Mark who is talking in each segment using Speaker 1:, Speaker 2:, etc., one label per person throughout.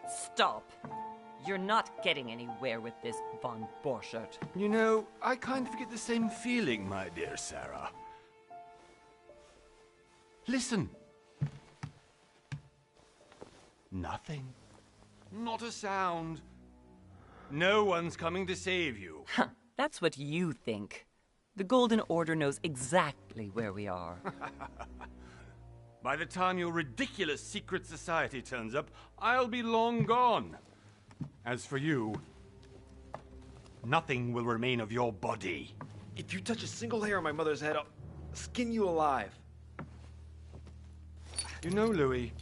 Speaker 1: Stop. You're not getting anywhere with this, von Borchert.
Speaker 2: You know, I kind of get the same feeling, my dear Sarah. Listen. Nothing. Not a sound. No one's coming to save you.
Speaker 1: Huh, that's what you think. The Golden Order knows exactly where we are.
Speaker 2: By the time your ridiculous secret society turns up, I'll be long gone. As for you, nothing will remain of your body.
Speaker 3: If you touch a single hair on my mother's head, I'll skin you alive.
Speaker 2: You know, Louis,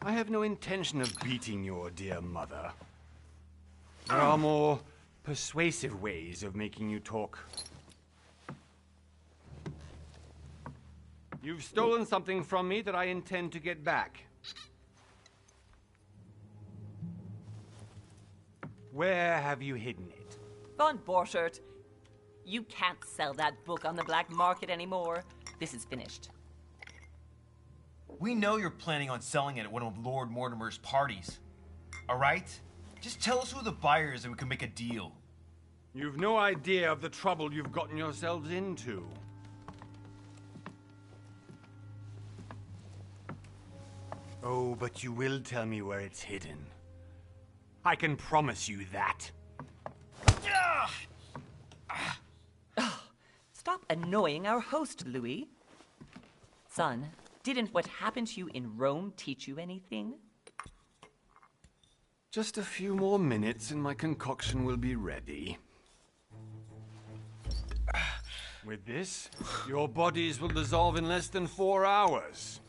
Speaker 2: I have no intention of beating your dear mother. There are more persuasive ways of making you talk. You've stolen something from me that I intend to get back. Where have you hidden it?
Speaker 1: Von Borchert, you can't sell that book on the black market anymore. This is finished.
Speaker 4: We know you're planning on selling it at one of Lord Mortimer's parties. All right? Just tell us who the buyer is and we can make a deal.
Speaker 2: You've no idea of the trouble you've gotten yourselves into. Oh, but you will tell me where it's hidden. I can promise you that.
Speaker 1: Stop annoying our host, Louis. Son, didn't what happened to you in Rome teach you anything?
Speaker 2: Just a few more minutes and my concoction will be ready. With this, your bodies will dissolve in less than 4 hours.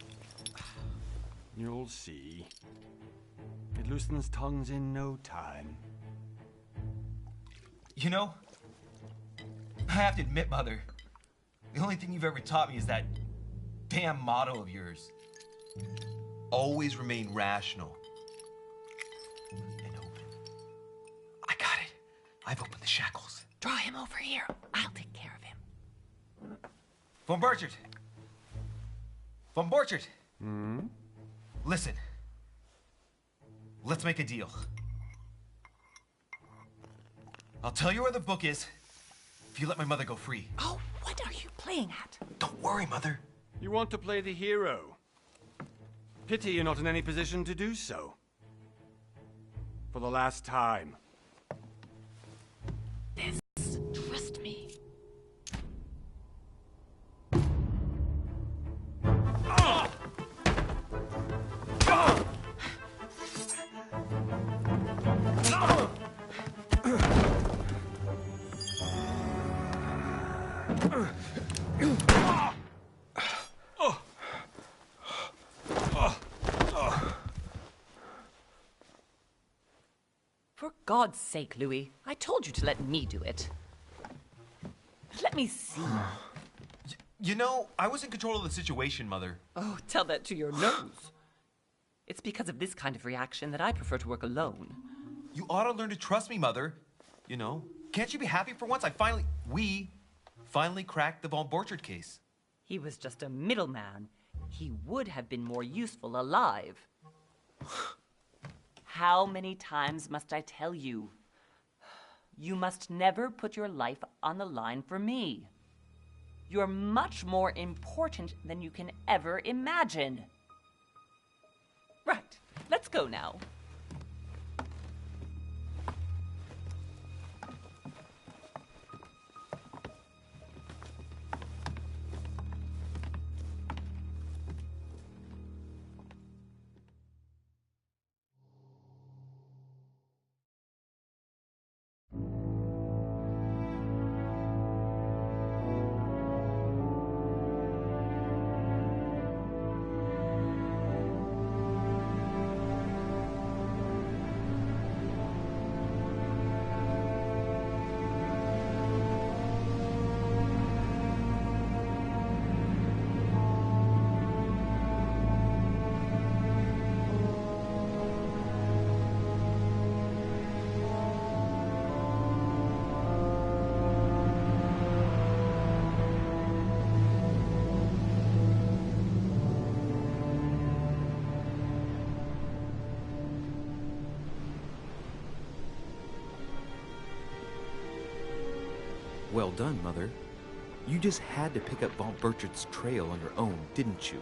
Speaker 2: You'll see. It loosens tongues in no time.
Speaker 4: You know, I have to admit, Mother, the only thing you've ever taught me is that damn motto of yours. Always remain rational. And open. I got it. I've opened the shackles.
Speaker 1: Draw him over here. I'll take care of him.
Speaker 4: Von Borchert. Von Borchert.
Speaker 2: Hmm?
Speaker 4: Listen. Let's make a deal. I'll tell you where the book is if you let my mother go free.
Speaker 1: Oh, what are you playing at?
Speaker 4: Don't worry, Mother.
Speaker 2: You want to play the hero. Pity you're not in any position to do so. For the last time.
Speaker 1: Trust me. For God's sake, Louis, I told you to let me do it. Let me see.
Speaker 4: You know, I was in control of the situation, Mother.
Speaker 1: Oh, tell that to your nose. It's because of this kind of reaction that I prefer to work alone.
Speaker 4: You ought to learn to trust me, Mother. You know, can't you be happy for once? We finally cracked the Von Borchert case.
Speaker 1: He was just a middleman. He would have been more useful alive. How many times must I tell you? You must never put your life on the line for me. You're much more important than you can ever imagine. Right, let's go now.
Speaker 5: Well done, Mother. You just had to pick up Von Burchard's trail on your own, didn't you?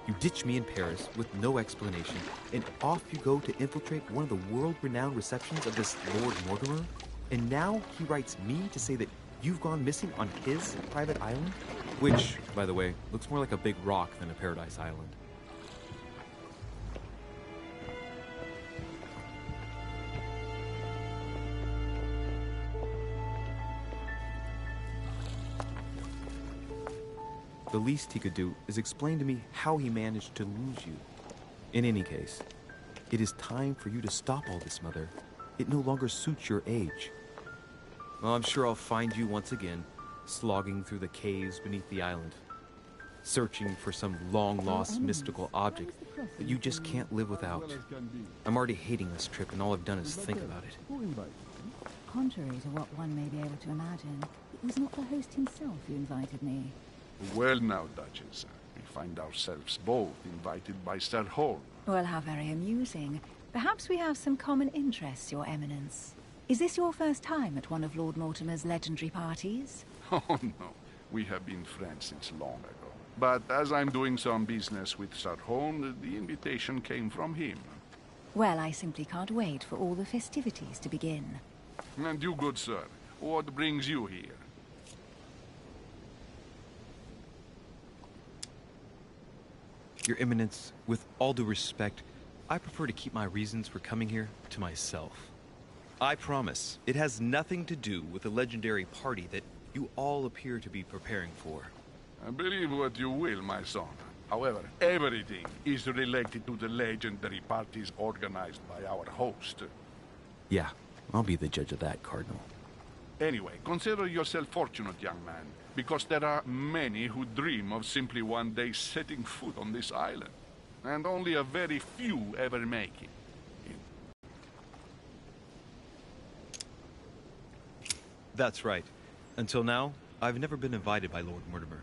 Speaker 5: You ditched me in Paris with no explanation, and off you go to infiltrate one of the world-renowned receptions of this Lord Mortimer? And now he writes me to say that you've gone missing on his private island? Which, by the way, looks more like a big rock than a paradise island. The least he could do is explain to me how he managed to lose you. In any case, it is time for you to stop all this, Mother. It no longer suits your age. Well, I'm sure I'll find you once again, slogging through the caves beneath the island, searching for some long-lost mystical object that you just can't live without. I'm already hating this trip, and all I've done is think about it.
Speaker 6: Contrary to what one may be able to imagine, it was not the host himself who invited me.
Speaker 7: Well now, Duchess, we find ourselves both invited by Sir Holm.
Speaker 6: Well, how very amusing. Perhaps we have some common interests, Your Eminence. Is this your first time at one of Lord Mortimer's legendary parties?
Speaker 7: Oh no, we have been friends since long ago. But as I'm doing some business with Sir Holm, the invitation came from him.
Speaker 6: Well, I simply can't wait for all the festivities to begin.
Speaker 7: And you, good sir, what brings you here?
Speaker 5: Your Eminence, with all due respect, I prefer to keep my reasons for coming here to myself. I promise, it has nothing to do with the legendary party that you all appear to be preparing for.
Speaker 7: Believe what you will, my son. However, everything is related to the legendary parties organized by our host.
Speaker 5: Yeah, I'll be the judge of that, Cardinal.
Speaker 7: Anyway, consider yourself fortunate, young man, because there are many who dream of simply one day setting foot on this island, and only a very few ever make it.
Speaker 5: That's right. Until now, I've never been invited by Lord Mortimer.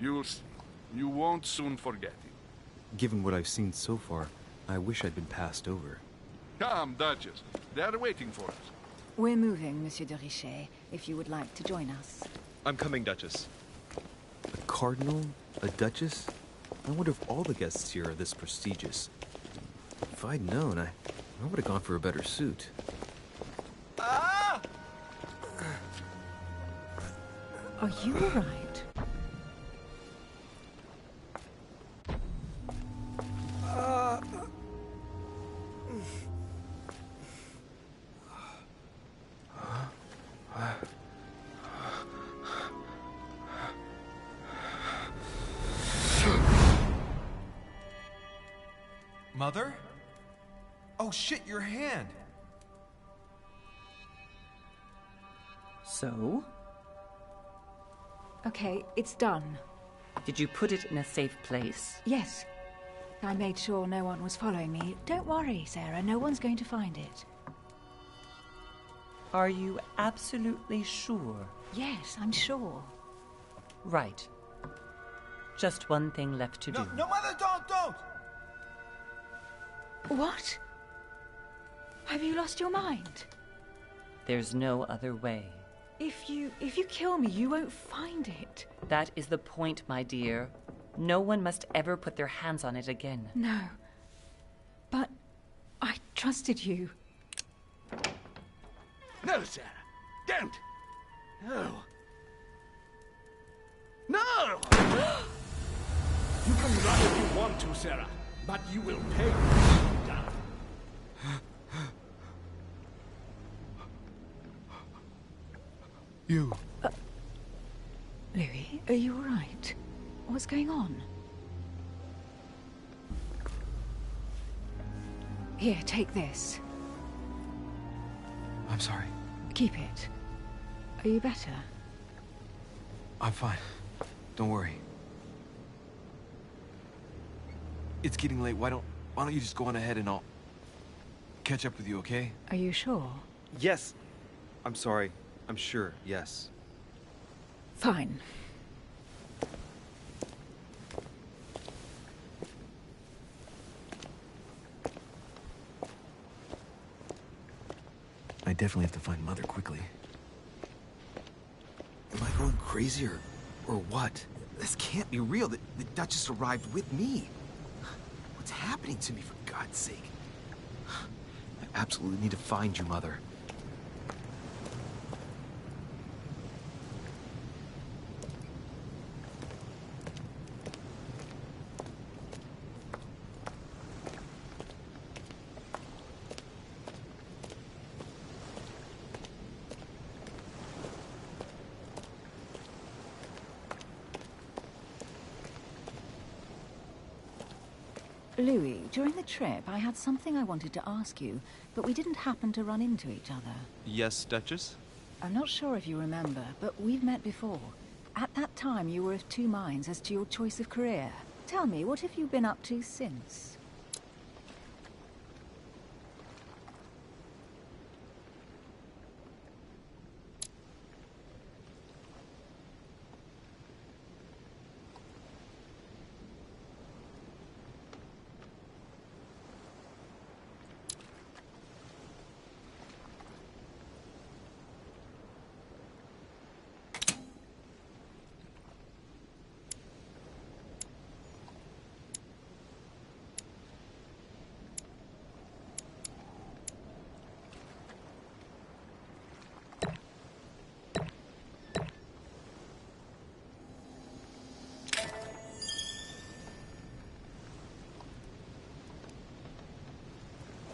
Speaker 7: You'll see. You won't soon forget it.
Speaker 5: Given what I've seen so far, I wish I'd been passed over.
Speaker 7: Come, Duchess. They're waiting for us.
Speaker 6: We're moving, Monsieur de Richet, if you would like to join us.
Speaker 5: I'm coming, Duchess. A cardinal? A duchess? I wonder if all the guests here are this prestigious. If I'd known, I would have gone for a better suit.
Speaker 4: Ah!
Speaker 6: Are you all right?
Speaker 4: Mother? Oh shit, your hand!
Speaker 1: So?
Speaker 6: Okay, it's done.
Speaker 1: Did you put it in a safe place?
Speaker 6: Yes. I made sure no one was following me. Don't worry, Sarah, no one's going to find it.
Speaker 1: Are you absolutely sure?
Speaker 6: Yes, I'm sure.
Speaker 1: Right. Just one thing left to do.
Speaker 4: No, Mother, don't!
Speaker 6: What? Have you lost your mind?
Speaker 1: There's no other way.
Speaker 6: If you kill me, you won't find it.
Speaker 1: That is the point, my dear. No one must ever put their hands on it again.
Speaker 6: No. But I trusted you.
Speaker 3: No, Sarah. Don't. No. No! You can run if you want to, Sarah, but you will pay.
Speaker 5: You.
Speaker 6: Louis, are you all right? What's going on? Here, take this.
Speaker 5: I'm sorry.
Speaker 6: Keep it. Are you better?
Speaker 5: I'm fine. Don't worry. It's getting late. Why don't you just go on ahead and I'll catch up with you, okay?
Speaker 6: Are you sure?
Speaker 5: Yes. I'm sorry. I'm sure, yes.
Speaker 6: Fine.
Speaker 5: I definitely have to find Mother quickly. crazy or what? This can't be real. The Duchess arrived with me. What's happening to me, for God's sake? I absolutely need to find you, Mother.
Speaker 6: Louis, during the trip, I had something I wanted to ask you, but we didn't happen to run into each other.
Speaker 5: Yes, Duchess?
Speaker 6: I'm not sure if you remember, but we've met before. At that time, you were of two minds as to your choice of career. Tell me, what have you been up to since?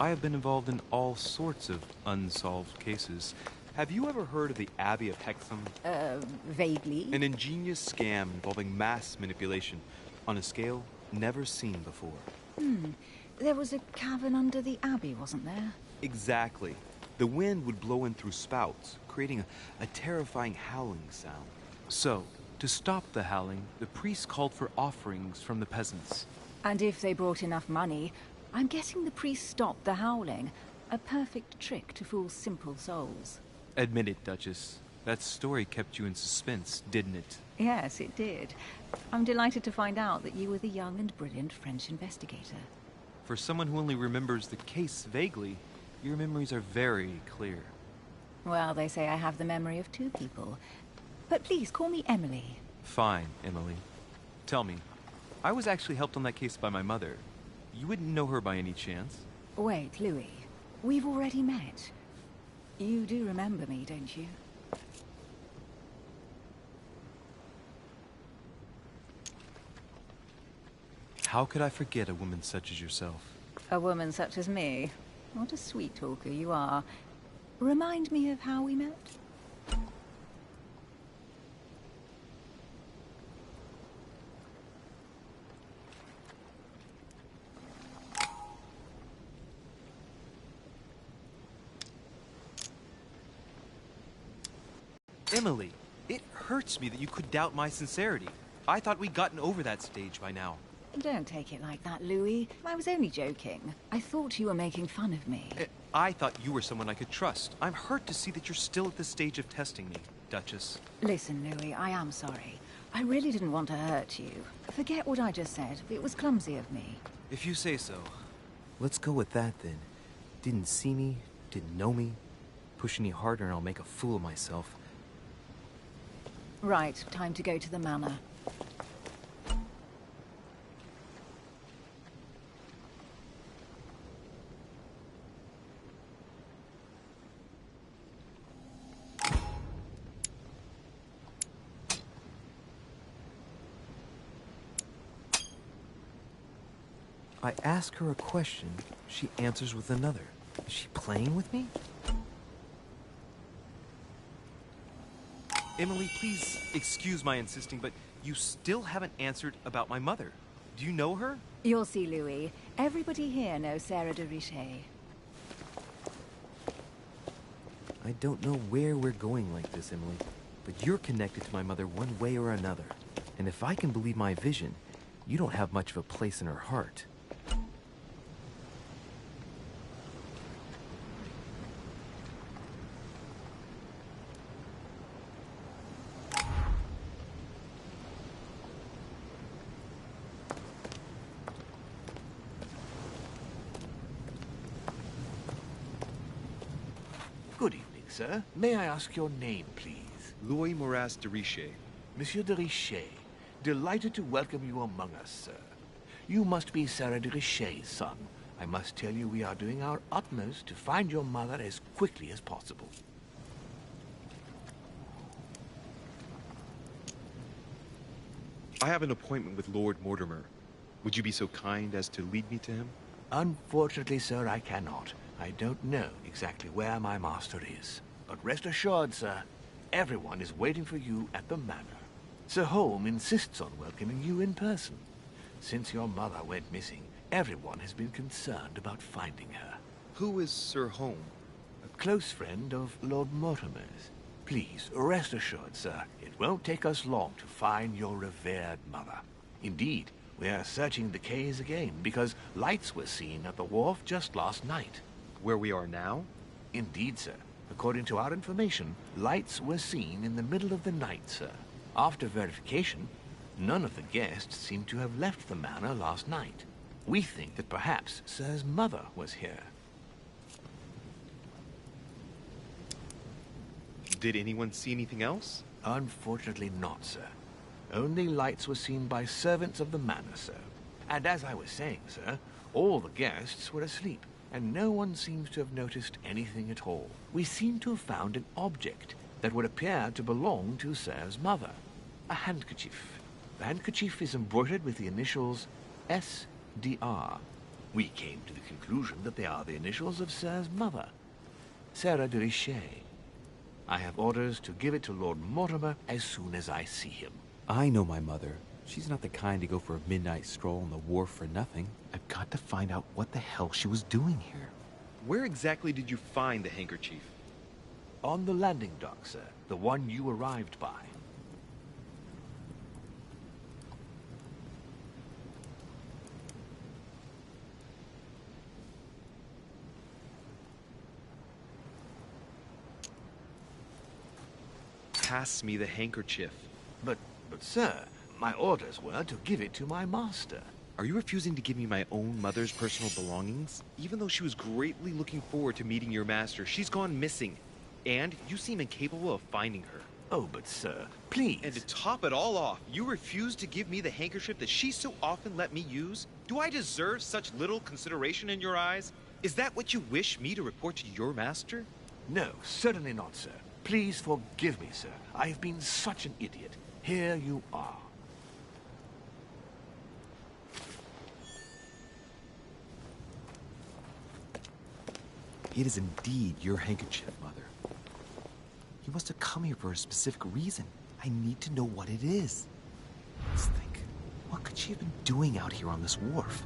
Speaker 5: I have been involved in all sorts of unsolved cases. Have you ever heard of the Abbey of Hexham?
Speaker 6: Vaguely.
Speaker 5: An ingenious scam involving mass manipulation on a scale never seen before.
Speaker 6: There was a cavern under the abbey, wasn't there?
Speaker 5: Exactly. The wind would blow in through spouts, creating a terrifying howling sound. So, to stop the howling, the priests called for offerings from the peasants.
Speaker 6: And if they brought enough money, I'm guessing the priest stopped the howling. A perfect trick to fool simple souls.
Speaker 5: Admit it, Duchess. That story kept you in suspense, didn't it?
Speaker 6: Yes, it did. I'm delighted to find out that you were the young and brilliant French investigator.
Speaker 5: For someone who only remembers the case vaguely, your memories are very clear.
Speaker 6: Well, they say I have the memory of two people. But please, call me Emily.
Speaker 5: Fine, Emily. Tell me, I was actually helped on that case by my mother. You wouldn't know her by any chance?
Speaker 6: Wait, Louis. We've already met. You do remember me, don't you?
Speaker 5: How could I forget a woman such as yourself?
Speaker 6: A woman such as me? What a sweet talker you are. Remind me of how we met?
Speaker 5: Emily, it hurts me that you could doubt my sincerity. I thought we'd gotten over that stage by now.
Speaker 6: Don't take it like that, Louis. I was only joking. I thought you were making fun of me.
Speaker 5: I thought you were someone I could trust. I'm hurt to see that you're still at this stage of testing me, Duchess.
Speaker 6: Listen, Louis, I am sorry. I really didn't want to hurt you. Forget what I just said. It was clumsy of me.
Speaker 5: If you say so. Let's go with that, then. Didn't see me, didn't know me. Push any harder and I'll make a fool of myself.
Speaker 6: Right, time to go to the manor.
Speaker 5: I ask her a question, she answers with another. Is she playing with me? Emily, please excuse my insisting, but you still haven't answered about my mother. Do you know her?
Speaker 6: You'll see, Louis. Everybody here knows Sarah de Richet.
Speaker 5: I don't know where we're going like this, Emily, but you're connected to my mother one way or another. And if I can believe my vision, you don't have much of a place in her heart.
Speaker 3: Good evening, sir. May I ask your name, please?
Speaker 5: Louis Moras de Richet.
Speaker 3: Monsieur de Richet, delighted to welcome you among us, sir. You must be Sarah de Richet's son. I must tell you we are doing our utmost to find your mother as quickly as possible.
Speaker 5: I have an appointment with Lord Mortimer. Would you be so kind as to lead me to him?
Speaker 3: Unfortunately, sir, I cannot. I don't know exactly where my master is. But rest assured, sir, everyone is waiting for you at the manor. Sir Holm insists on welcoming you in person. Since your mother went missing, everyone has been concerned about finding her.
Speaker 5: Who is Sir Holm?
Speaker 3: A close friend of Lord Mortimer's. Please, rest assured, sir, it won't take us long to find your revered mother. Indeed, we are searching the quays again because lights were seen at the wharf just last night.
Speaker 5: Where we are now?
Speaker 3: Indeed, sir. According to our information, lights were seen in the middle of the night, sir. After verification, none of the guests seem to have left the manor last night. We think that perhaps Sir's mother was here.
Speaker 5: Did anyone see anything else?
Speaker 3: Unfortunately not, sir. Only lights were seen by servants of the manor, sir. And as I was saying, sir, all the guests were asleep, and no one seems to have noticed anything at all. We seem to have found an object that would appear to belong to Sir's mother. A handkerchief. The handkerchief is embroidered with the initials S.D.R. We came to the conclusion that they are the initials of Sir's mother, Sarah de Richet. I have orders to give it to Lord Mortimer as soon as I see him.
Speaker 5: I know my mother. She's not the kind to go for a midnight stroll on the wharf for nothing. I've got to find out what the hell she was doing here. Where exactly did you find the handkerchief?
Speaker 3: On the landing dock, sir. The one you arrived by.
Speaker 5: Pass me the handkerchief.
Speaker 3: But sir, my orders were to give it to my master.
Speaker 5: Are you refusing to give me my own mother's personal belongings? Even though she was greatly looking forward to meeting your master, she's gone missing. And you seem incapable of finding her.
Speaker 3: Oh, but sir, please.
Speaker 5: And to top it all off, you refuse to give me the handkerchief that she so often let me use? Do I deserve such little consideration in your eyes? Is that what you wish me to report to your master?
Speaker 3: No, certainly not, sir. Please forgive me, sir. I have been such an idiot. Here you are.
Speaker 5: It is indeed your handkerchief, Mother. You must have come here for a specific reason. I need to know what it is. Let's think. What could she have been doing out here on this wharf?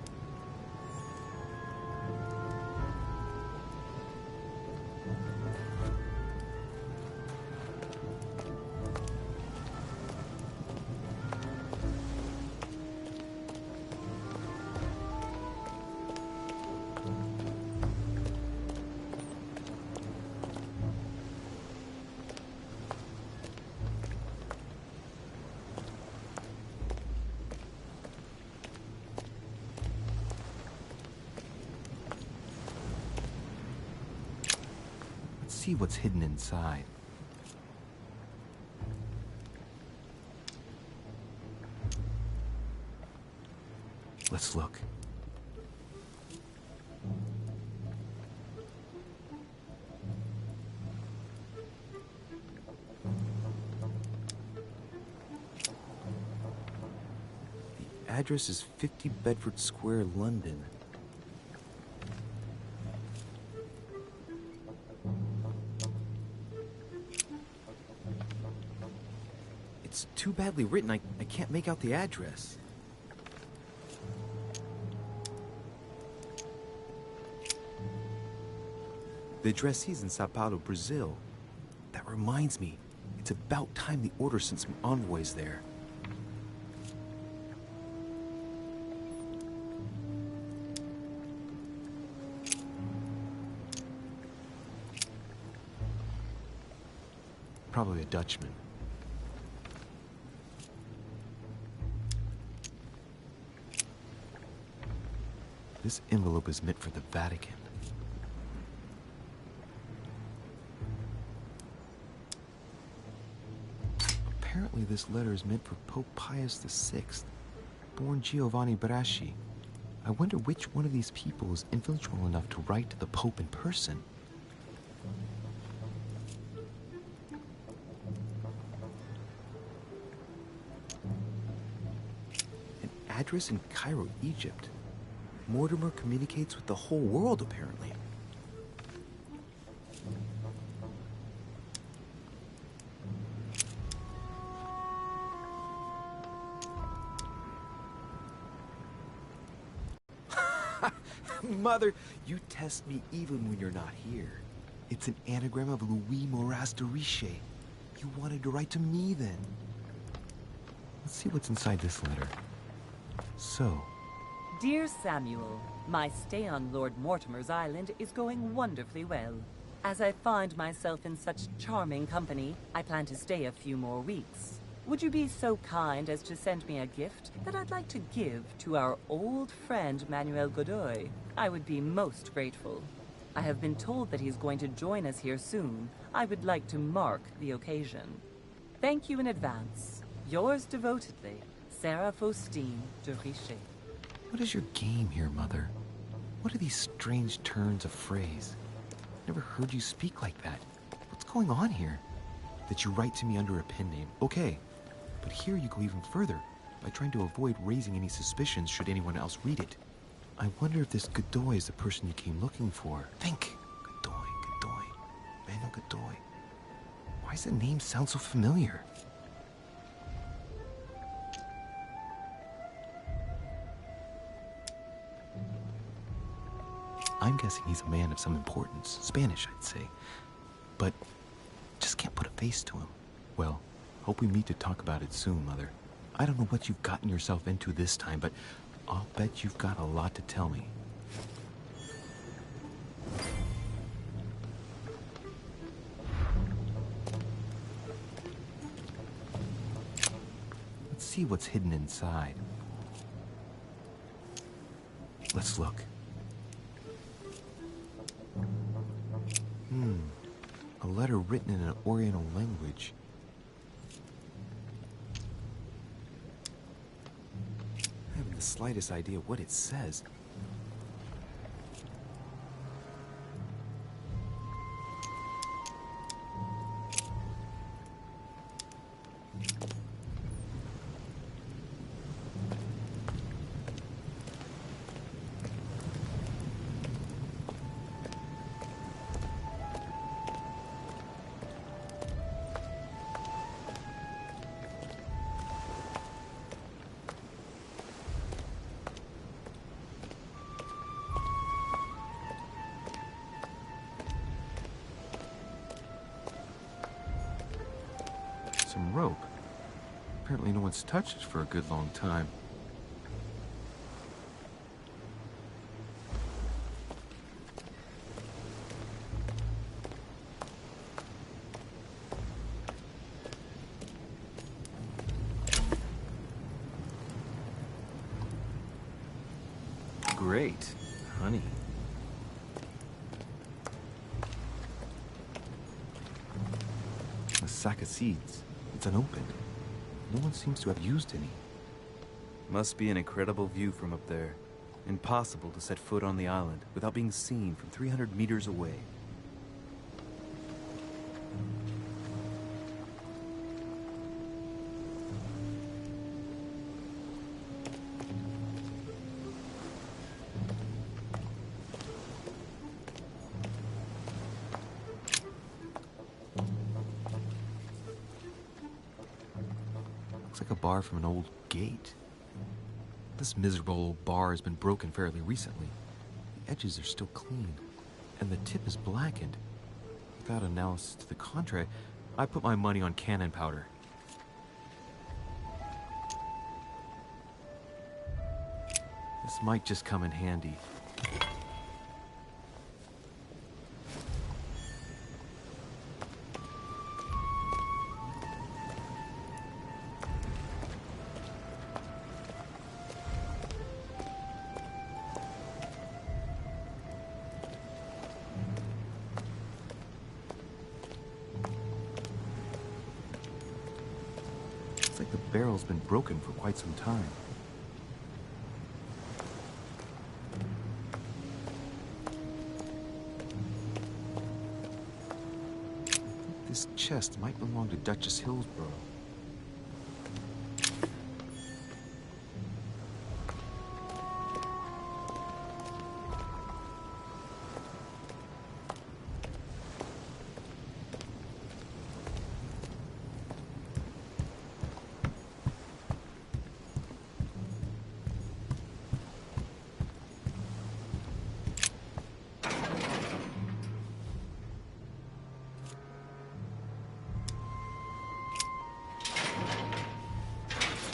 Speaker 5: See what's hidden inside. Let's look. The address is 50 Bedford Square, London. It's too badly written, I can't make out the address. The addressee's in Sao Paulo, Brazil. That reminds me, it's about time the Order sent some envoys there. Probably a Dutchman. This envelope is meant for the Vatican. Apparently Apparently this letter is meant for Pope Pius VI, born Giovanni Braschi. I wonder which one of these people is influential enough to write to the Pope in person. An address in Cairo, Egypt. Mortimer communicates with the whole world, apparently. Mother, you test me even when you're not here. It's an anagram of Louis Moras de Riche. You wanted to write to me then. Let's see what's inside this letter. So,
Speaker 1: Dear Samuel, my stay on Lord Mortimer's island is going wonderfully well. As I find myself in such charming company, I plan to stay a few more weeks. Would you be so kind as to send me a gift that I'd like to give to our old friend Manuel Godoy? I would be most grateful. I have been told that he's going to join us here soon. I would like to mark the occasion. Thank you in advance. Yours devotedly, Sarah Faustine de Riche.
Speaker 5: what is your game here, Mother? What are these strange turns of phrase? Never heard you speak like that. What's going on here? That you write to me under a pen name, okay. But here you go even further, by trying to avoid raising any suspicions should anyone else read it. I wonder if this Godoy is the person you came looking for. Think! Godoy. Manuel Godoy. Why does the name sound so familiar? I'm guessing he's a man of some importance. Spanish, I'd say. But just can't put a face to him. Well, hope we meet to talk about it soon, Mother. I don't know what you've gotten yourself into this time, but I'll bet you've got a lot to tell me. Let's see what's hidden inside. Let's look. A letter written in an Oriental language. I haven't the slightest idea what it says. Some rope. Apparently no one's touched it for a good long time. Great. Honey. A sack of seeds. It's unopened. No one seems to have used any. Must be an incredible view from up there. Impossible to set foot on the island without being seen from 300 meters away. Looks like a bar from an old gate. This miserable old bar has been broken fairly recently. The edges are still clean, and the tip is blackened. Without analysis to the contrary, I put my money on cannon powder. This might just come in handy. barrel's been broken for quite some time. This chest might belong to Duchess Hillsborough.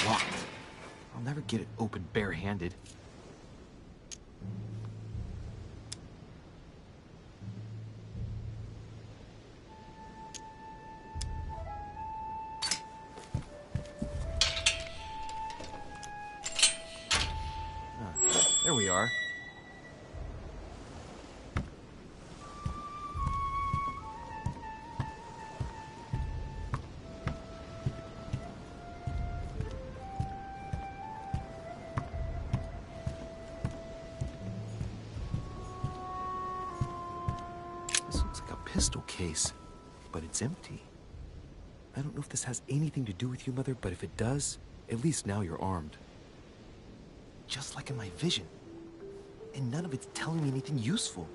Speaker 5: Locked. I'll never get it open barehanded. There we are. This looks like a pistol case, but it's empty. I don't know if this has anything to do with you, Mother, but if it does, at least now you're armed. Just like in my vision. And none of it's telling me anything useful.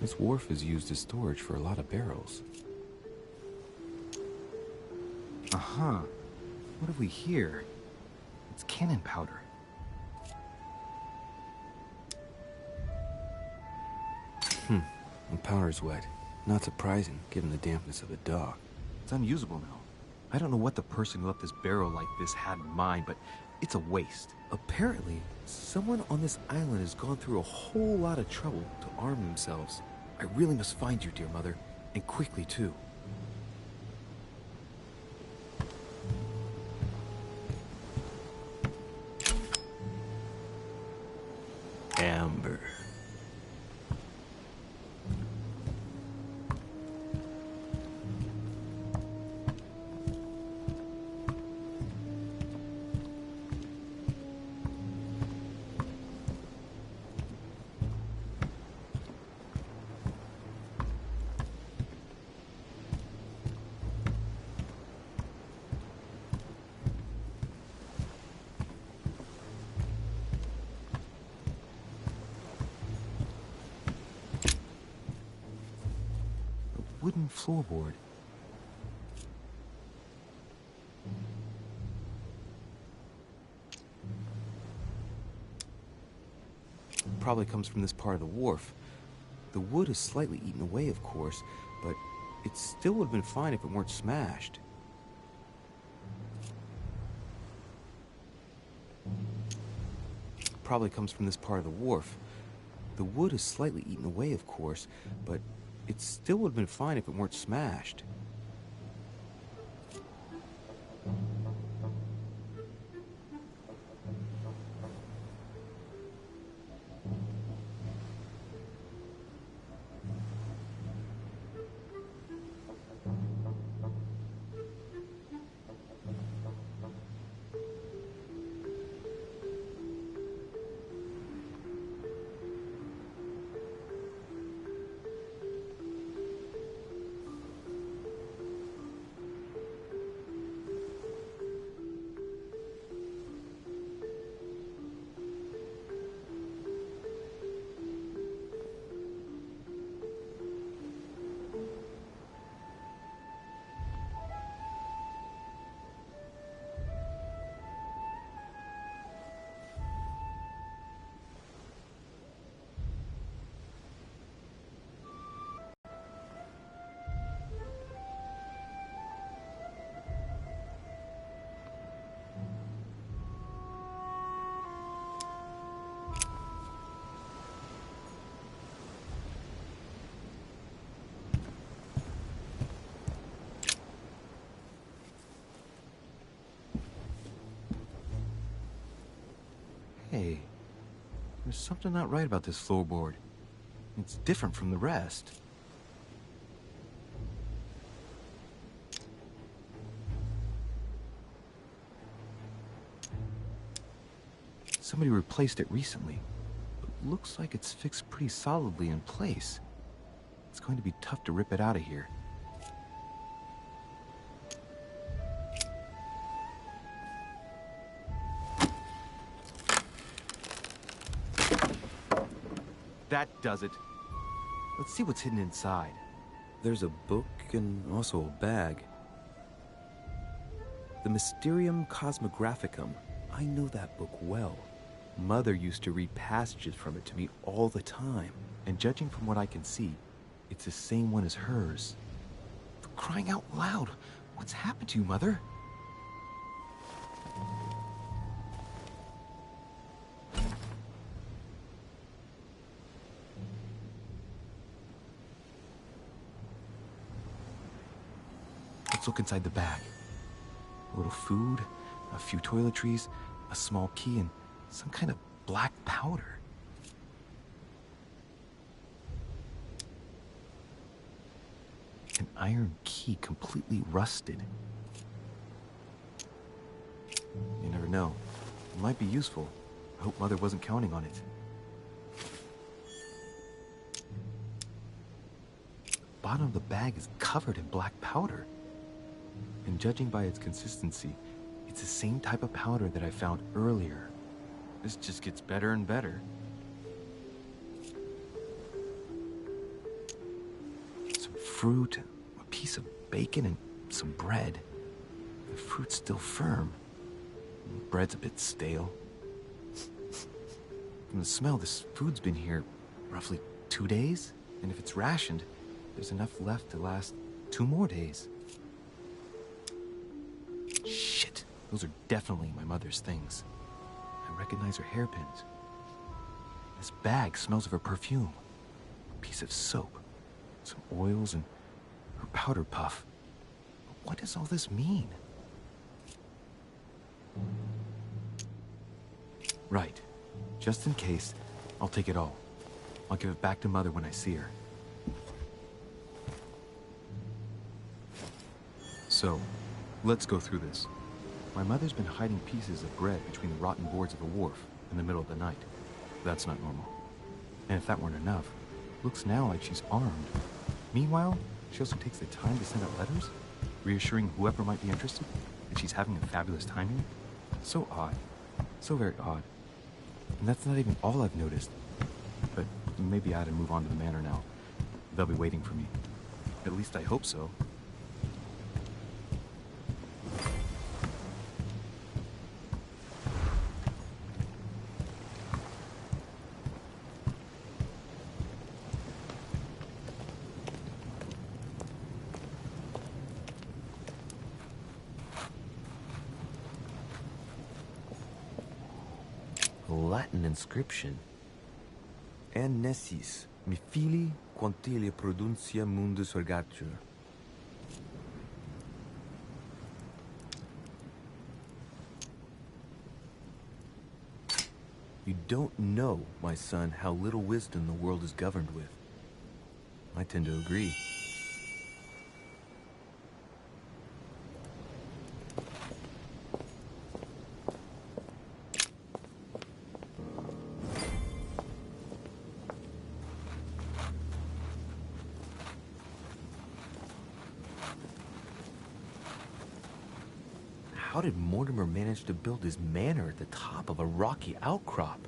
Speaker 5: This wharf is used as storage for a lot of barrels. Uh-huh. What have we here? It's cannon powder. The powder's wet. Not surprising, given the dampness of the dock. It's unusable now. I don't know what the person who left this barrel like this had in mind, but it's a waste. Apparently, someone on this island has gone through a whole lot of trouble to arm themselves. I really must find you, dear Mother, and quickly, too. Amber. Wooden floorboard. Probably comes from this part of the wharf. The wood is slightly eaten away, of course, but it still would have been fine if it weren't smashed. Probably comes from this part of the wharf. The wood is slightly eaten away, of course, but it still would have been fine if it weren't smashed. Hey, there's something not right about this floorboard. It's different from the rest. Somebody replaced it recently, but looks like it's fixed pretty solidly in place. It's going to be tough to rip it out of here. That does it. Let's see what's hidden inside. There's a book and also a bag. The Mysterium Cosmographicum. I know that book well. Mother used to read passages from it to me all the time. And judging from what I can see, it's the same one as hers. For crying out loud, what's happened to you, Mother? Let's look inside the bag. A little food, a few toiletries, a small key, and some kind of black powder. An iron key completely rusted. You never know. It might be useful. I hope Mother wasn't counting on it. The bottom of the bag is covered in black powder. And judging by its consistency, it's the same type of powder that I found earlier. This just gets better and better. Some fruit, a piece of bacon, and some bread. The fruit's still firm. The bread's a bit stale. From the smell, this food's been here roughly 2 days. And if it's rationed, there's enough left to last 2 more days. Shit, those are definitely my mother's things. I recognize her hairpins. This bag smells of her perfume. A piece of soap, some oils, and her powder puff. But what does all this mean? Right. Just in case, I'll take it all. I'll give it back to Mother when I see her. So, let's go through this. My mother's been hiding pieces of bread between the rotten boards of a wharf in the middle of the night. That's not normal. And if that weren't enough, looks now like she's armed. Meanwhile, she also takes the time to send out letters, reassuring whoever might be interested that she's having a fabulous time here. So odd. So very odd. And that's not even all I've noticed. But maybe I ought to move on to the manor now. They'll be waiting for me. At least I hope so. Latin inscription. Annesis, mi fili quantilia produncia mundus ergatur. You don't know, my son, how little wisdom the world is governed with. I tend to agree. How did Mortimer manage to build his manor at the top of a rocky outcrop?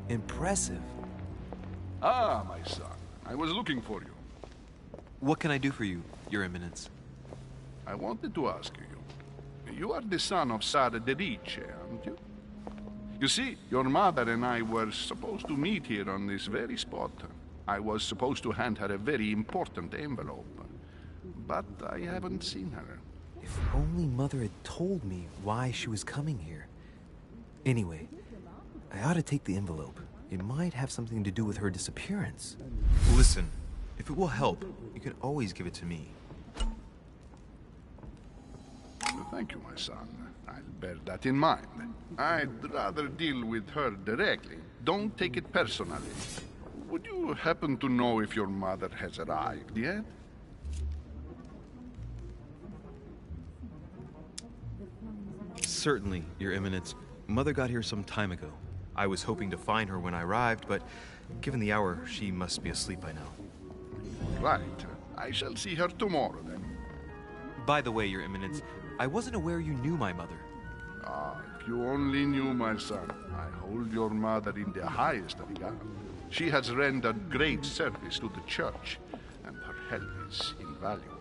Speaker 5: Impressive.
Speaker 7: Ah, my son. I was looking for you.
Speaker 5: What can I do for you, Your Eminence?
Speaker 7: I wanted to ask you. You are the son of Sara de Riche, aren't you? You see, your mother and I were supposed to meet here on this very spot. I was supposed to hand her a very important envelope. But I haven't seen her.
Speaker 5: If only Mother had told me why she was coming here. Anyway, I ought to take the envelope. It might have something to do with her disappearance. Listen, if it will help, you can always give it to me.
Speaker 7: Thank you, my son. I'll bear that in mind. I'd rather deal with her directly. Don't take it personally. Would you happen to know if your mother has arrived yet?
Speaker 5: Certainly, Your Eminence. Mother got here some time ago. I was hoping to find her when I arrived, but given the hour, she must be asleep by now.
Speaker 7: Right. I shall see her tomorrow, then.
Speaker 5: By the way, Your Eminence, I wasn't aware you knew my mother.
Speaker 7: Ah, if you only knew, my son. I hold your mother in the highest regard. She has rendered great service to the church, and her help is invaluable.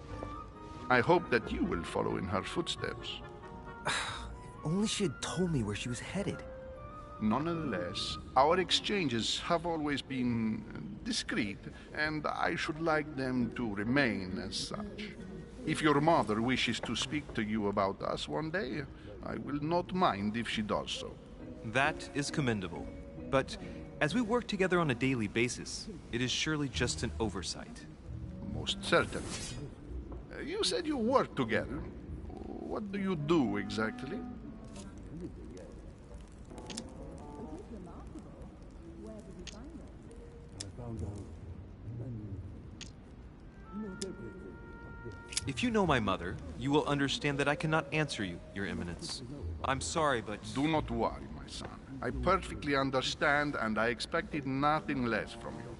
Speaker 7: I hope that you will follow in her footsteps.
Speaker 5: Only she had told me where she was headed.
Speaker 7: Nonetheless, our exchanges have always been discreet, and I should like them to remain as such. If your mother wishes to speak to you about us one day, I will not mind if she does so.
Speaker 5: That is commendable. But as we work together on a daily basis, it is surely just an oversight.
Speaker 7: Most certainly. You said you work together. What do you do exactly?
Speaker 5: If you know my mother, you will understand that I cannot answer you, Your Eminence. I'm sorry, but...
Speaker 7: Do not worry, my son. I perfectly understand, and I expected nothing less from you.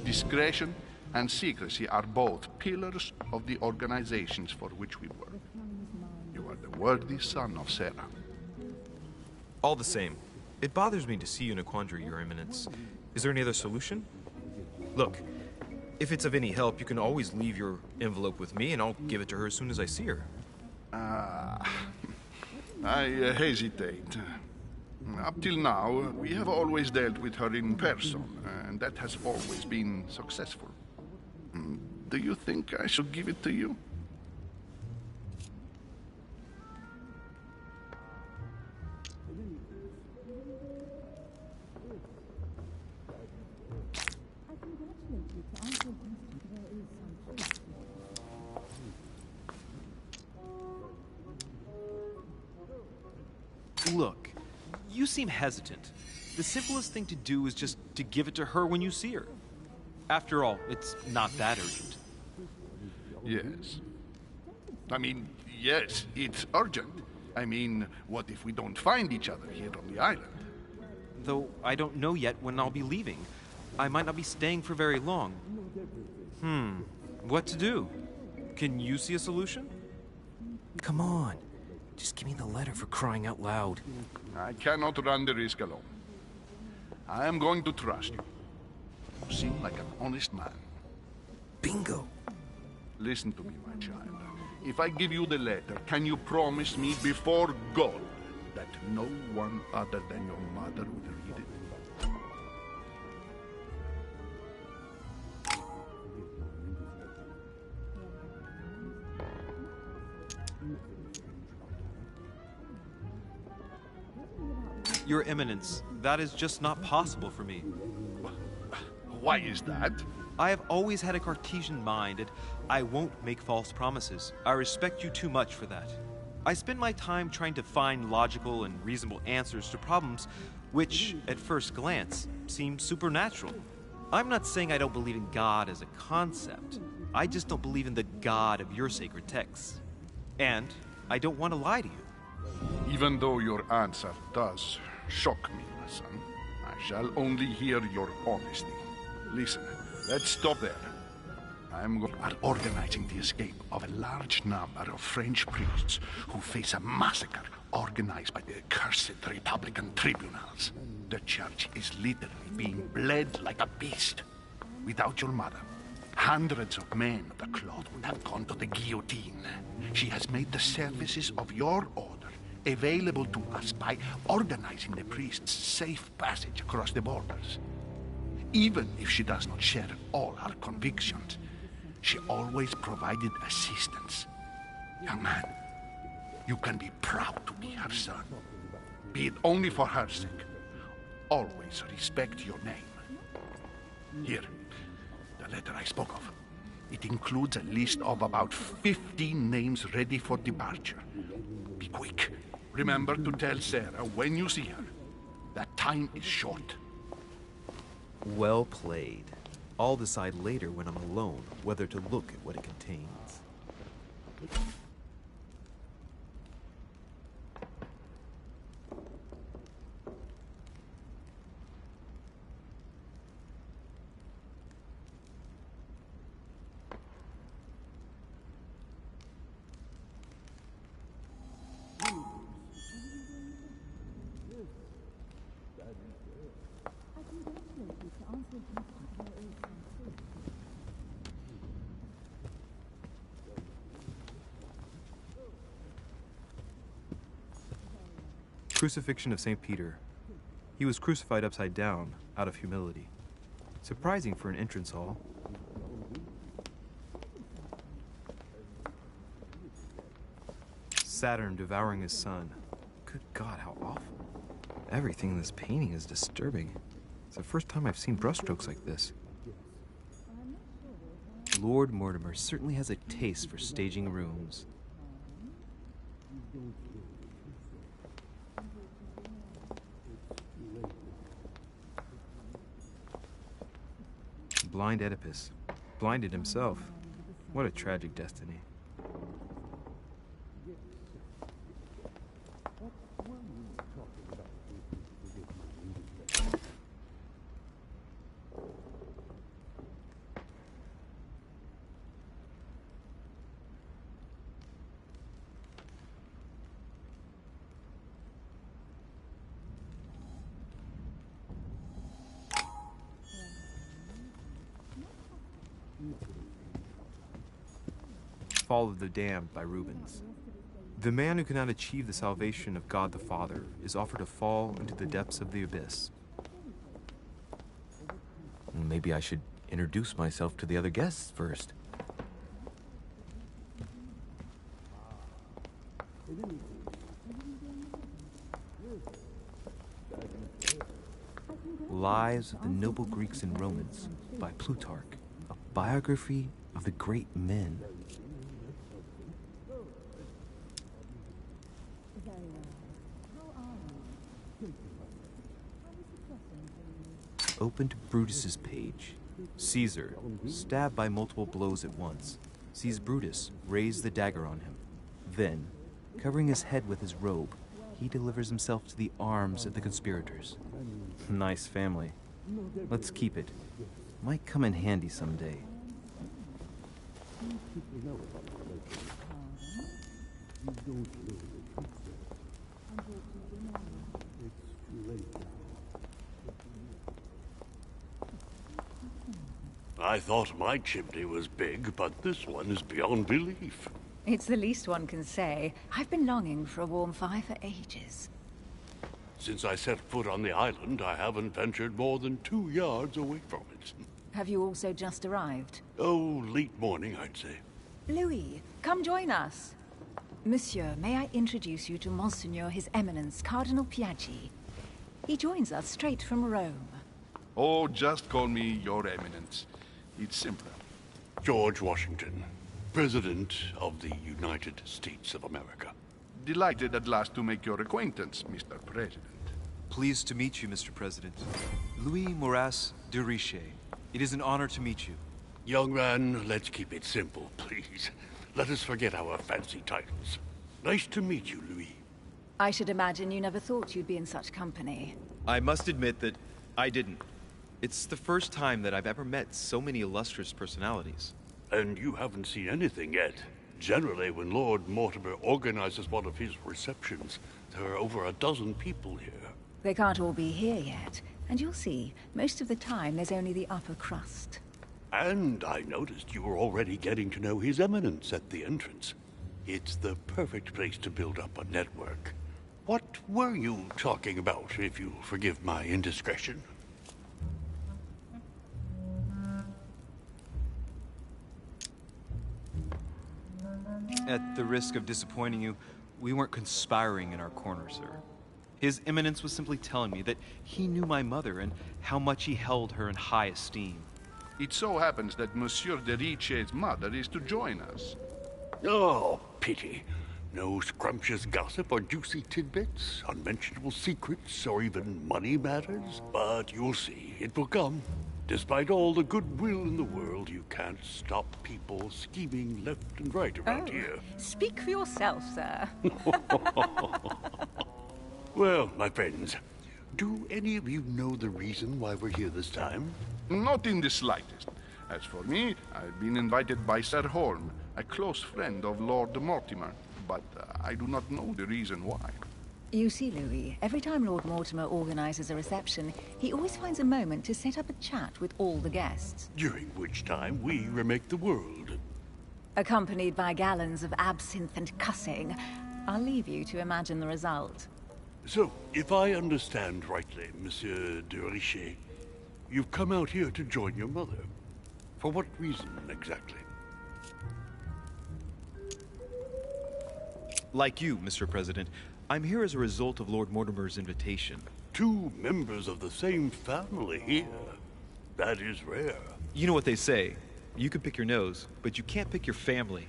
Speaker 7: Discretion and secrecy are both pillars of the organizations for which we work. You are the worthy son of Sarah.
Speaker 5: All the same, it bothers me to see you in a quandary, Your Eminence. Is there any other solution? Look, if it's of any help, you can always leave your envelope with me, and I'll give it to her as soon as I see her.
Speaker 7: I hesitate. Up till now, we have always dealt with her in person, and that has always been successful. Do you think I should give it to you?
Speaker 5: Look, you seem hesitant. The simplest thing to do is just to give it to her when you see her. After all, it's not that urgent.
Speaker 7: Yes. Yes, it's urgent. What if we don't find each other here on the island?
Speaker 5: Though I don't know yet when I'll be leaving. I might not be staying for very long. What to do? Can you see a solution? Come on. Just give me the letter, for crying out loud.
Speaker 7: I cannot run the risk alone. I am going to trust you. You seem like an honest man.
Speaker 5: Bingo.
Speaker 7: Listen to me, my child. If I give you the letter, can you promise me before God that no one other than your mother will read it?
Speaker 5: Your Eminence, that is just not possible for me.
Speaker 7: Why is that?
Speaker 5: I have always had a Cartesian mind, and I won't make false promises. I respect you too much for that. I spend my time trying to find logical and reasonable answers to problems which, at first glance, seem supernatural. I'm not saying I don't believe in God as a concept. I just don't believe in the God of your sacred texts. And I don't want to lie to you.
Speaker 7: Even though your answer does shock me, my son, I shall only hear your honesty. Listen, let's stop there. We are organizing the escape of a large number of French priests who face a massacre organized by the accursed Republican tribunals. The church is literally being bled like a beast. Without your mother, hundreds of men of the cloth would have gone to the guillotine. She has made the services of your order available to us by organizing the priests' safe passage across the borders. Even if she does not share all our convictions, she always provided assistance. Young man, you can be proud to be her son. Be it only for her sake. Always respect your name. Here, the letter I spoke of. It includes a list of about 15 names ready for departure. Be quick. Remember to tell Sarah when you see her that time is short.
Speaker 5: Well played. I'll decide later when I'm alone whether to look at what it contains. Crucifixion of St. Peter. He was crucified upside down, out of humility. Surprising for an entrance hall. Saturn devouring his son. Good God, how awful. Everything in this painting is disturbing. It's the first time I've seen brushstrokes like this. Lord Mortimer certainly has a taste for staging rooms. Blind Oedipus. Blinded himself. What a tragic destiny. Fall of the Damned by Rubens. The man who cannot achieve the salvation of God the Father is offered to fall into the depths of the abyss. Maybe I should introduce myself to the other guests first. Lives of the Noble Greeks and Romans by Plutarch, a biography of the great men. Open to Brutus's page. Caesar, stabbed by multiple blows at once, sees Brutus raise the dagger on him. Then, covering his head with his robe, he delivers himself to the arms of the conspirators. Nice family. Let's keep it. Might come in handy someday.
Speaker 8: I thought my chimney was big, but this one is beyond belief.
Speaker 6: It's the least one can say. I've been longing for a warm fire for ages.
Speaker 8: Since I set foot on the island, I haven't ventured more than 2 yards away from it.
Speaker 6: Have you also just arrived?
Speaker 8: Oh, late morning, I'd say.
Speaker 6: Louis, come join us. Monsieur, may I introduce you to Monseigneur His Eminence, Cardinal Piaggi. He joins us straight from Rome.
Speaker 7: Oh, just call me Your Eminence. It's simpler.
Speaker 8: George Washington, President of the United States of America.
Speaker 7: Delighted at last to make your acquaintance, Mr. President.
Speaker 5: Pleased to meet you, Mr. President. Louis Moras de Riche. It is an honor to meet you.
Speaker 8: Young man, let's keep it simple, please. Let us forget our fancy titles. Nice to meet you, Louis.
Speaker 6: I should imagine you never thought you'd be in such company.
Speaker 5: I must admit that I didn't. It's the first time that I've ever met so many illustrious personalities.
Speaker 8: And you haven't seen anything yet. Generally, when Lord Mortimer organizes one of his receptions, There are over a dozen people here.
Speaker 6: They can't all be here yet, and you'll see, most of the time there's only the upper crust.
Speaker 8: And I noticed you were already getting to know His Eminence at the entrance. It's the perfect place to build up a network. What were you talking about, if you'll forgive my indiscretion?
Speaker 5: At the risk of disappointing you, we weren't conspiring in our corner, sir. His Eminence was simply telling me that he knew my mother and how much he held her in high esteem.
Speaker 7: It so happens that Monsieur de Riche's mother is to join us.
Speaker 8: Oh, pity. No scrumptious gossip or juicy tidbits, unmentionable secrets, or even money matters. But you'll see, it will come. Despite all the goodwill in the world, you can't stop people scheming left and right around here.
Speaker 6: Speak for yourself, sir.
Speaker 8: Well, my friends, do any of you know the reason why we're here this time?
Speaker 7: Not in the slightest. As for me, I've been invited by Sir Holm, a close friend of Lord Mortimer, but I do not know the reason why.
Speaker 6: You see, Louis, every time Lord Mortimer organizes a reception, he always finds a moment to set up a chat with all the guests.
Speaker 8: During which time we remake the world.
Speaker 6: Accompanied by gallons of absinthe and cussing. I'll leave you to imagine the result.
Speaker 8: So, if I understand rightly, Monsieur de Richet, you've come out here to join your mother. For what reason, exactly?
Speaker 5: Like you, Mr. President, I'm here as a result of Lord Mortimer's invitation.
Speaker 8: 2 members of the same family here. That is rare.
Speaker 5: You know what they say. You can pick your nose, but you can't pick your family.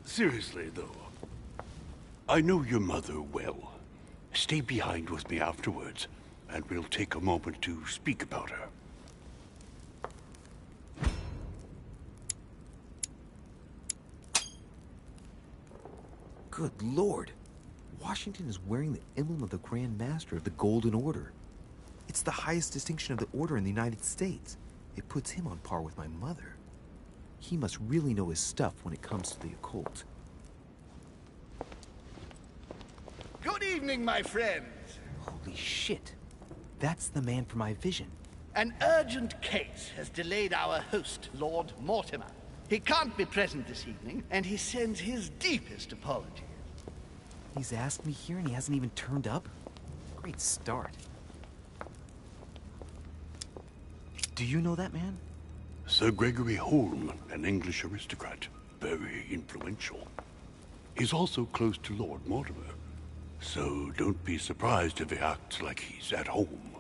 Speaker 8: Seriously, though, I know your mother well. Stay behind with me afterwards, and we'll take a moment to speak about her.
Speaker 5: Good Lord. Washington is wearing the emblem of the Grand Master of the Golden Order. It's the highest distinction of the Order in the United States. It puts him on par with my mother. He must really know his stuff when it comes to the occult.
Speaker 9: Good evening, my friends.
Speaker 5: Holy shit. That's the man for my vision.
Speaker 9: An urgent case has delayed our host, Lord Mortimer. He can't be present this evening, and he sends his deepest apologies.
Speaker 5: He's asked me here and he hasn't even turned up? Great start. Do you know that man?
Speaker 8: Sir Gregory Holm, an English aristocrat. Very influential. He's also close to Lord Mortimer. So don't be surprised if he acts like he's at home.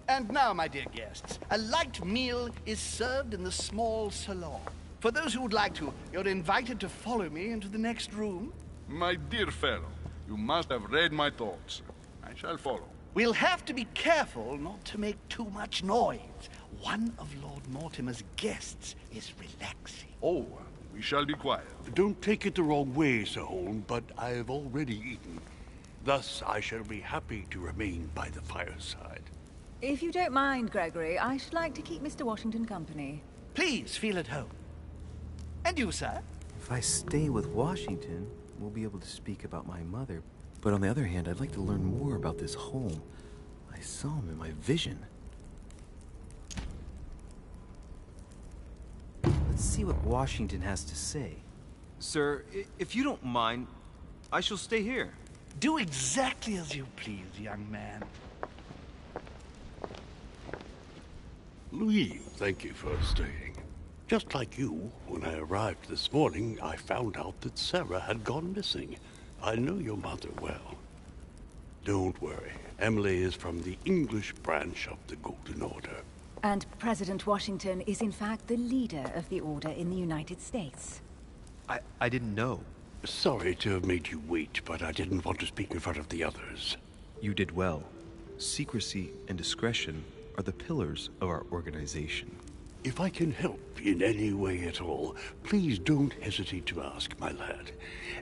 Speaker 9: And now, my dear guests, a light meal is served in the small salon. For those who would like to, you're invited to follow me into the next room.
Speaker 7: My dear fellow, you must have read my thoughts. I shall follow.
Speaker 9: We'll have to be careful not to make too much noise. One of Lord Mortimer's guests is relaxing.
Speaker 7: Oh, we shall be quiet.
Speaker 8: Don't take it the wrong way, Sir Holm, but I've already eaten. Thus, I shall be happy to remain by the fireside.
Speaker 6: If you don't mind, Gregory, I should like to keep Mr. Washington company.
Speaker 9: Please feel at home. And you, sir?
Speaker 5: If I stay with Washington, we'll be able to speak about my mother. But on the other hand, I'd like to learn more about this home. I saw him in my vision. Let's see what Washington has to say. Sir, if you don't mind, I shall stay here.
Speaker 9: Do exactly as you please, young man.
Speaker 8: Louis, thank you for staying. Just like you, when I arrived this morning, I found out that Sarah had gone missing. I know your mother well. Don't worry. Emily is from the English branch of the Golden Order.
Speaker 6: And President Washington is in fact the leader of the Order in the United States.
Speaker 5: I didn't know.
Speaker 8: Sorry to have made you wait, but I didn't want to speak in front of the others.
Speaker 5: You did well. Secrecy and discretion are the pillars of our organization.
Speaker 8: If I can help in any way at all, please don't hesitate to ask, my lad.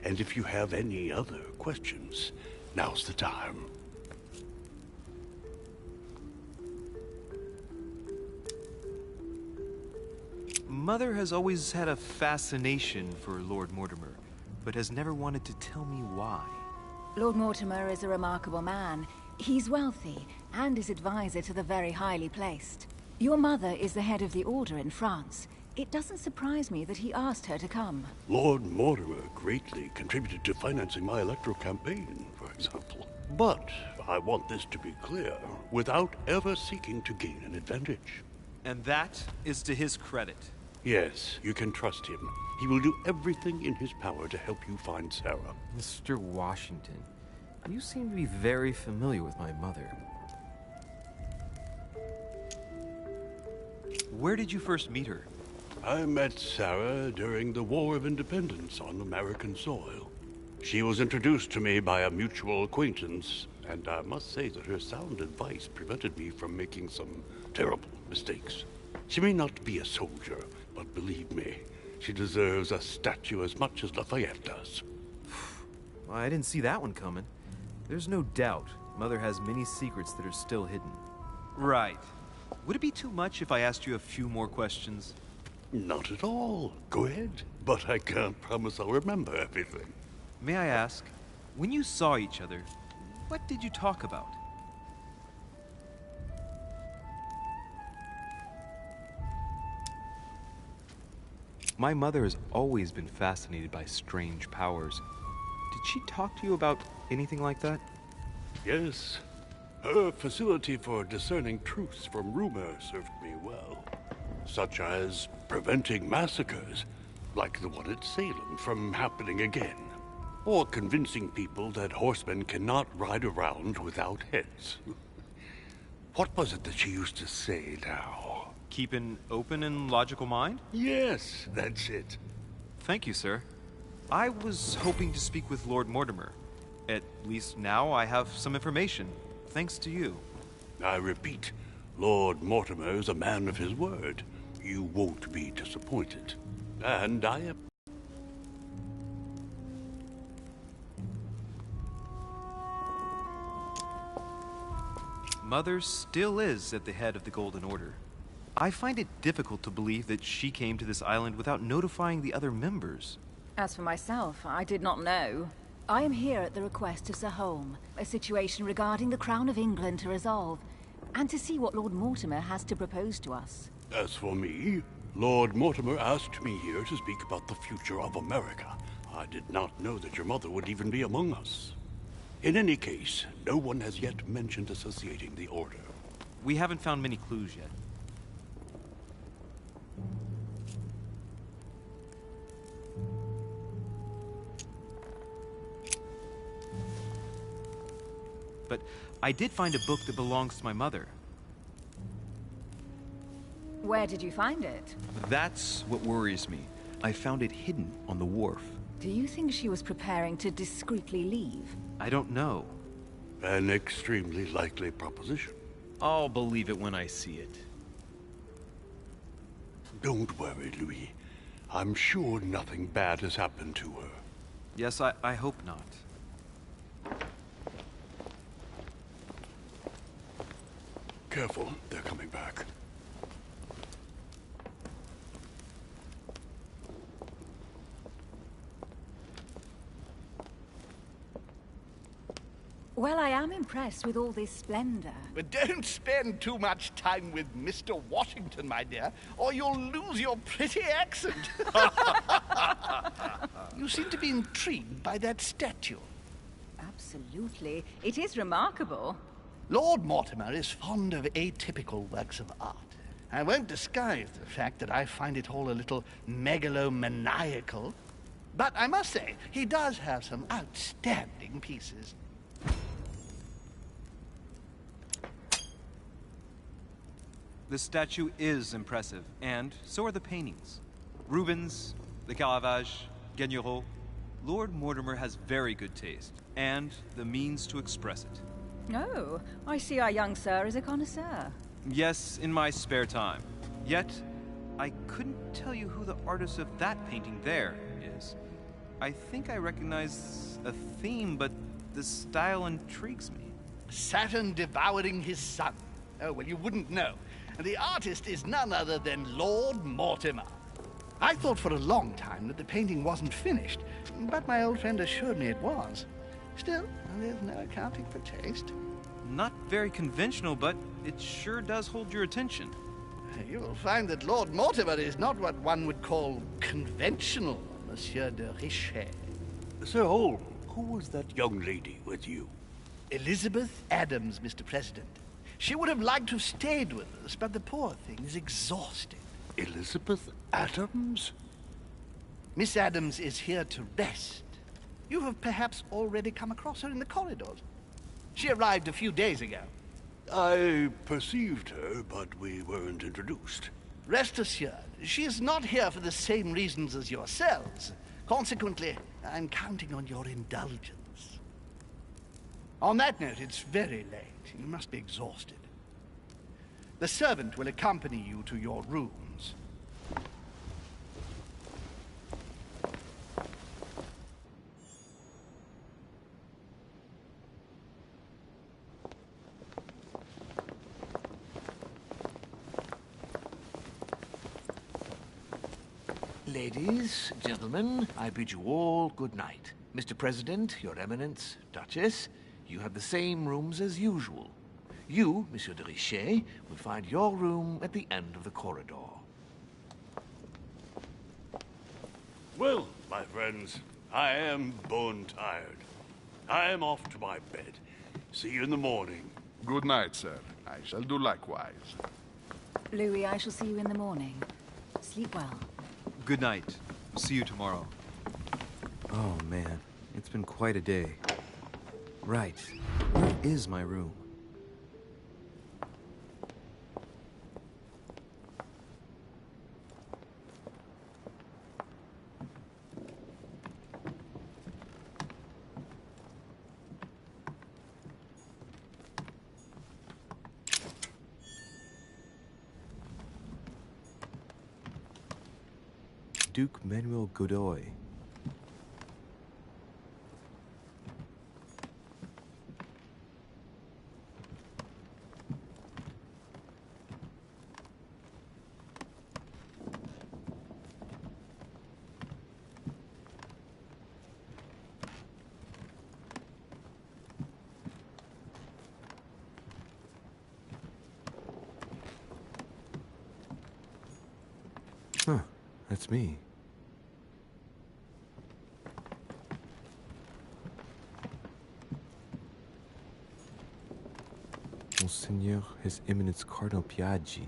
Speaker 8: And if you have any other questions, now's the time.
Speaker 5: Mother has always had a fascination for Lord Mortimer, but has never wanted to tell me why.
Speaker 6: Lord Mortimer is a remarkable man. He's wealthy, and is advisor to the very highly placed. Your mother is the head of the Order in France. It doesn't surprise me that he asked her to come.
Speaker 8: Lord Mortimer greatly contributed to financing my electoral campaign, for example. But I want this to be clear, without ever seeking to gain an advantage.
Speaker 5: And that is to his credit.
Speaker 8: Yes, you can trust him. He will do everything in his power to help you find Sarah.
Speaker 5: Mr. Washington, you seem to be very familiar with my mother. Where did you first meet her?
Speaker 8: I met Sarah during the War of Independence on American soil. She was introduced to me by a mutual acquaintance, and I must say that her sound advice prevented me from making some terrible mistakes. She may not be a soldier, but believe me, she deserves a statue as much as Lafayette does.
Speaker 5: Well, I didn't see that one coming. There's no doubt Mother has many secrets that are still hidden. Right. Would it be too much if I asked you a few more questions?
Speaker 8: Not at all. Go ahead. But I can't promise I'll remember everything.
Speaker 5: May I ask, when you saw each other, what did you talk about? My mother has always been fascinated by strange powers. Did she talk to you about anything like that?
Speaker 8: Yes. Her facility for discerning truths from rumor served me well. Such as preventing massacres, like the one at Salem, from happening again. Or convincing people that horsemen cannot ride around without heads. What was it that she used to say now?
Speaker 5: Keep an open and logical mind?
Speaker 8: Yes, that's it.
Speaker 5: Thank you, sir. I was hoping to speak with Lord Mortimer. At least now I have some information, thanks to you.
Speaker 8: I repeat, Lord Mortimer is a man of his word. You won't be disappointed. And I am...
Speaker 5: Mother still is at the head of the Golden Order. I find it difficult to believe that she came to this island without notifying the other members.
Speaker 6: As for myself, I did not know. I am here at the request of Sir Holm, a situation regarding the Crown of England to resolve, and to see what Lord Mortimer has to propose to us.
Speaker 8: As for me, Lord Mortimer asked me here to speak about the future of America. I did not know that your mother would even be among us. In any case, no one has yet mentioned associating the Order.
Speaker 5: We haven't found many clues yet. But I did find a book that belongs to my mother.
Speaker 6: Where did you find it?
Speaker 5: That's what worries me. I found it hidden on the wharf.
Speaker 6: Do you think she was preparing to discreetly leave?
Speaker 5: I don't know.
Speaker 8: An extremely likely proposition.
Speaker 5: I'll believe it when I see it.
Speaker 8: Don't worry, Louis. I'm sure nothing bad has happened to her.
Speaker 5: Yes, I hope not.
Speaker 8: Careful, they're coming back.
Speaker 6: Well, I am impressed with all this splendor.
Speaker 9: But don't spend too much time with Mr. Washington, my dear, or you'll lose your pretty accent. You seem to be intrigued by that statue.
Speaker 6: Absolutely. It is remarkable.
Speaker 9: Lord Mortimer is fond of atypical works of art. I won't disguise the fact that I find it all a little megalomaniacal. But I must say, he does have some outstanding pieces.
Speaker 5: The statue is impressive, and so are the paintings. Rubens, the Caravage, Guignero. Lord Mortimer has very good taste, and the means to express it.
Speaker 6: Oh, I see our young sir is a connoisseur.
Speaker 5: Yes, in my spare time. Yet, I couldn't tell you who the artist of that painting there is. I think I recognize a theme, but the style intrigues me.
Speaker 9: Saturn devouring his son. Oh, well, you wouldn't know. And the artist is none other than Lord Mortimer. I thought for a long time that the painting wasn't finished, but my old friend assured me it was. Still, there's no accounting for taste.
Speaker 5: Not very conventional, but it sure does hold your attention.
Speaker 9: You will find that Lord Mortimer is not what one would call conventional, Monsieur de Richet.
Speaker 8: Sir Holm, who was that young lady with you?
Speaker 9: Elizabeth Adams, Mr. President. She would have liked to have stayed with us, but the poor thing is exhausted.
Speaker 8: Elizabeth Adams?
Speaker 9: Miss Adams is here to rest. You have perhaps already come across her in the corridors. She arrived a few days ago.
Speaker 8: I perceived her, but we weren't introduced.
Speaker 9: Rest assured, she is not here for the same reasons as yourselves. Consequently, I'm counting on your indulgence. On that note, it's very late. You must be exhausted. The servant will accompany you to your rooms.
Speaker 3: Ladies, gentlemen, I bid you all good night. Mr. President, Your Eminence, Duchess, you have the same rooms as usual. You, Monsieur de Richet, will find your room at the end of the corridor.
Speaker 8: Well, my friends, I am bone tired. I am off to my bed. See you in the morning.
Speaker 7: Good night, sir. I shall do likewise.
Speaker 6: Louis, I shall see you in the morning. Sleep well.
Speaker 5: Good night. See you tomorrow. Oh, man. It's been quite a day. Right. Where is my room? Duke Manuel Godoy. Huh, that's me. Monseigneur, His Eminence Cardinal Piaggi.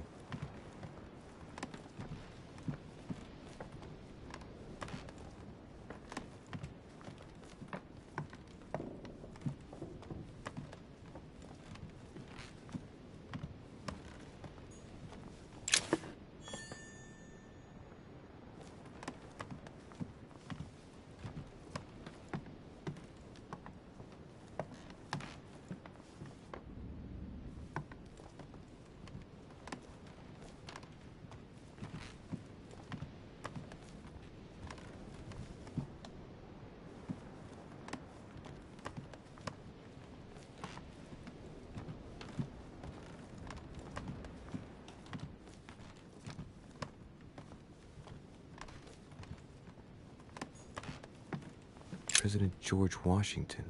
Speaker 5: President George Washington.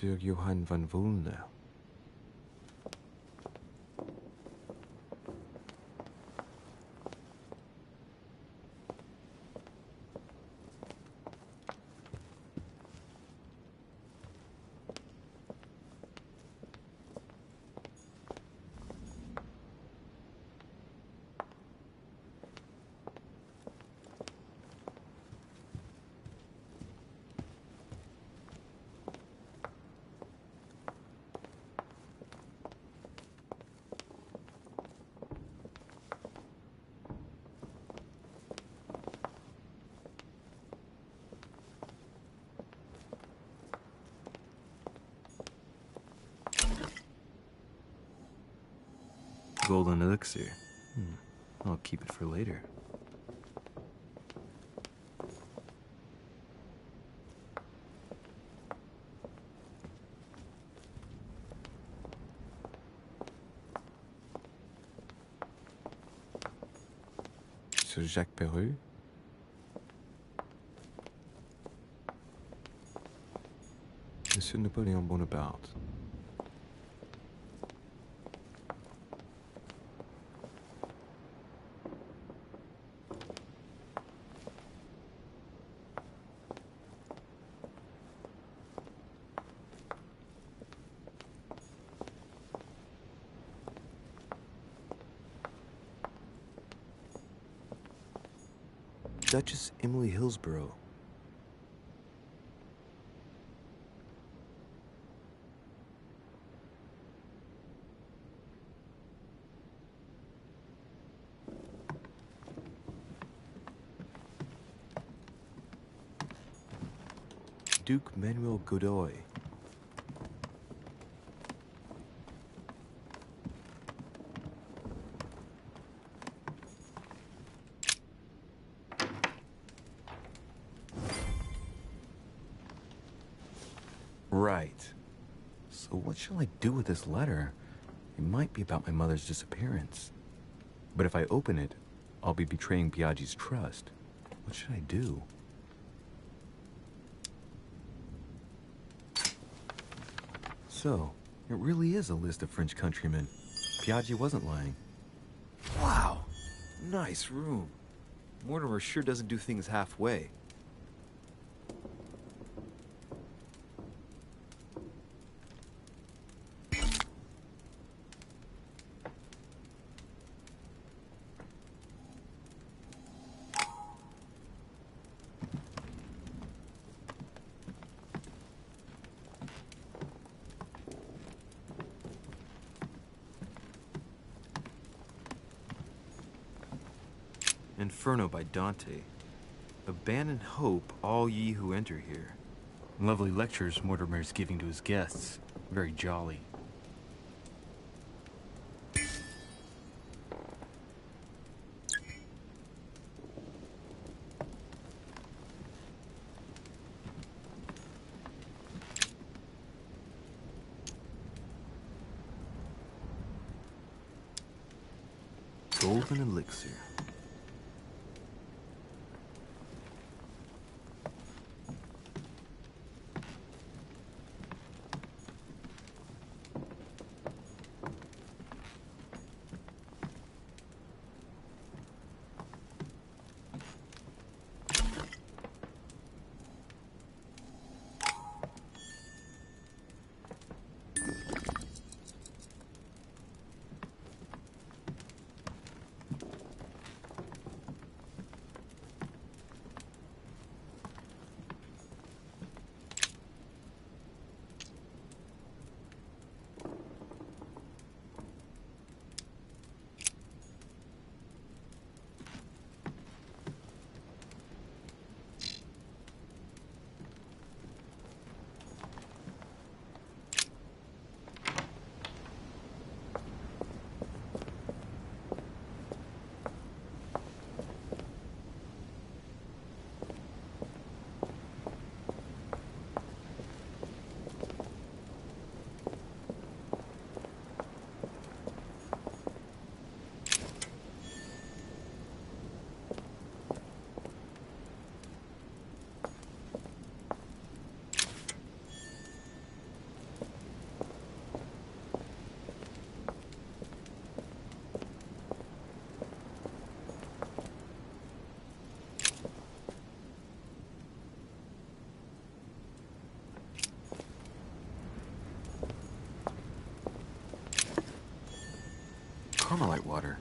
Speaker 5: Monsieur Johann von Wulner. Golden elixir. I'll keep it for later. Sir Jacques Perru? Monsieur Napoléon Bonaparte. Duchess Emily Hillsborough. Duke Manuel Godoy. Right. So what shall I do with this letter? It might be about my mother's disappearance. But if I open it, I'll be betraying Biaggi's trust. What should I do? So, it really is a list of French countrymen. Biaggi wasn't lying. Wow! Nice room. Mortimer sure doesn't do things halfway. Inferno by Dante. Abandon hope, all ye who enter here. Lovely lectures Mortimer's giving to his guests. Very jolly. Golden elixir. Carmelite water.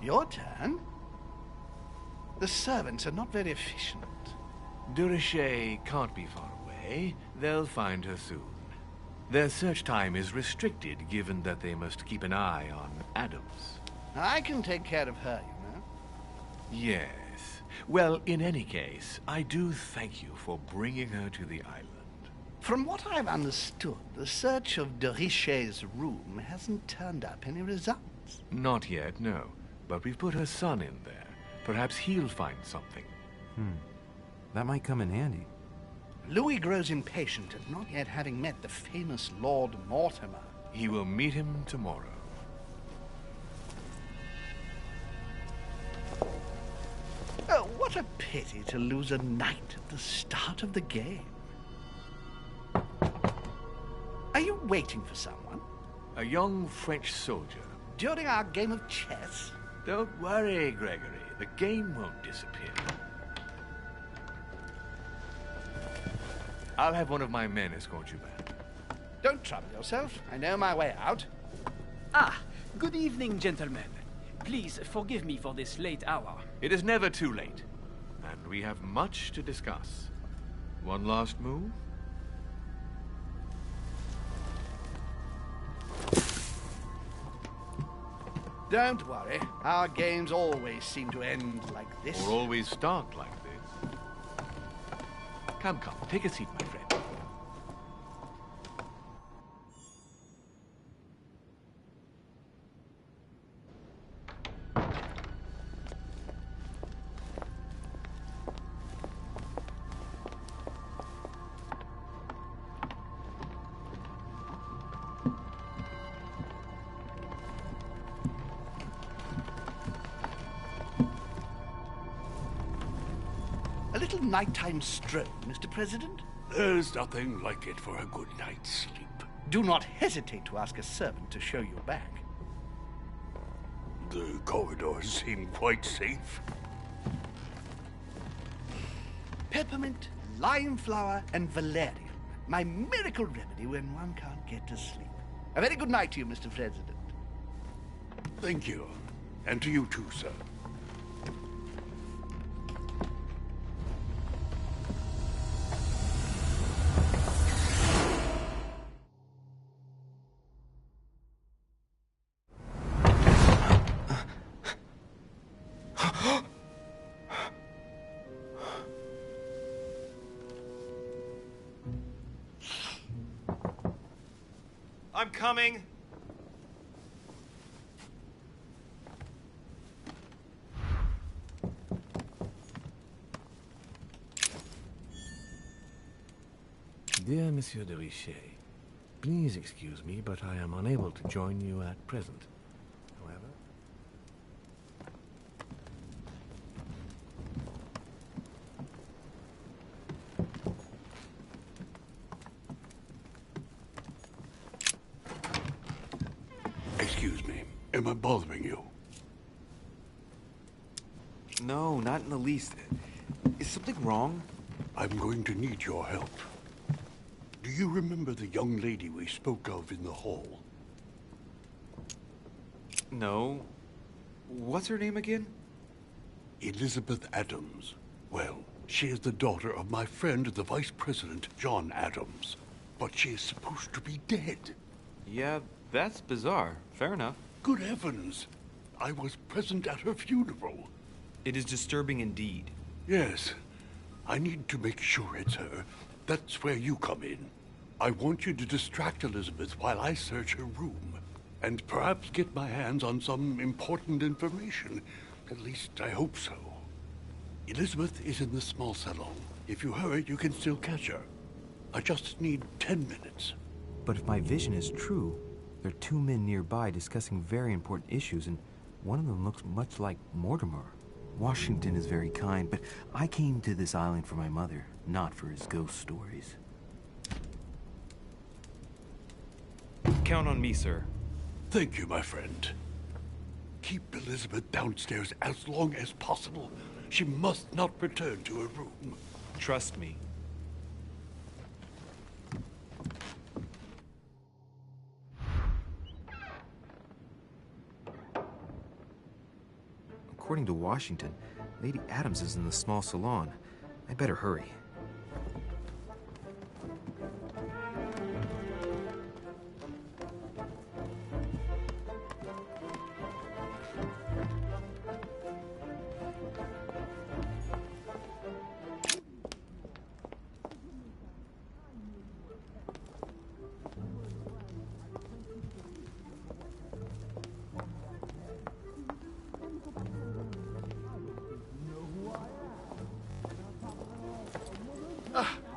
Speaker 9: Your turn? The servants are not very efficient.
Speaker 3: Durocher can't be far away. They'll find her soon. Their search time is restricted, given that they must keep an eye on Adams.
Speaker 9: I can take care of her, you know.
Speaker 3: Yes. Well, in any case, I do thank you for bringing her to the island.
Speaker 9: From what I've understood, the search of Durocher's room hasn't turned up any results.
Speaker 3: Not yet, no. But we've put her son in there. Perhaps he'll find something.
Speaker 5: That might come in handy.
Speaker 9: Louis grows impatient at not yet having met the famous Lord Mortimer.
Speaker 3: He will meet him tomorrow.
Speaker 9: Oh, what a pity to lose a knight at the start of the game. Are you waiting for someone?
Speaker 3: A young French soldier.
Speaker 9: During our game of chess?
Speaker 3: Don't worry, Gregory. The game won't disappear. I'll have one of my men escort you back.
Speaker 9: Don't trouble yourself. I know my way out.
Speaker 10: Ah, good evening, gentlemen. Please forgive me for this late hour.
Speaker 3: It is never too late. And we have much to discuss. One last move?
Speaker 9: Don't worry. Our games always seem to end like this.
Speaker 3: Or always start like this. Come, take a seat, my friend.
Speaker 9: A little nighttime stroll, Mr. President?
Speaker 8: There's nothing like it for a good night's sleep.
Speaker 9: Do not hesitate to ask a servant to show you back.
Speaker 8: The corridors seem quite safe.
Speaker 9: Peppermint, lime flower, and valerian. My miracle remedy when one can't get to sleep. A very good night to you, Mr. President.
Speaker 8: Thank you. And to you too, sir.
Speaker 4: I'm coming.
Speaker 3: Dear Monsieur de Richet, please excuse me, but I am unable to join you at present. However...
Speaker 8: Excuse me. Am I bothering you?
Speaker 5: No, not in the least. Is something wrong?
Speaker 8: I'm going to need your help. Do you remember the young lady we spoke of in the hall?
Speaker 5: No. What's her name again?
Speaker 8: Elizabeth Adams. Well, she is the daughter of my friend, the Vice President, John Adams. But she is supposed to be dead.
Speaker 5: Yeah, that's bizarre. Fair enough.
Speaker 8: Good heavens! I was present at her funeral.
Speaker 5: It is disturbing indeed.
Speaker 8: Yes. I need to make sure it's her. That's where you come in. I want you to distract Elizabeth while I search her room. And perhaps get my hands on some important information. At least, I hope so. Elizabeth is in the small salon. If you hurry, you can still catch her. I just need 10 minutes.
Speaker 5: But if my vision is true, there are two men nearby discussing very important issues, and one of them looks much like Mortimer. Washington is very kind, but I came to this island for my mother, not for his ghost stories. Count on me, sir.
Speaker 8: Thank you, my friend. Keep Elizabeth downstairs as long as possible. She must not return to her room.
Speaker 5: Trust me. According to Washington, Lady Adams is in the small salon. I better hurry.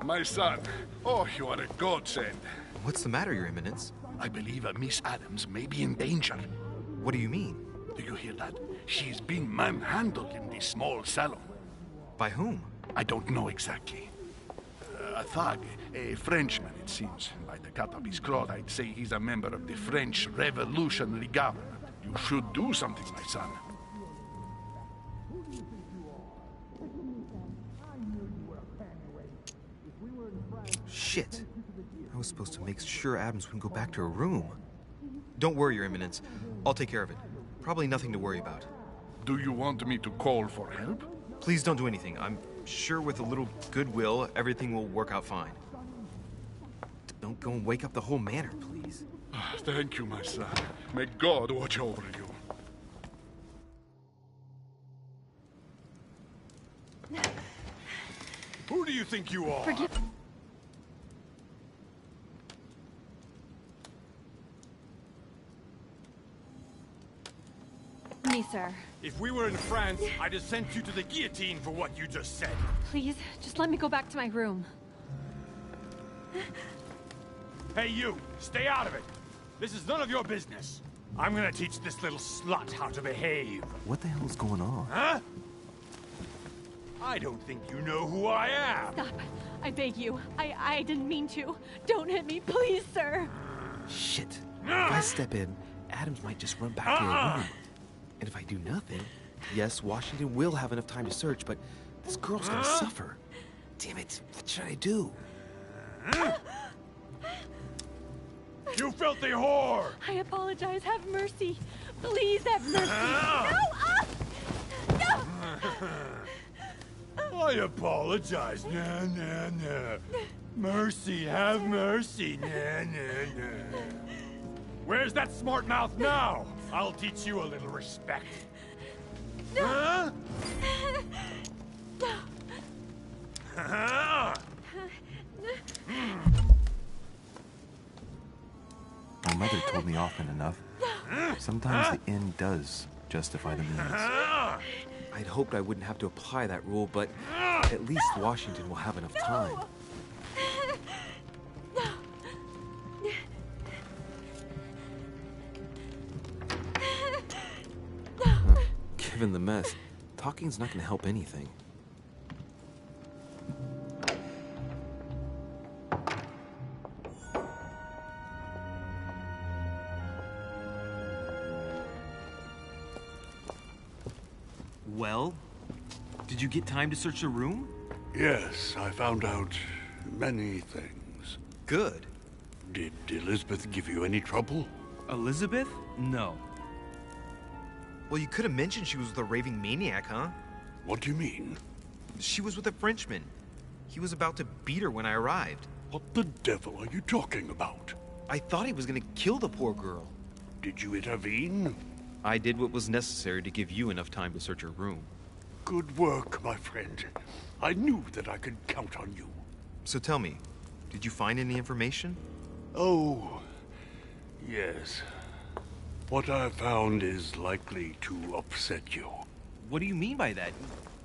Speaker 7: My son. Oh, you are a godsend.
Speaker 5: What's the matter, Your Eminence?
Speaker 7: I believe Miss Adams may be in danger.
Speaker 5: What do you mean?
Speaker 7: Do you hear that? She's being manhandled in this small salon.
Speaker 5: By whom?
Speaker 7: I don't know exactly. A thug, a Frenchman, it seems. By the cut of his cloth, I'd say he's a member of the French Revolutionary Government. You should do something, my son.
Speaker 5: Shit. I was supposed to make sure Adams wouldn't go back to her room. Don't worry, Your Eminence. I'll take care of it. Probably nothing to worry about.
Speaker 7: Do you want me to call for help?
Speaker 5: Please don't do anything. I'm sure with a little goodwill, everything will work out fine. Don't go and wake up the whole manor, please.
Speaker 7: Thank you, my son. May God watch over you.
Speaker 2: Who do you think you are?
Speaker 11: Forgive me, sir.
Speaker 2: If we were in France, I'd have sent you to the guillotine for what you just said.
Speaker 11: Please, just let me go back to my room.
Speaker 2: Hey, you! Stay out of it! This is none of your business. I'm gonna teach this little slut how to behave.
Speaker 5: What the hell's going on?
Speaker 2: Huh? I don't think you know who I am.
Speaker 11: Stop. I beg you. I didn't mean to. Don't hit me, please, sir.
Speaker 5: Shit. If I step in, Adams might just run back to her room. And if I do nothing, yes, Washington will have enough time to search, but this girl's gonna suffer. Damn it, what should I do?
Speaker 2: You filthy whore!
Speaker 11: I apologize. Have mercy. Please have mercy. No! No!
Speaker 2: I apologize. Nah, nah, nah. Mercy, have mercy. Nah, nah, nah. Where's that smart mouth now? I'll teach you a little respect. Huh?
Speaker 5: My mother told me often enough. Sometimes the end does justify the means. I'd hoped I wouldn't have to apply that rule, but at least Washington will have enough time. Given the mess, talking's not gonna help anything.
Speaker 12: Well, did you get time to search the room?
Speaker 8: Yes, I found out many things.
Speaker 12: Good.
Speaker 8: Did Elizabeth give you any trouble?
Speaker 12: Elizabeth? No.
Speaker 13: Well, you could have mentioned she was with a raving maniac, huh?
Speaker 8: What do you mean?
Speaker 13: She was with a Frenchman. He was about to beat her when I arrived.
Speaker 8: What the devil are you talking about?
Speaker 13: I thought he was gonna kill the poor girl.
Speaker 8: Did you intervene?
Speaker 13: I did what was necessary to give you enough time to search her room.
Speaker 8: Good work, my friend. I knew that I could count on you.
Speaker 13: So tell me, did you find any information?
Speaker 8: Oh, yes. What I found is likely to upset you.
Speaker 12: What do you mean by that?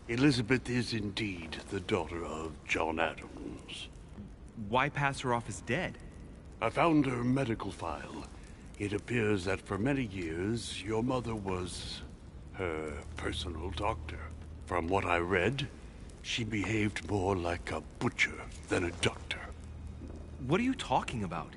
Speaker 8: Elizabeth is indeed the daughter of John Adams.
Speaker 12: Why pass her off as dead?
Speaker 8: I found her medical file. It appears that for many years, your mother was her personal doctor. From what I read, she behaved more like a butcher than a doctor.
Speaker 12: What are you talking about?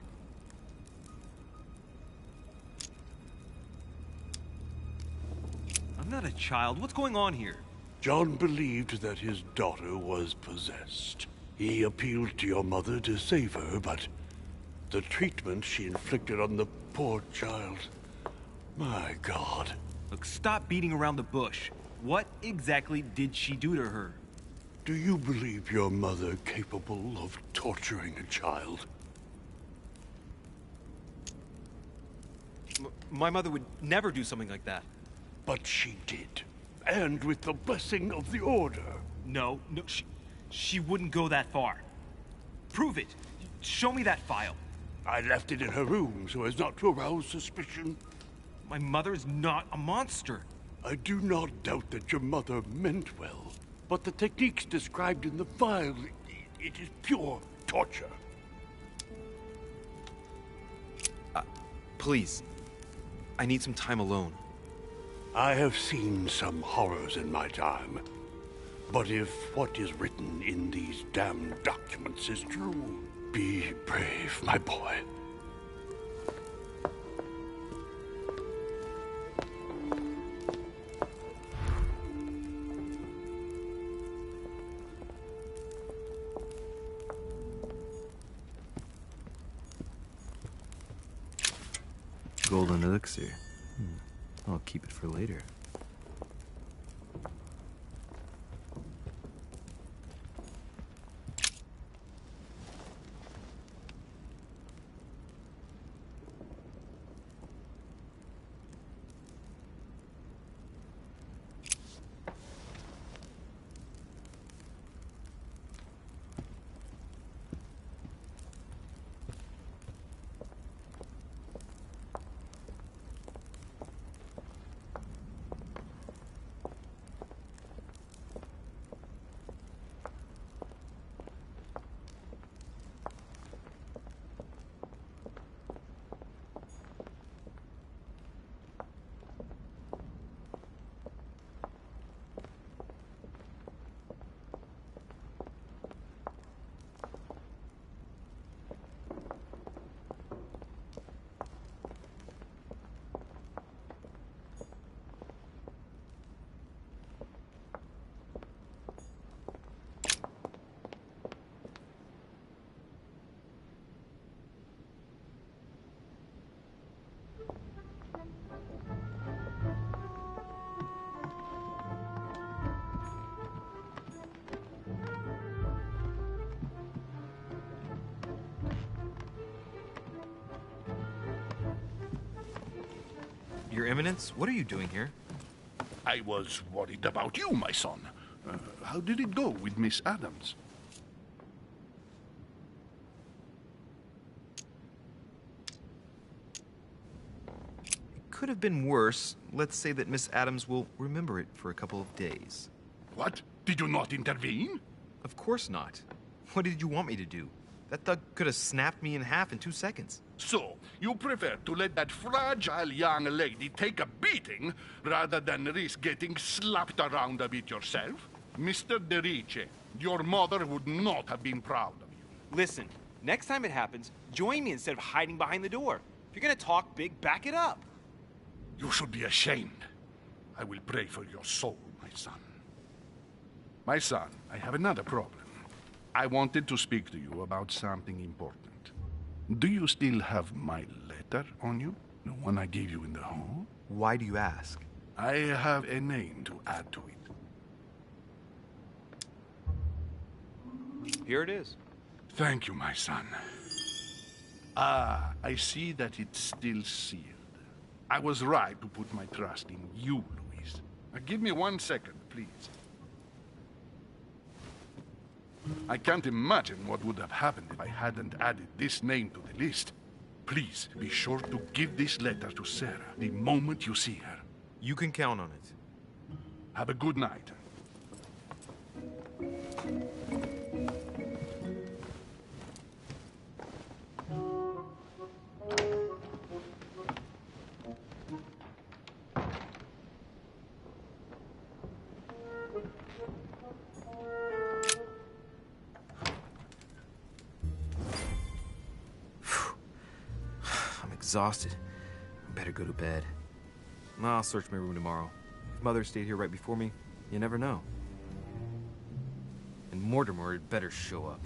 Speaker 12: I'm not a child. What's going on here?
Speaker 8: John believed that his daughter was possessed. He appealed to your mother to save her, but the treatment she inflicted on the poor child... My God.
Speaker 12: Look, stop beating around the bush. What exactly did she do to her?
Speaker 8: Do you believe your mother capable of torturing a child?
Speaker 13: My mother would never do something like that.
Speaker 8: But she did. And with the blessing of the Order.
Speaker 12: No, she wouldn't go that far. Prove it. Show me that file.
Speaker 8: I left it in her room so as not to arouse suspicion.
Speaker 12: My mother's not a monster.
Speaker 8: I do not doubt that your mother meant well. But the techniques described in the file, it is pure torture.
Speaker 13: Please, I need some time alone.
Speaker 8: I have seen some horrors in my time. But if what is written in these damned documents is true, be brave, my boy.
Speaker 5: Golden elixir. I'll keep it for later.
Speaker 13: Your Eminence, what are you doing here?
Speaker 7: I was worried about you, my son. How did it go with Miss Adams?
Speaker 13: It could have been worse. Let's say that Miss Adams will remember it for a couple of days.
Speaker 7: What? Did you not intervene?
Speaker 13: Of course not. What did you want me to do? That thug could have snapped me in half in 2 seconds.
Speaker 7: So, you prefer to let that fragile young lady take a beating rather than risk getting slapped around a bit yourself? Mr. Derice, your mother would not have been proud of you.
Speaker 12: Listen, next time it happens, join me instead of hiding behind the door. If you're gonna talk big, back it up.
Speaker 7: You should be ashamed. I will pray for your soul, my son. My son, I have another problem. I wanted to speak to you about something important. Do you still have my letter on you? The one I gave you in the hall?
Speaker 13: Why do you ask?
Speaker 7: I have a name to add to it.
Speaker 12: Here it is.
Speaker 7: Thank you, my son. Ah, I see that it's still sealed. I was right to put my trust in you, Louise. Give me 1 second, please. I can't imagine what would have happened if I hadn't added this name to the list. Please, be sure to give this letter to Sarah the moment you see her.
Speaker 13: You can count on it.
Speaker 7: Have a good night.
Speaker 13: Exhausted. I better go to bed. I'll search my room tomorrow. If Mother stayed here right before me, you never know. And Mortimer had better show up.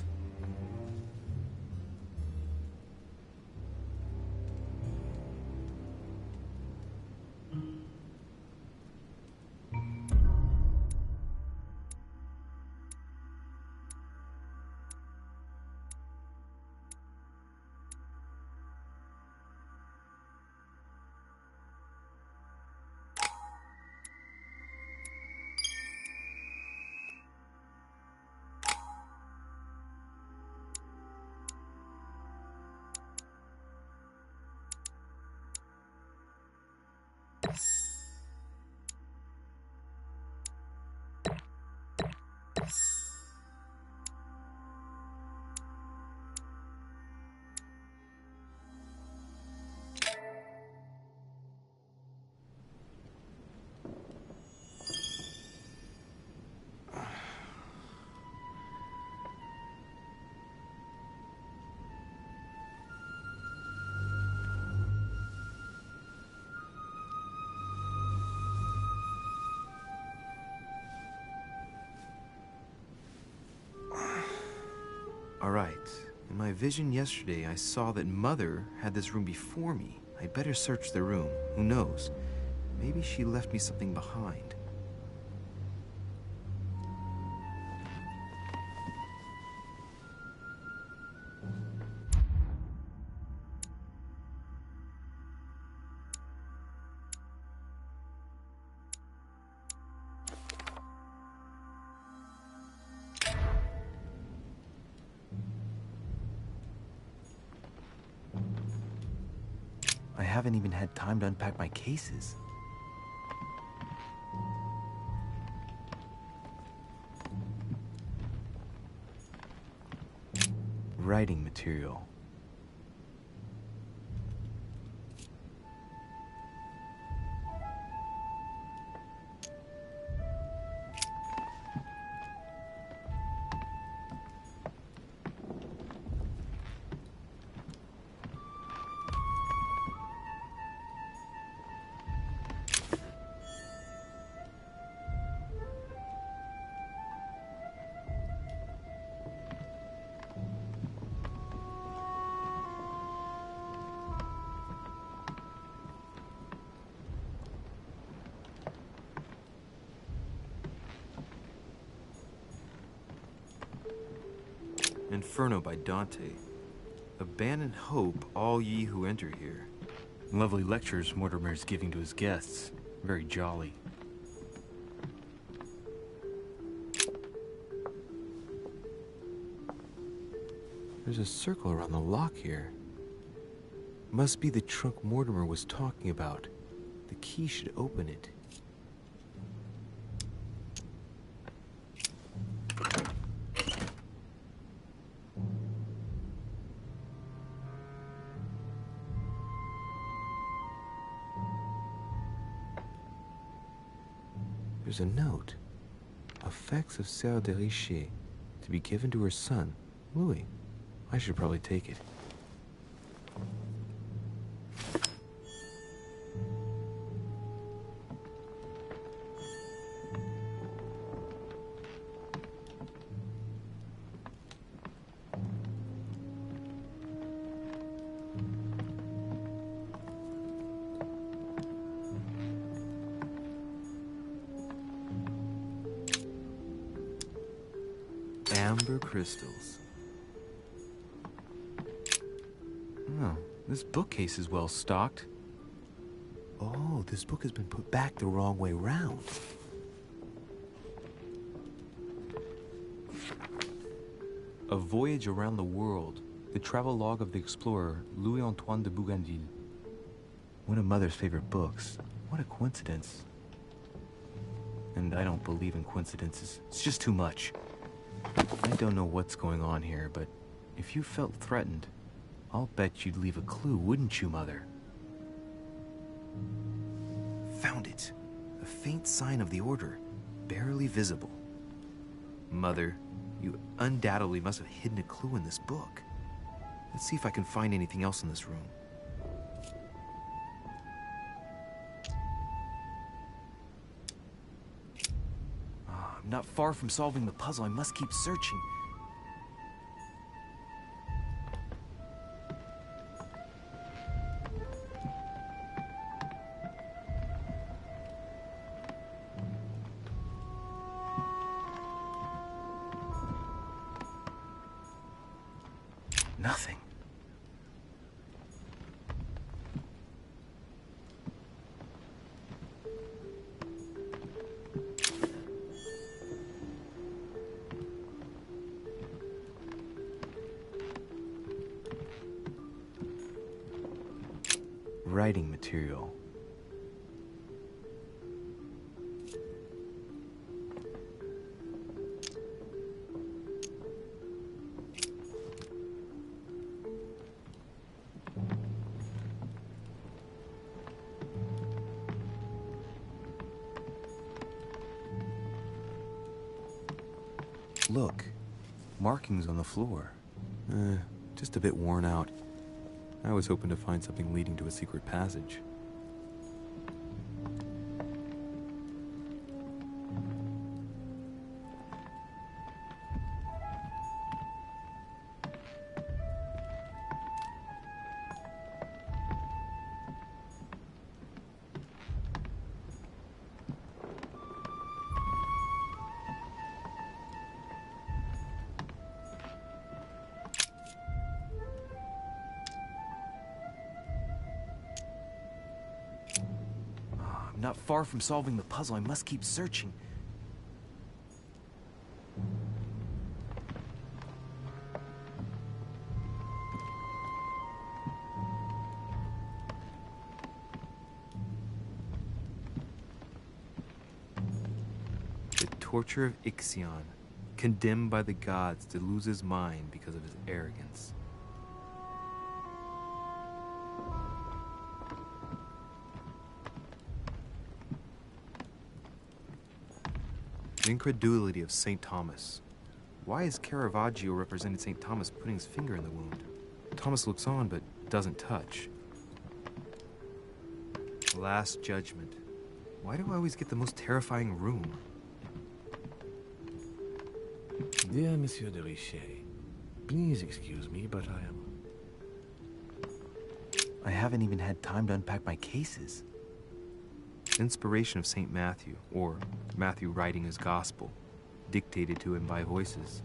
Speaker 13: All right. In my vision yesterday, I saw that Mother had this room before me. I'd better search the room. Who knows? Maybe she left me something behind. I haven't even had time to unpack my cases. Writing material. Inferno by Dante. Abandon hope, all ye who enter here.
Speaker 5: Lovely lectures Mortimer's giving to his guests. Very jolly. There's a circle around the lock here. Must be the trunk Mortimer was talking about. The key should open it. There's a note. Effects of Sœur de Richer, to be given to her son, Louis. I should probably take it. Amber crystals. Oh, this bookcase is well stocked. Oh, this book has been put back the wrong way round. A Voyage Around the World. The travelogue of the explorer Louis-Antoine de Bougainville. One of Mother's favorite books. What a coincidence. And I don't believe in coincidences. It's just too much. I don't know what's going on here, but if you felt threatened, I'll bet you'd leave a clue, wouldn't you, Mother? Found it. A faint sign of the order, barely visible. Mother, you undoubtedly must have hidden a clue in this book. Let's see if I can find anything else in this room. I'm not far from solving the puzzle. I must keep searching. Nothing. Writing material. Look, markings on the floor. Just a bit worn out. I was hoping to find something leading to a secret passage. Not far from solving the puzzle. I must keep searching. The torture of Ixion, condemned by the gods to lose his mind because of his arrogance. The incredulity of St. Thomas. Why is Caravaggio representing St. Thomas putting his finger in the wound? Thomas looks on but doesn't touch. Last Judgment. Why do I always get the most terrifying room?
Speaker 3: Dear Monsieur de Richer, please excuse me, but
Speaker 5: I haven't even had time to unpack my cases. Inspiration of St. Matthew, or Matthew writing his gospel, dictated to him by voices.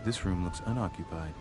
Speaker 5: This room looks unoccupied.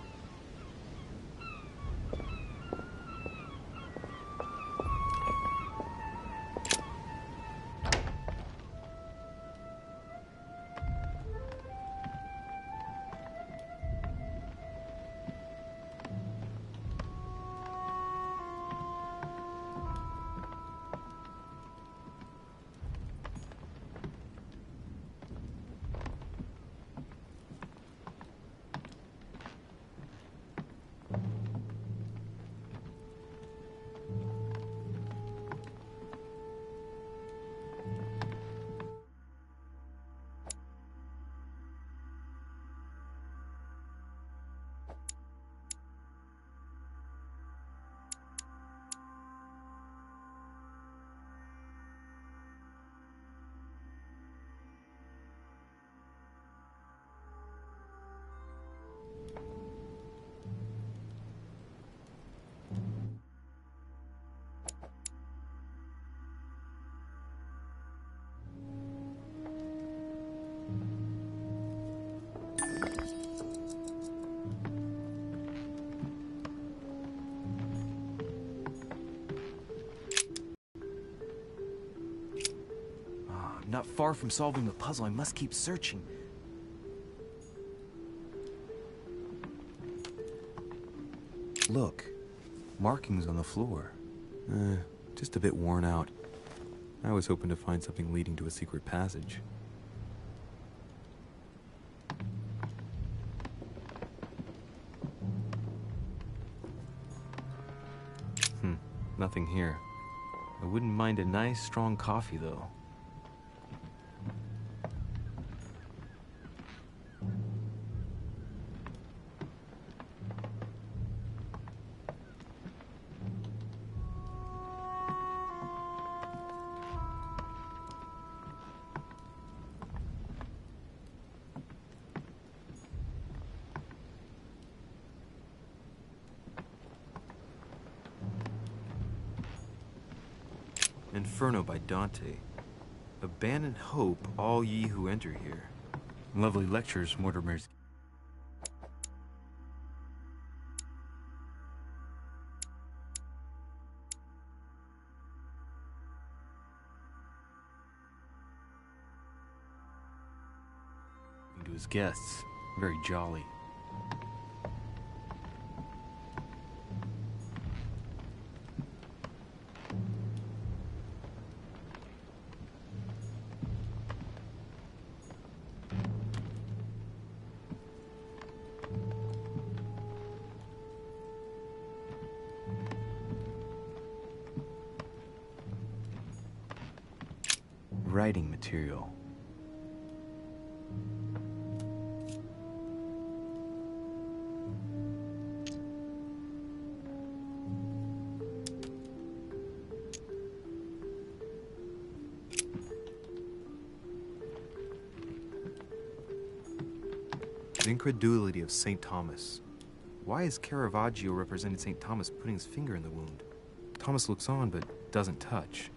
Speaker 5: I'm not far from solving the puzzle. I must keep searching. Look, markings on the floor. Just a bit worn out. I was hoping to find something leading to a secret passage. Nothing here. I wouldn't mind a nice, strong coffee, though. Inferno by Dante. Abandon hope, all ye who enter here. Lovely lectures, Mortimer's. To his guests, very jolly. Writing material. The incredulity of St. Thomas. Why is Caravaggio representing St. Thomas putting his finger in the wound? Thomas looks on but doesn't touch.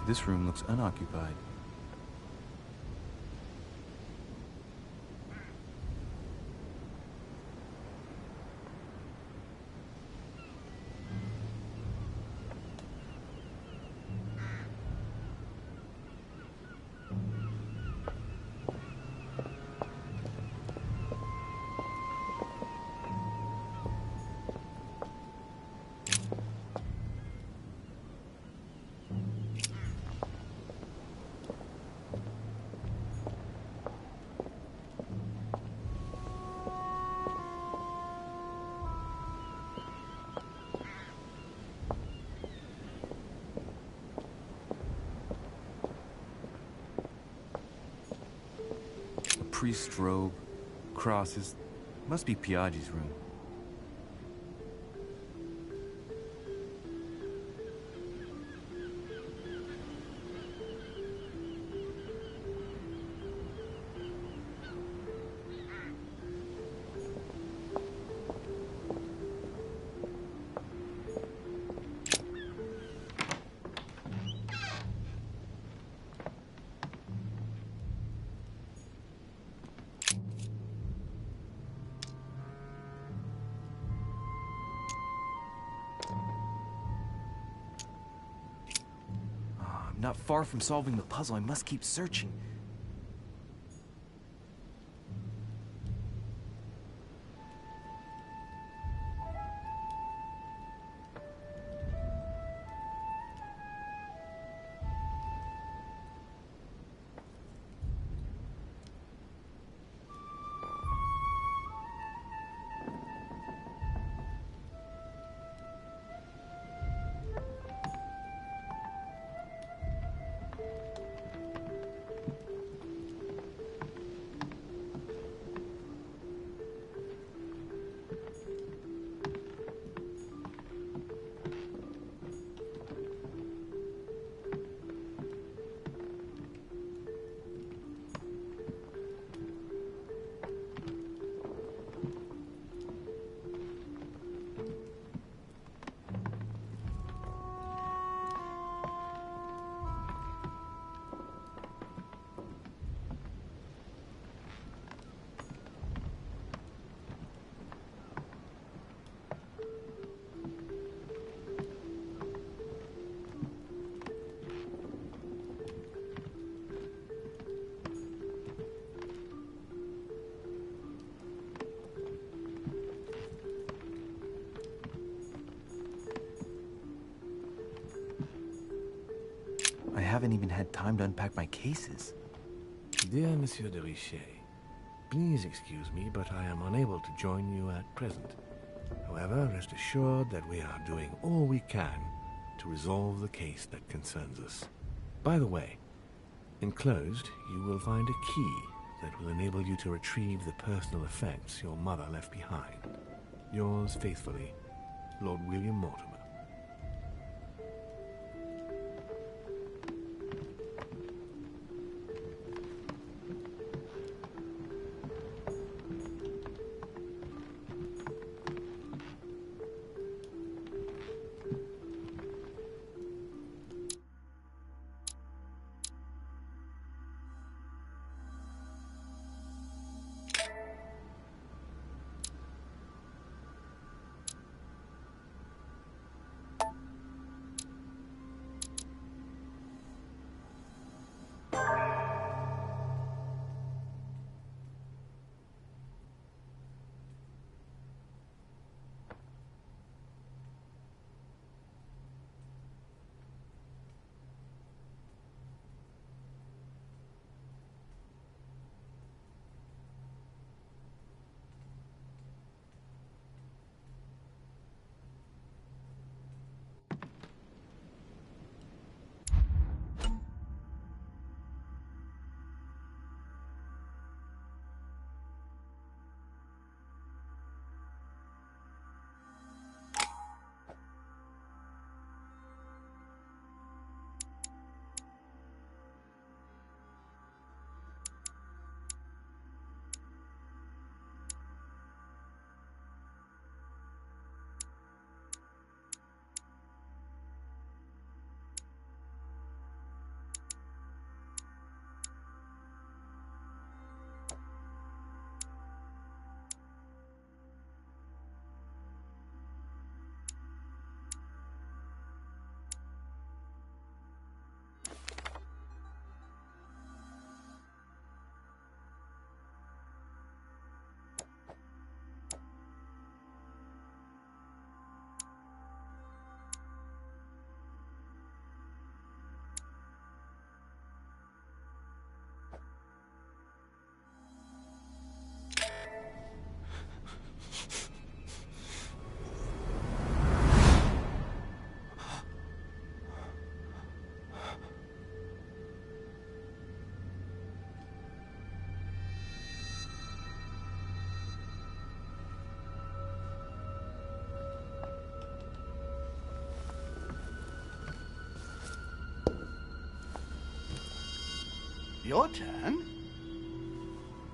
Speaker 5: This room looks unoccupied. Priest's robe, crosses. Must be Piaggi's room. I'm not far from solving the puzzle. I must keep searching. I haven't even had time to unpack my cases.
Speaker 3: Dear Monsieur de Richet, please excuse me, but I am unable to join you at present. However, rest assured that we are doing all we can to resolve the case that concerns us. By the way, enclosed, you will find a key that will enable you to retrieve the personal effects your mother left behind. Yours faithfully, Lord William Mortimer.
Speaker 9: Your turn?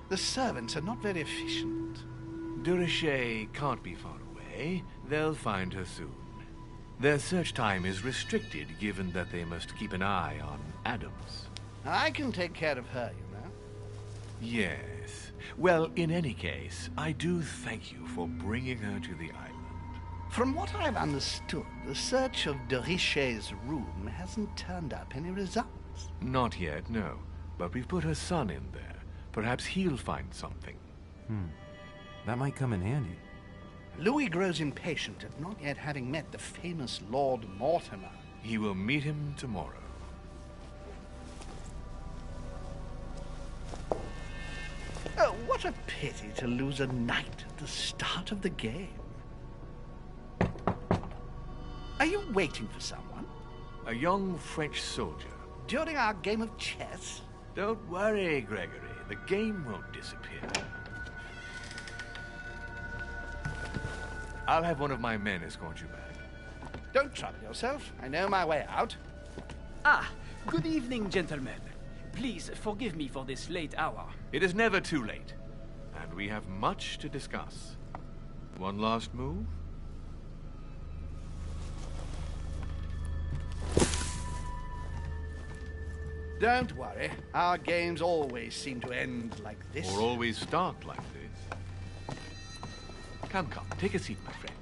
Speaker 9: The servants are not very efficient.
Speaker 3: De Richet can't be far away. They'll find her soon. Their search time is restricted, given that they must keep an eye on Adams.
Speaker 9: I can take care of her, you know.
Speaker 3: Yes. Well, in any case, I do thank you for bringing her to the island.
Speaker 9: From what I've understood, the search of de Richet's room hasn't turned up any results.
Speaker 3: Not yet, no. But we've put her son in there. Perhaps he'll find something.
Speaker 13: That might come in handy.
Speaker 9: Louis grows impatient at not yet having met the famous Lord Mortimer.
Speaker 3: He will meet him tomorrow.
Speaker 9: Oh, what a pity to lose a knight at the start of the game. Are you waiting for someone?
Speaker 3: A young French soldier.
Speaker 9: During our game of chess?
Speaker 3: Don't worry, Gregory. The game won't disappear. I'll have one of my men escort you back.
Speaker 9: Don't trouble yourself. I know my way out.
Speaker 10: Ah, good evening, gentlemen. Please forgive me for this late hour.
Speaker 3: It is never too late, and we have much to discuss. One last move?
Speaker 9: Don't worry. Our games always seem to end like this.
Speaker 3: Or always start like this. Come, take a seat, my friend.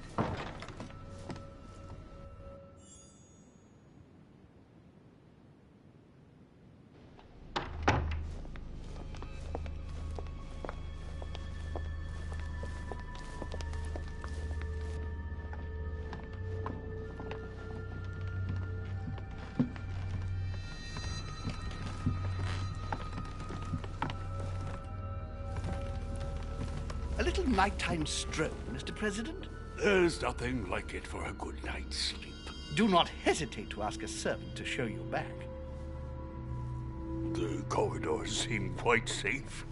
Speaker 9: A little nighttime stroll, Mr. President?
Speaker 8: There's nothing like it for a good night's sleep.
Speaker 9: Do not hesitate to ask a servant to show you back.
Speaker 8: The corridors seem quite safe.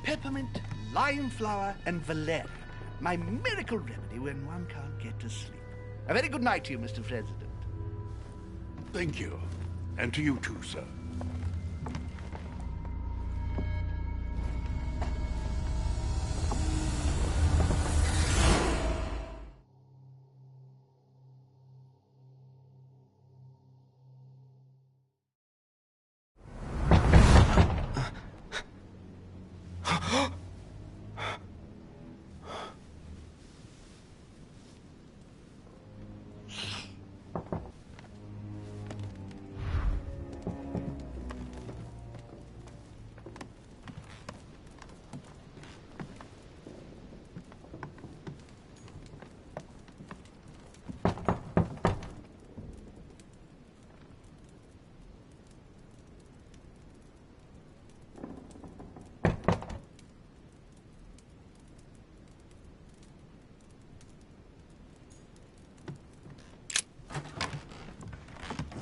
Speaker 9: Peppermint, lime flower, and valerian. My miracle remedy when one can't get to sleep. A very good night to you, Mr. President.
Speaker 8: Thank you. And to you too, sir.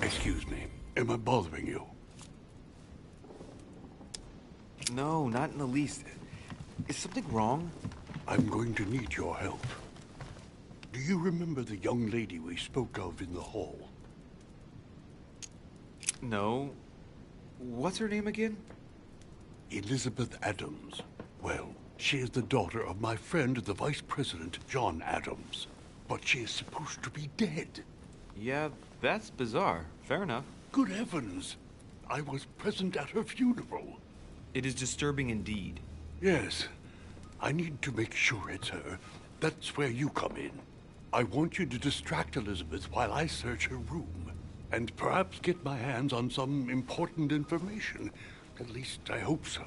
Speaker 8: Excuse me. Am I bothering you?
Speaker 13: No, not in the least. Is something wrong?
Speaker 8: I'm going to need your help. Do you remember the young lady we spoke of in the hall?
Speaker 13: No. What's her name again?
Speaker 8: Elizabeth Adams. Well, she is the daughter of my friend, the Vice President, John Adams. But she is supposed to be dead.
Speaker 13: Yeah, that's bizarre. Fair enough.
Speaker 8: Good heavens! I was present at her funeral.
Speaker 13: It is disturbing indeed.
Speaker 8: Yes. I need to make sure it's her. That's where you come in. I want you to distract Elizabeth while I search her room. And perhaps get my hands on some important information. At least, I hope so.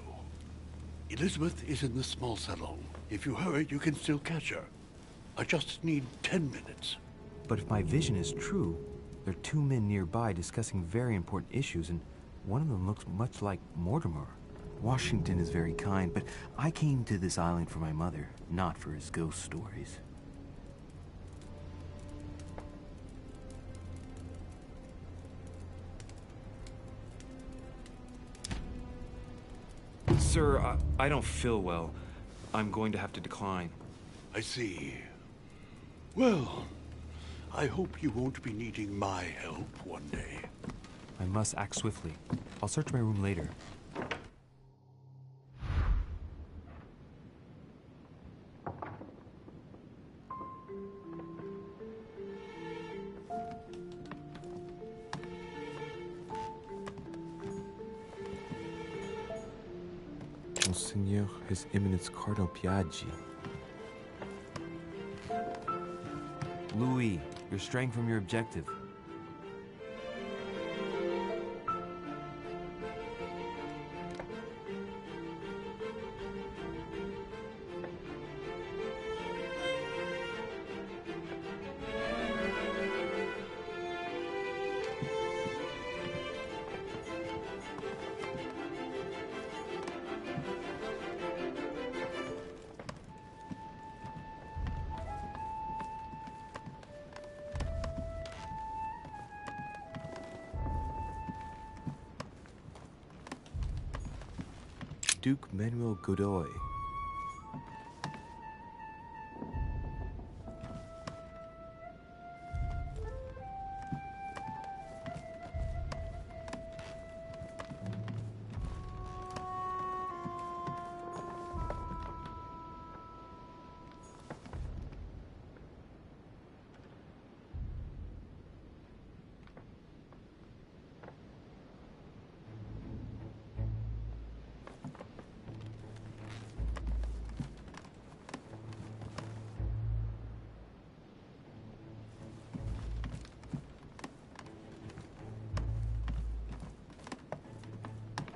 Speaker 8: Elizabeth is in the small salon. If you hurry, you can still catch her. I just need 10 minutes.
Speaker 13: But if my vision is true, there are two men nearby discussing very important issues, and one of them looks much like Mortimer. Washington is very kind, but I came to this island for my mother, not for his ghost stories. Sir, I don't feel well. I'm going to have to decline.
Speaker 8: I see. Well, I hope you won't be needing my help one day.
Speaker 13: I must act swiftly. I'll search my room later. Monseigneur, His Eminence Cardinal Piaggi. Louis, you're straying from your objective. Duke Manuel Godoy.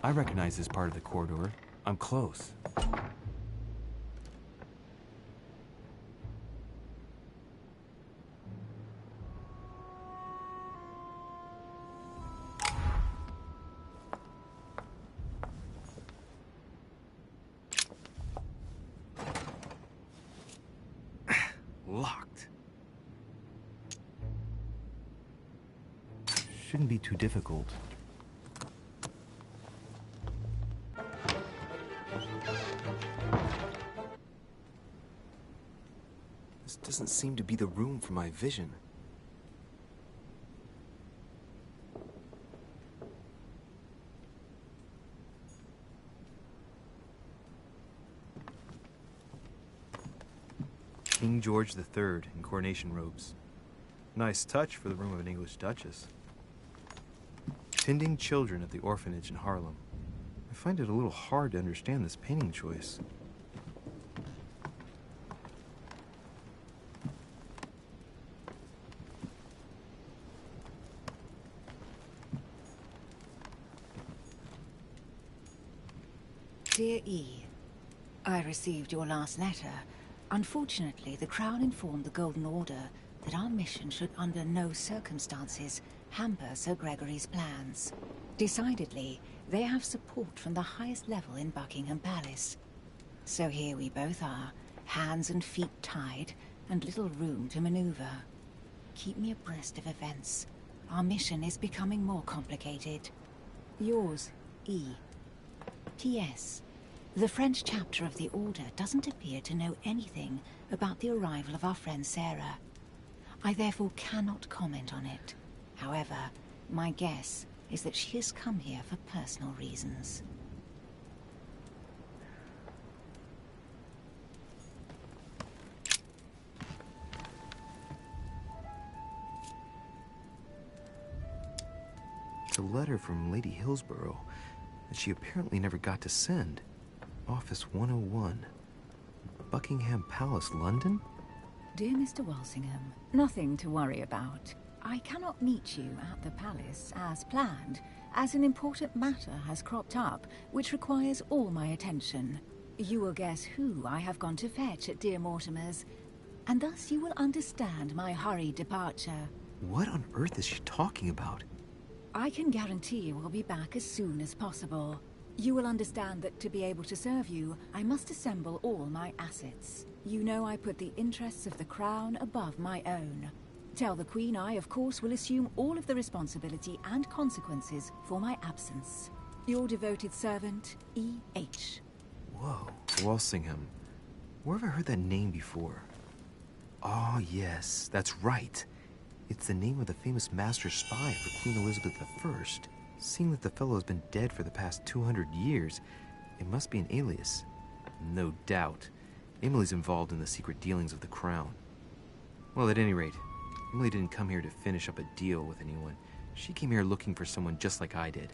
Speaker 13: I recognize this part of the corridor. I'm close. Locked. Shouldn't be too difficult. This doesn't seem to be the room for my vision. King George III in coronation robes. Nice touch for the room of an English duchess. Tending children at the orphanage in Harlem. I find it a little hard to understand this painting choice.
Speaker 6: Dear E, I received your last letter. Unfortunately, the Crown informed the Golden Order that our mission should under no circumstances hamper Sir Gregory's plans. Decidedly, they have support from the highest level in Buckingham Palace. So here we both are, hands and feet tied, and little room to maneuver. Keep me abreast of events. Our mission is becoming more complicated. Yours, E. P.S. The French chapter of the Order doesn't appear to know anything about the arrival of our friend Sarah. I therefore cannot comment on it. However, my guess is that she has come here for personal reasons.
Speaker 13: It's a letter from Lady Hillsborough that she apparently never got to send. Office 101. Buckingham Palace, London?
Speaker 6: Dear Mr. Walsingham, nothing to worry about. I cannot meet you at the palace as planned, as an important matter has cropped up which requires all my attention. You will guess who I have gone to fetch at dear Mortimer's, and thus you will understand my hurried departure.
Speaker 13: What on earth is she talking about?
Speaker 6: I can guarantee we'll be back as soon as possible. You will understand that to be able to serve you, I must assemble all my assets. You know I put the interests of the Crown above my own. Tell the Queen I, of course, will assume all of the responsibility and consequences for my absence. Your devoted servant, E.H.
Speaker 13: Whoa, Walsingham. Where have I heard that name before? Oh, yes, that's right. It's the name of the famous master spy for Queen Elizabeth I. Seeing that the fellow has been dead for the past 200 years, it must be an alias. No doubt. Emily's involved in the secret dealings of the crown. Well, at any rate, Emily didn't come here to finish up a deal with anyone. She came here looking for someone just like I did.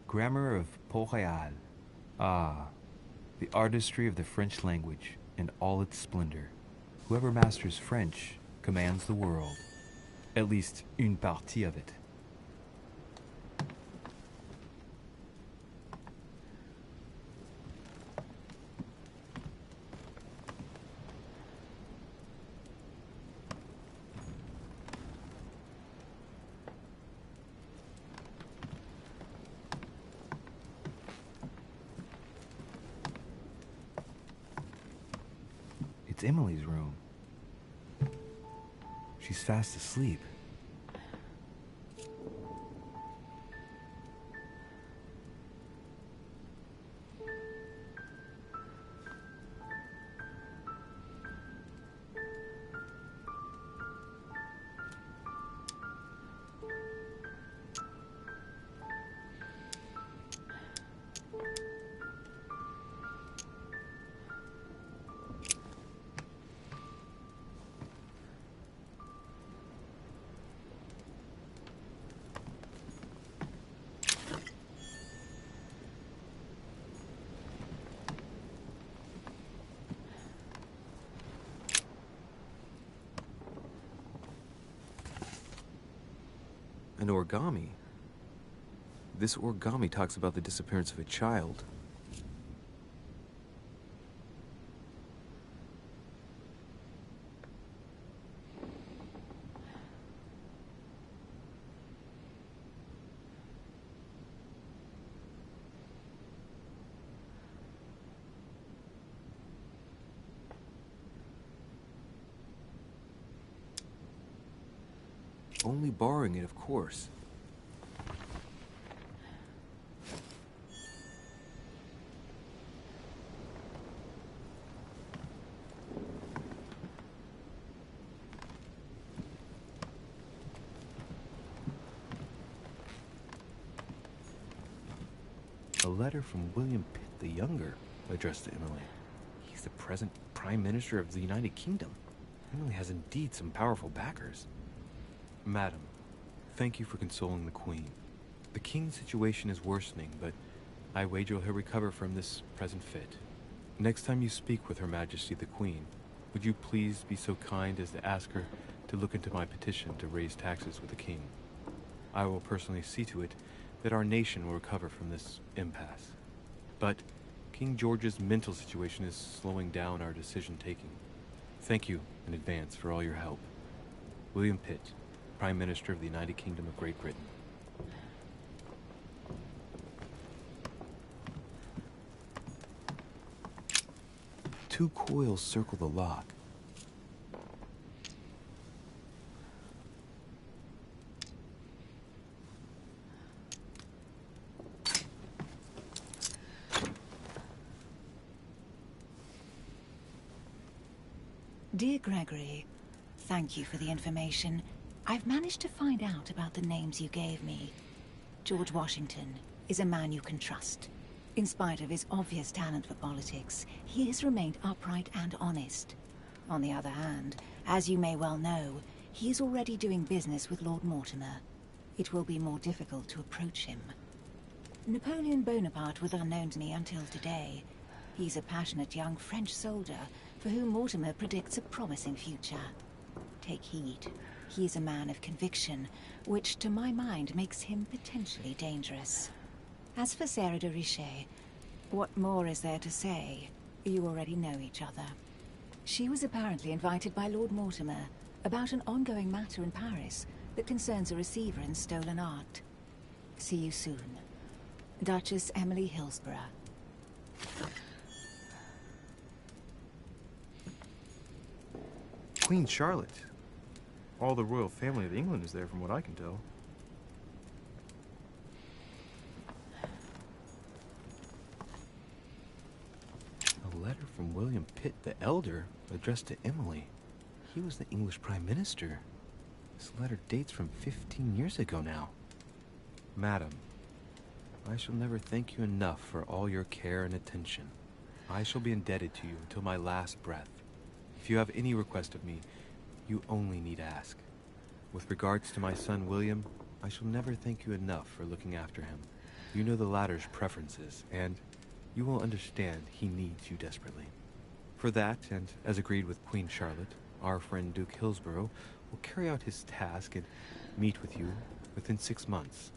Speaker 13: Grammar of Port-Royal. Ah, the artistry of the French language in all its splendor. Whoever masters French commands the world. At least, une partie of it. It's Emily's room. She's fast asleep. An origami? This origami talks about the disappearance of a child. Only borrowing it, of course. A letter from William Pitt the Younger, addressed to Emily. He's the present Prime Minister of the United Kingdom. Emily has indeed some powerful backers. Madam, thank you for consoling the Queen. The King's situation is worsening, but I wager he'll recover from this present fit. Next time you speak with Her Majesty the Queen, would you please be so kind as to ask her to look into my petition to raise taxes with the King? I will personally see to it that our nation will recover from this impasse. But King George's mental situation is slowing down our decision-taking. Thank you in advance for all your help. William Pitt, Prime Minister of the United Kingdom of Great Britain. Two coils circle the lock.
Speaker 6: Dear Gregory, thank you for the information. I've managed to find out about the names you gave me. George Washington is a man you can trust. In spite of his obvious talent for politics, he has remained upright and honest. On the other hand, as you may well know, he is already doing business with Lord Mortimer. It will be more difficult to approach him. Napoleon Bonaparte was unknown to me until today. He's a passionate young French soldier for whom Mortimer predicts a promising future. Take heed. He is a man of conviction, which to my mind makes him potentially dangerous. As for Sarah de Richet, what more is there to say? You already know each other. She was apparently invited by Lord Mortimer about an ongoing matter in Paris that concerns a receiver in stolen art. See you soon. Duchess Emily Hillsborough.
Speaker 13: Queen Charlotte. All the royal family of England is there from what I can tell. A letter from William Pitt the Elder, addressed to Emily. He was the English Prime Minister. This letter dates from 15 years ago now. Madam, I shall never thank you enough for all your care and attention. I shall be indebted to you until my last breath. If you have any request of me, you only need ask. With regards to my son William, I shall never thank you enough for looking after him. You know the latter's preferences, and you will understand he needs you desperately. For that, and as agreed with Queen Charlotte, our friend Duke Hillsborough will carry out his task and meet with you within 6 months.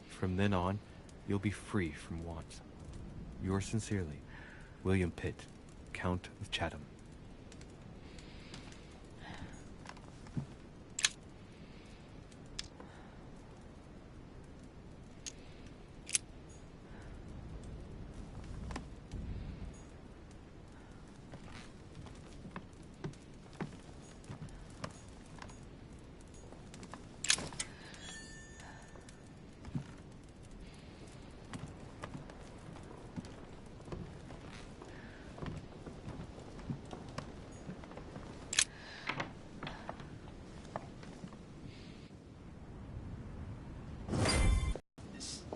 Speaker 13: From then on, you'll be free from want. Yours sincerely, William Pitt, Count of Chatham.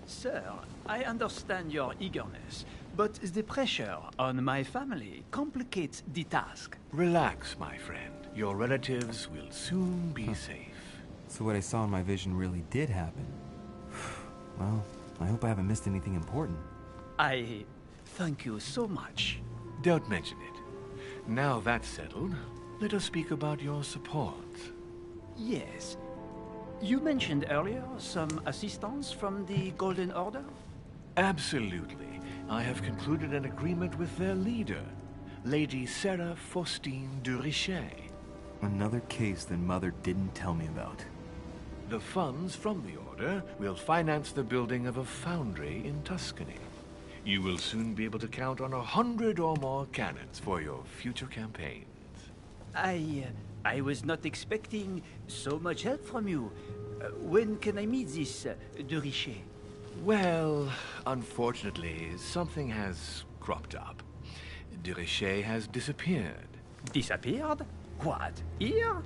Speaker 10: Sir, I understand your eagerness, but the pressure on my family complicates the task.
Speaker 3: Relax, my friend. Your relatives will soon be safe.
Speaker 13: So what I saw in my vision really did happen. Well, I hope I haven't missed anything important.
Speaker 10: I thank you so much.
Speaker 3: Don't mention it. Now that's settled, let us speak about your support.
Speaker 10: Yes. You mentioned earlier some assistance from the Golden Order?
Speaker 3: Absolutely. I have concluded an agreement with their leader, Lady Sarah Faustine de Richet.
Speaker 13: Another case that Mother didn't tell me about.
Speaker 3: The funds from the order will finance the building of a foundry in Tuscany. You will soon be able to count on 100 or more cannons for your future campaigns.
Speaker 10: I was not expecting so much help from you. When can I meet this de Richet?
Speaker 3: Well, unfortunately, something has cropped up. De Richet has disappeared.
Speaker 10: Disappeared? What, here?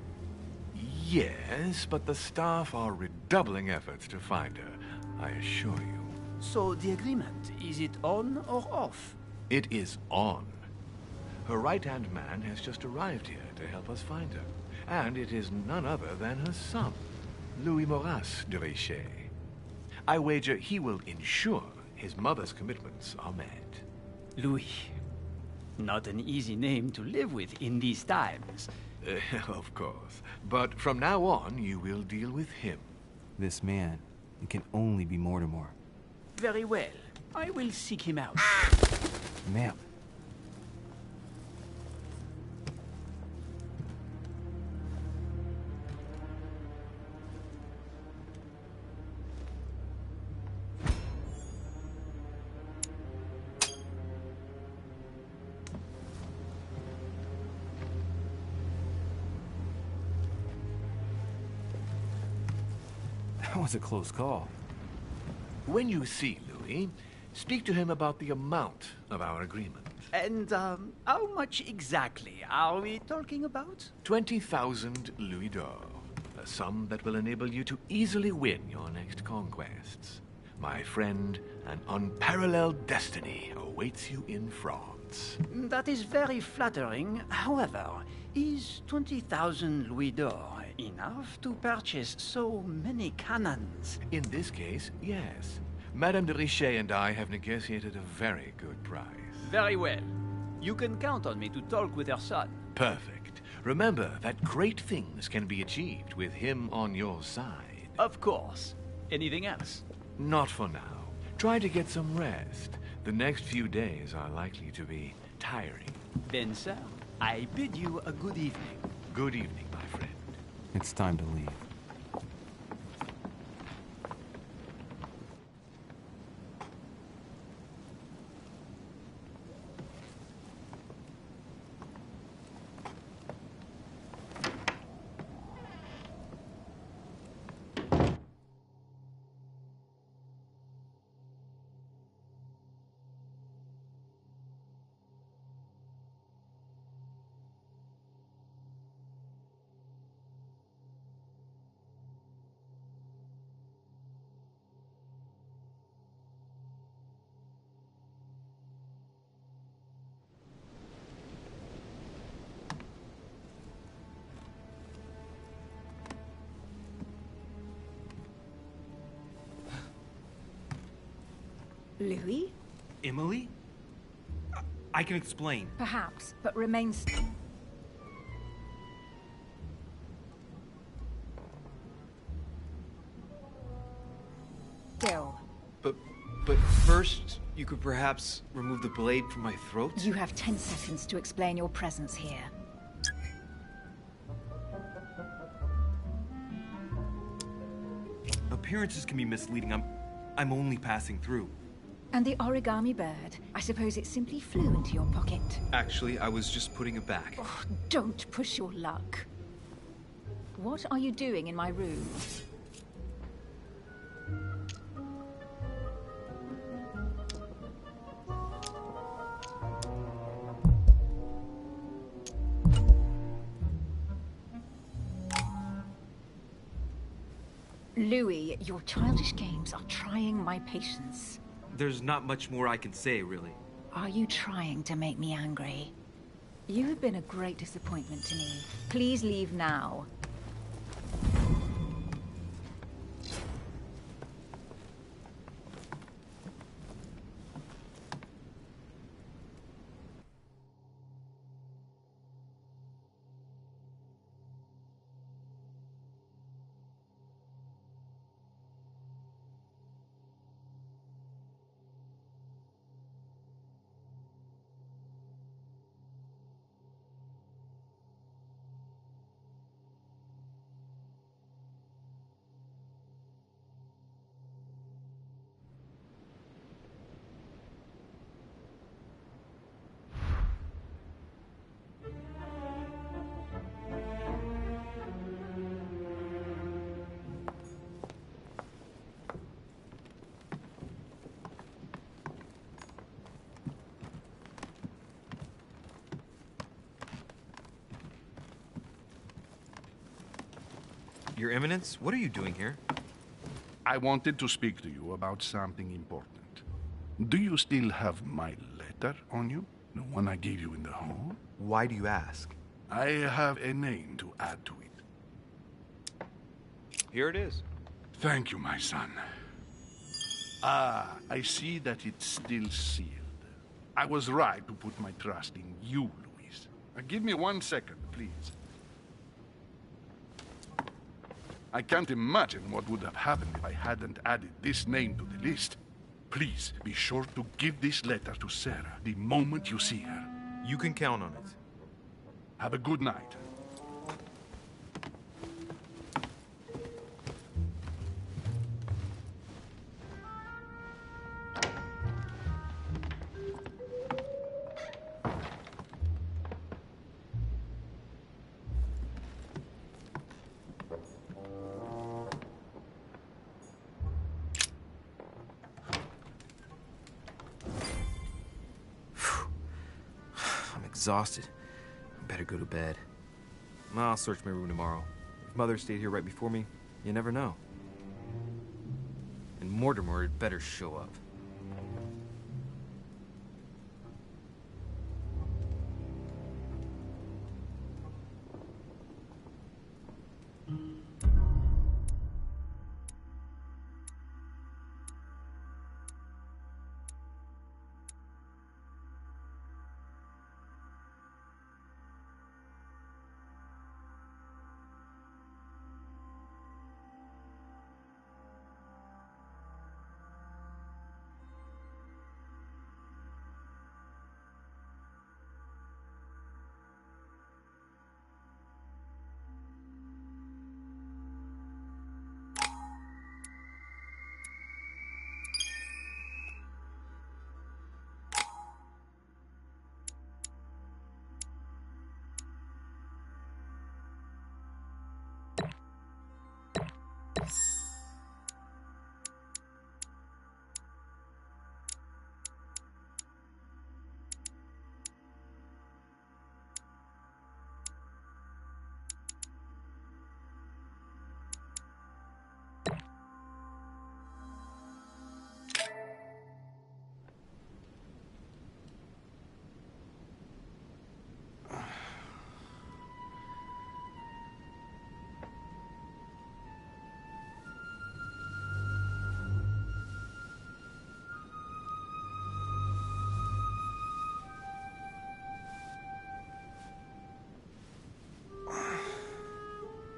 Speaker 3: Yes, but the staff are redoubling efforts to find her, I assure you.
Speaker 10: So the agreement, is it on or off?
Speaker 3: It is on. Her right-hand man has just arrived here to help us find her. And it is none other than her son, Louis Maurice de Richet. I wager he will ensure his mother's commitments are met.
Speaker 10: Louis. Not an easy name to live with in these times.
Speaker 3: Of course. But from now on, you will deal with him.
Speaker 13: This man, it can only be Mortimer.
Speaker 10: Very well. I will seek him out.
Speaker 13: Ma'am. That was a close call.
Speaker 3: When you see Louis, speak to him about the amount of our agreement.
Speaker 10: And, how much exactly are we talking about?
Speaker 3: 20,000 louis d'or. A sum that will enable you to easily win your next conquests. My friend, an unparalleled destiny awaits you in France.
Speaker 10: That is very flattering. However, is 20,000 louis d'or enough to purchase so many cannons?
Speaker 3: In this case, yes. Madame de Richet and I have negotiated a very good price.
Speaker 10: Very well. You can count on me to talk with her son.
Speaker 3: Perfect. Remember that great things can be achieved with him on your side.
Speaker 10: Of course. Anything else?
Speaker 3: Not for now. Try to get some rest. The next few days are likely to be tiring.
Speaker 10: Then, sir, I bid you a good evening.
Speaker 3: Good evening, my friend.
Speaker 13: It's time to leave.
Speaker 6: Louis?
Speaker 12: Emily? I can explain.
Speaker 6: Perhaps, but remain still.
Speaker 4: But first, you could perhaps remove the blade from my throat?
Speaker 6: You have 10 seconds to explain your presence here.
Speaker 12: Appearances can be misleading. I'm only passing through.
Speaker 6: And the origami bird? I suppose it simply flew into your pocket.
Speaker 4: Actually, I was just putting it back.
Speaker 6: Oh, don't push your luck. What are you doing in my room? Louis, your childish games are trying my patience.
Speaker 12: There's not much more I can say, really.
Speaker 6: Are you trying to make me angry? You have been a great disappointment to me. Please leave now.
Speaker 4: Your Eminence, what are you doing here?
Speaker 7: I wanted to speak to you about something important. Do you still have my letter on you? The one I gave you in the hall?
Speaker 4: Why do you ask?
Speaker 7: I have a name to add to it.
Speaker 4: Here it is.
Speaker 7: Thank you, my son. Ah, I see that it's still sealed. I was right to put my trust in you, Louise. Give me 1 second, please. I can't imagine what would have happened if I hadn't added this name to the list. Please, be sure to give this letter to Sarah the moment you see her.
Speaker 4: You can count on it.
Speaker 7: Have a good night.
Speaker 5: Exhausted. Better go to bed. I'll search my room tomorrow. If Mother stayed here right before me, you never know. And Mortimer had better show up.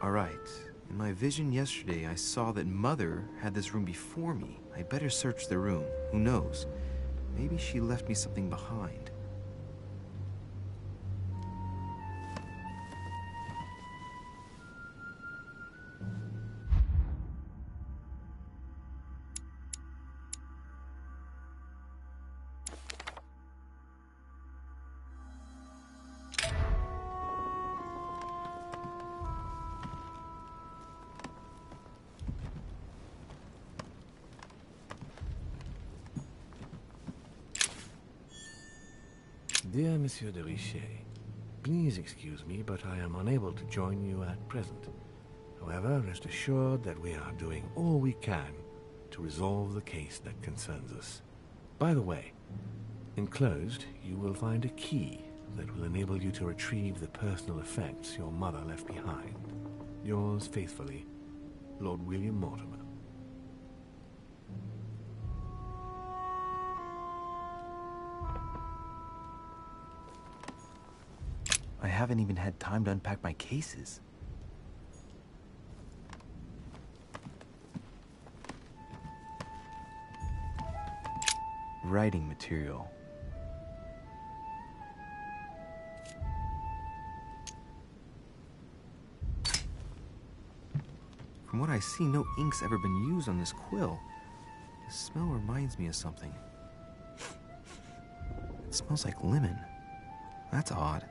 Speaker 13: All right. In my vision yesterday, I saw that Mother had this room before me. I better search the room. Who knows? Maybe she left me something behind.
Speaker 3: Dear Monsieur de Richet, please excuse me, but I am unable to join you at present. However, rest assured that we are doing all we can to resolve the case that concerns us. By the way, enclosed, you will find a key that will enable you to retrieve the personal effects your mother left behind. Yours faithfully, Lord William Mortimer.
Speaker 13: I haven't even had time to unpack my cases. Writing material. From what I see, no ink's ever been used on this quill. The smell reminds me of something. It smells like lemon. That's odd.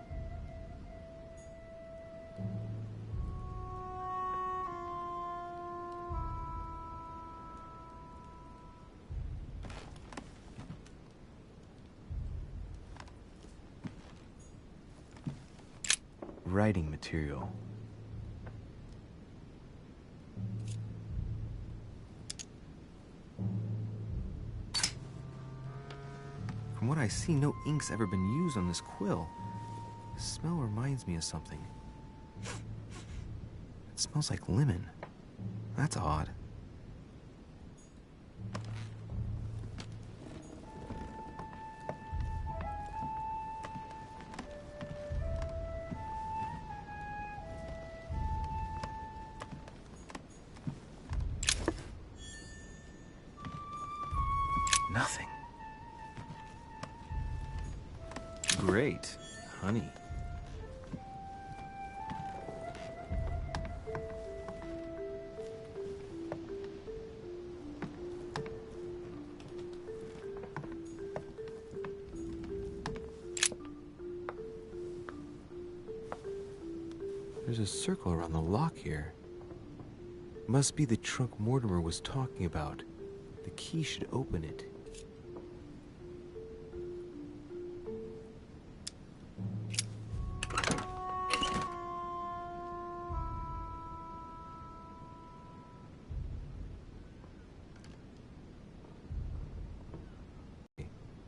Speaker 13: Writing material. From what I see, no ink's ever been used on this quill. The smell reminds me of something. It smells like lemon. That's odd. Nothing. Great. Honey. There's a circle around the lock here. Must be the trunk Mortimer was talking about. The key should open it.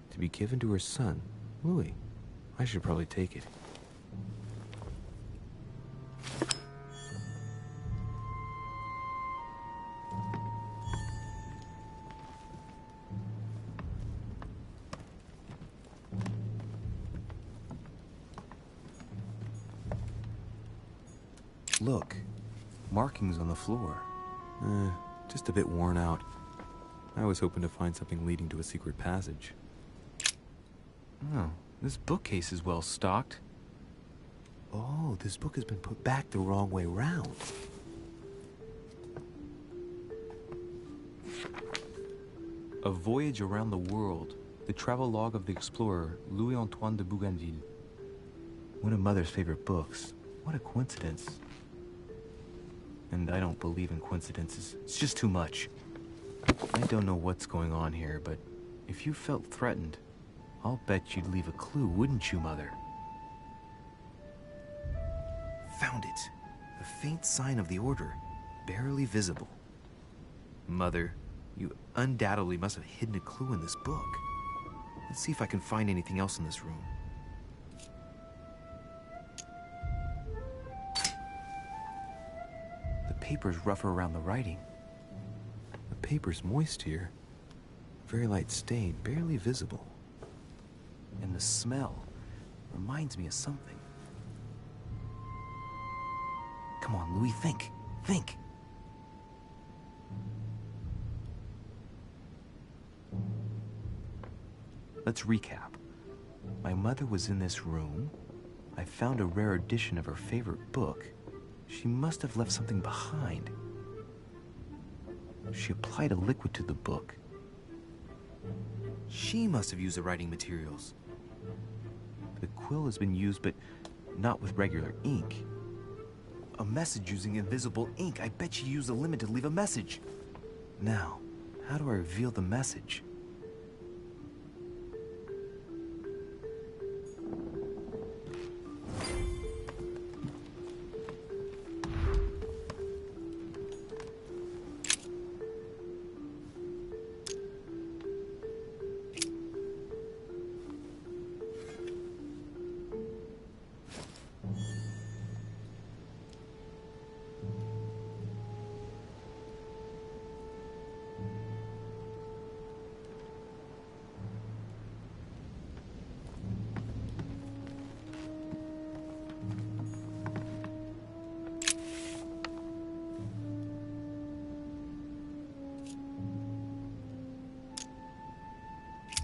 Speaker 13: To be given to her son, Louis. I should probably take it. Look, markings on the floor. Just a bit worn out. I was hoping to find something leading to a secret passage. Oh, this bookcase is well stocked. Oh, this book has been put back the wrong way round. A Voyage Around the World. The travel log of the explorer, Louis-Antoine de Bougainville. One of Mother's favorite books. What a coincidence. And I don't believe in coincidences. It's just too much. I don't know what's going on here, but if you felt threatened, I'll bet you'd leave a clue, wouldn't you, Mother? Found it. A faint sign of the order, barely visible. Mother, you undoubtedly must have hidden a clue in this book. Let's see if I can find anything else in this room. The paper's rougher around the writing. The paper's moist here. Very light stain, barely visible. And the smell reminds me of something. Come on, Louis, think. Think. Let's recap. My mother was in this room. I found a rare edition of her favorite book. She must have left something behind. She applied a liquid to the book. She must have used the writing materials. The quill has been used, but not with regular ink. A message using invisible ink. I bet she used a limit to leave a message. Now, how do I reveal the message?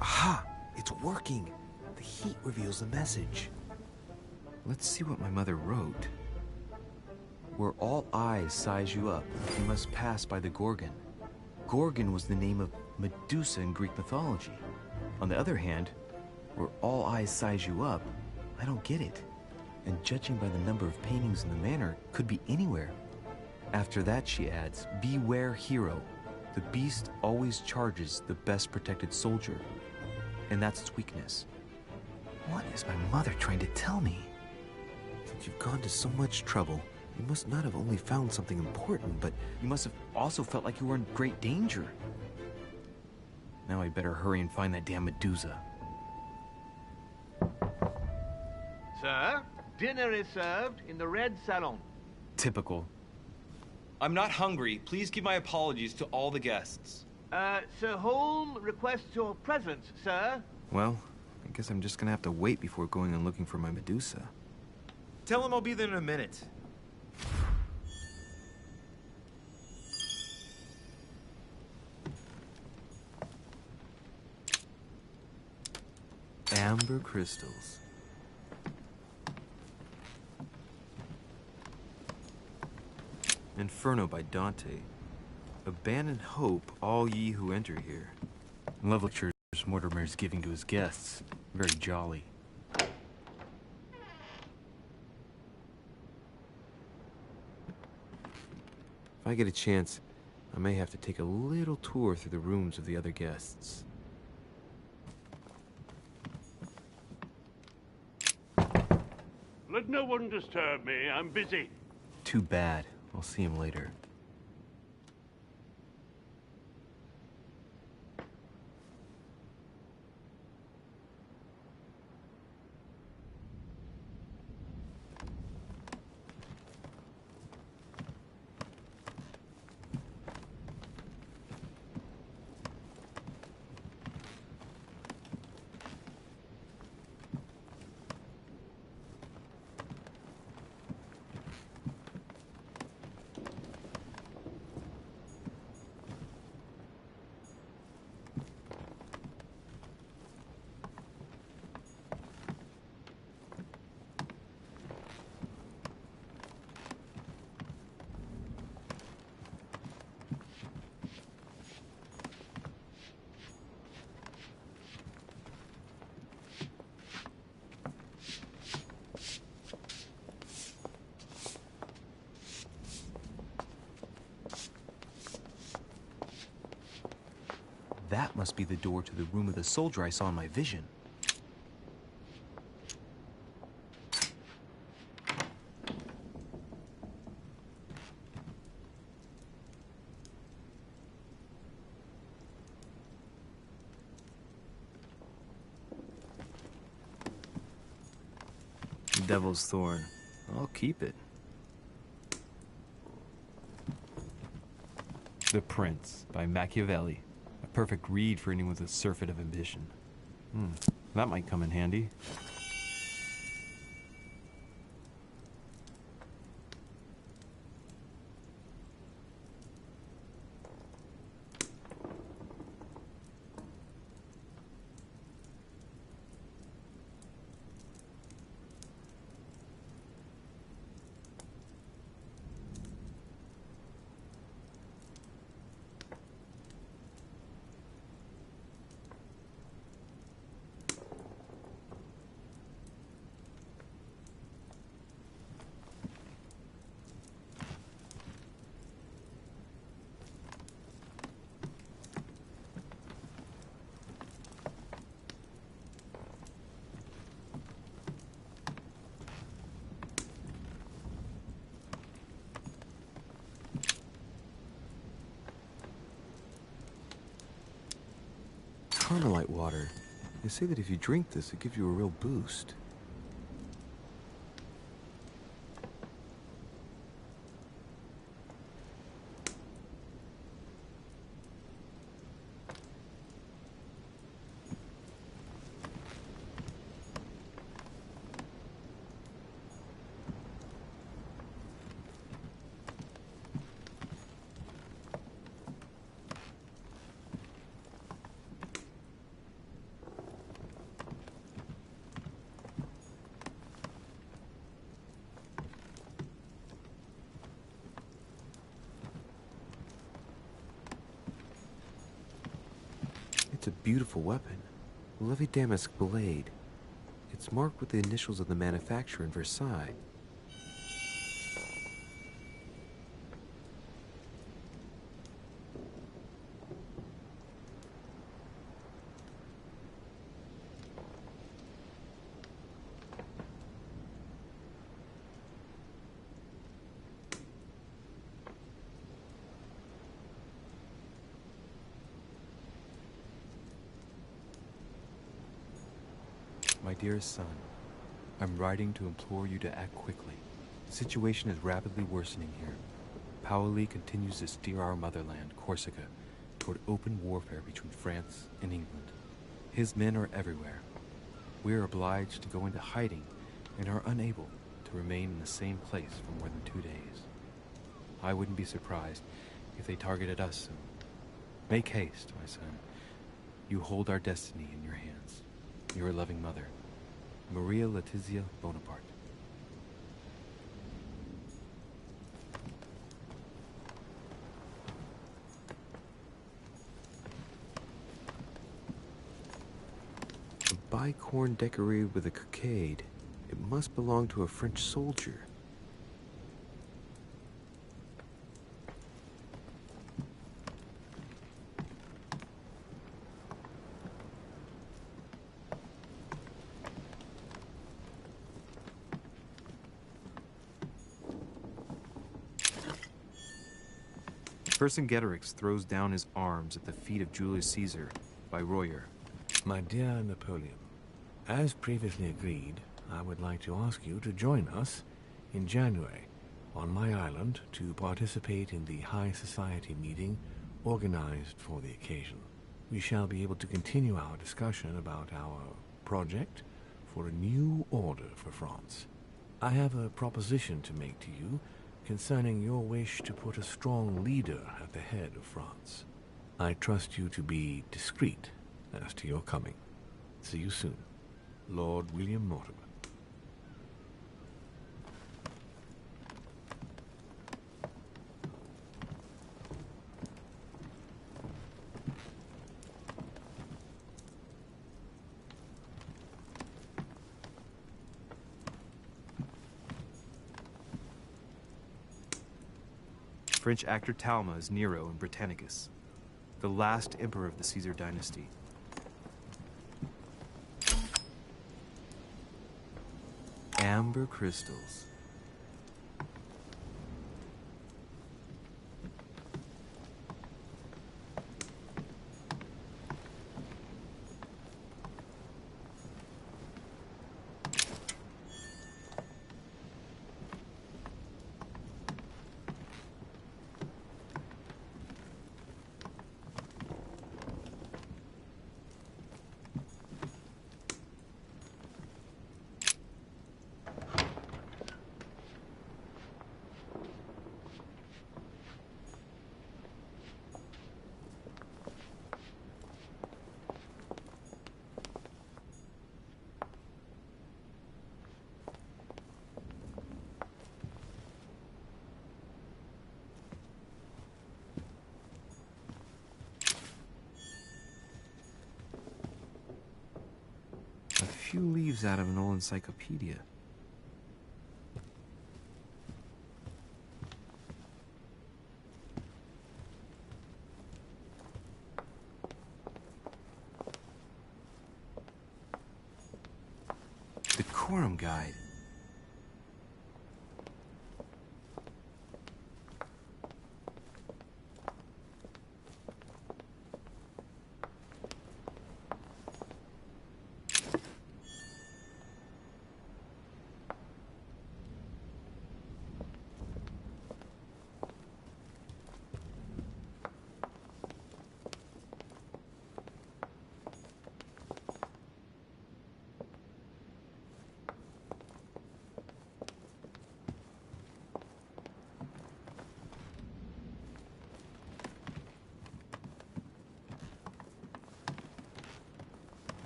Speaker 13: Aha! It's working! The heat reveals the message. Let's see what my mother wrote. Where all eyes size you up, you must pass by the Gorgon. Gorgon was the name of Medusa in Greek mythology. On the other hand, where all eyes size you up, I don't get it. And judging by the number of paintings in the manor, could be anywhere. After that, she adds, beware hero. The beast always charges the best protected soldier. And that's its weakness. What is my mother trying to tell me? Since you've gone to so much trouble, you must not have only found something important, but you must have also felt like you were in great danger. Now I better hurry and find that damn Medusa.
Speaker 3: Sir, dinner is served in the red salon.
Speaker 5: Typical.
Speaker 4: I'm not hungry. Please give my apologies to all the guests.
Speaker 3: Sir Holm requests your presence, sir.
Speaker 13: Well, I guess I'm just gonna have to wait before going and looking for my Medusa.
Speaker 12: Tell him I'll be there in a minute.
Speaker 13: Amber crystals. Inferno by Dante. Abandon hope, all ye who enter here. Love lectures Mortimer's giving to his guests. Very jolly. If I get a chance, I may have to take a little tour through the rooms of the other guests.
Speaker 8: Let no one disturb me. I'm busy.
Speaker 13: Too bad. I'll see him later. That must be the door to the room of the soldier I saw in my vision. Devil's Thorn. I'll keep it. The Prince by Machiavelli. A perfect read for anyone with a surfeit of ambition. That might come in handy. Carmelite water. They say that if you drink this, it gives you a real boost. It's a beautiful weapon. A lovely damask blade. It's marked with the initials of the manufacturer in Versailles. My dearest son, I'm writing to implore you to act quickly. The situation is rapidly worsening here. Paoli continues to steer our motherland, Corsica, toward open warfare between France and England. His men are everywhere. We are obliged to go into hiding and are unable to remain in the same place for more than 2 days. I wouldn't be surprised if they targeted us soon. Make haste, my son. You hold our destiny in your hands. Your loving mother, Maria Letizia Bonaparte. A bicorn decorated with a cockade. It must belong to a French soldier. Vercingetorix throws down his arms at the feet of Julius Caesar by Royer.
Speaker 3: My dear Napoleon, as previously agreed, I would like to ask you to join us in January on my island to participate in the high society meeting organized for the occasion. We shall be able to continue our discussion about our project for a new order for France. I have a proposition to make to you concerning your wish to put a strong leader at the head of France. I trust you to be discreet as to your coming. See you soon. Lord William Mortimer.
Speaker 5: French actor Talma is Nero in Britannicus, the last emperor of the Caesar dynasty.
Speaker 13: Amber crystals. A few leaves out of an old encyclopedia. The Quorum Guide.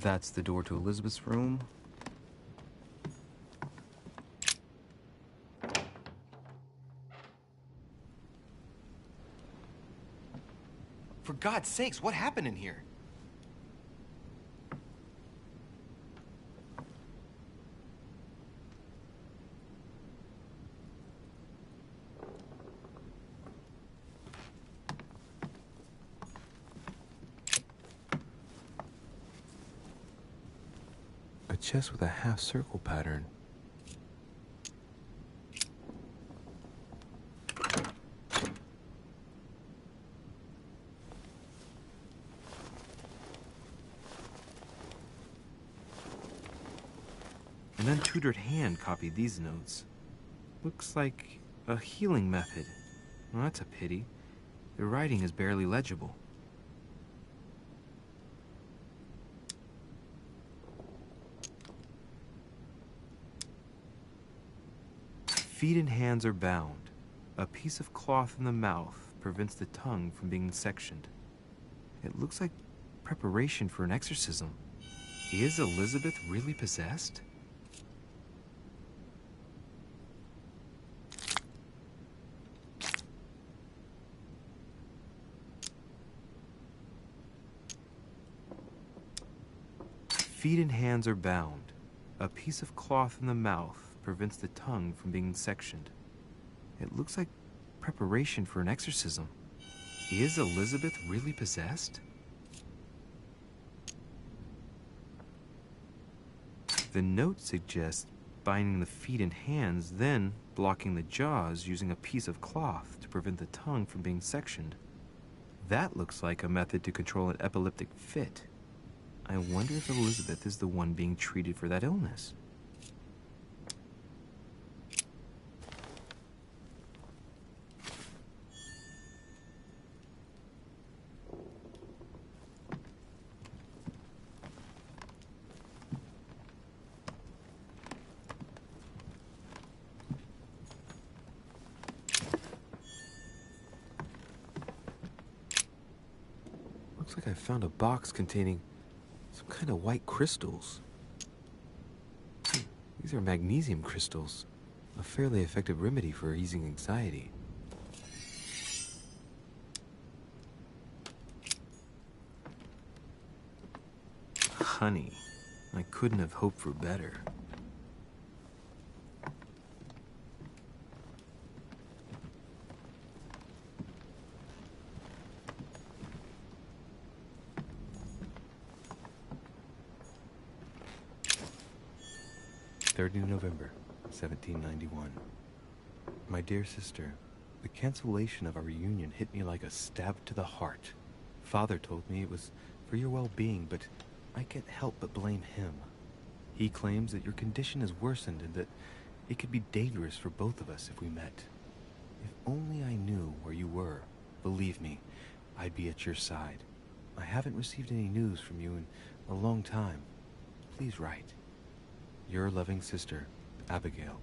Speaker 5: That's the door to Elizabeth's room.
Speaker 12: For God's sakes, what happened in here?
Speaker 13: A chest with a half-circle pattern. An untutored hand copied these notes. Looks like a healing method. Well, that's a pity. The writing is barely legible. Feet and hands are bound. A piece of cloth in the mouth prevents the tongue from being sectioned. It looks like preparation for an exorcism. Is Elizabeth really possessed? Feet and hands are bound. A piece of cloth in the mouth prevents the tongue from being sectioned. It looks like preparation for an exorcism. Is Elizabeth really possessed? The note suggests binding the feet and hands, then blocking the jaws using a piece of cloth to prevent the tongue from being sectioned. That looks like a method to control an epileptic fit. I wonder if Elizabeth is the one being treated for that illness. Looks like I found a box containing some kind of white crystals. These are magnesium crystals, a fairly effective remedy for easing anxiety. Honey, I couldn't have hoped for better. November 1791. My dear sister, the cancellation of our reunion hit me like a stab to the heart. Father told me it was for your well-being, but I can't help but blame him. He claims that your condition has worsened and that it could be dangerous for both of us if we met. If only I knew where you were, believe me, I'd be at your side. I haven't received any news from you in a long time. Please write. Your loving sister, Abigail.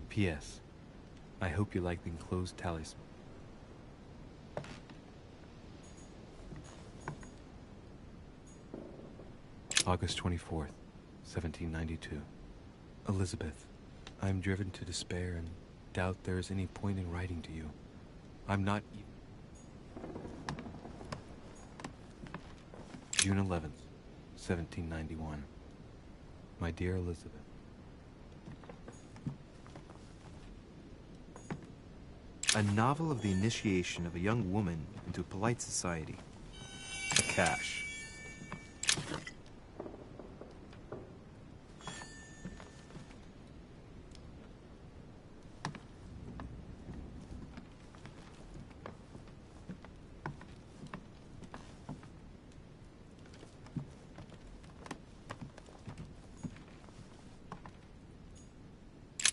Speaker 13: P.S. I hope you like the enclosed talisman. August 24th, 1792. Elizabeth, I am driven to despair and doubt there is any point in writing to you. I'm not even... June 11th, 1791. My dear Elizabeth. A novel of the initiation of a young woman into polite society. Cash.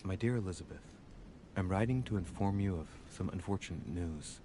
Speaker 13: My dear Elizabeth, I'm writing to inform you of some unfortunate news.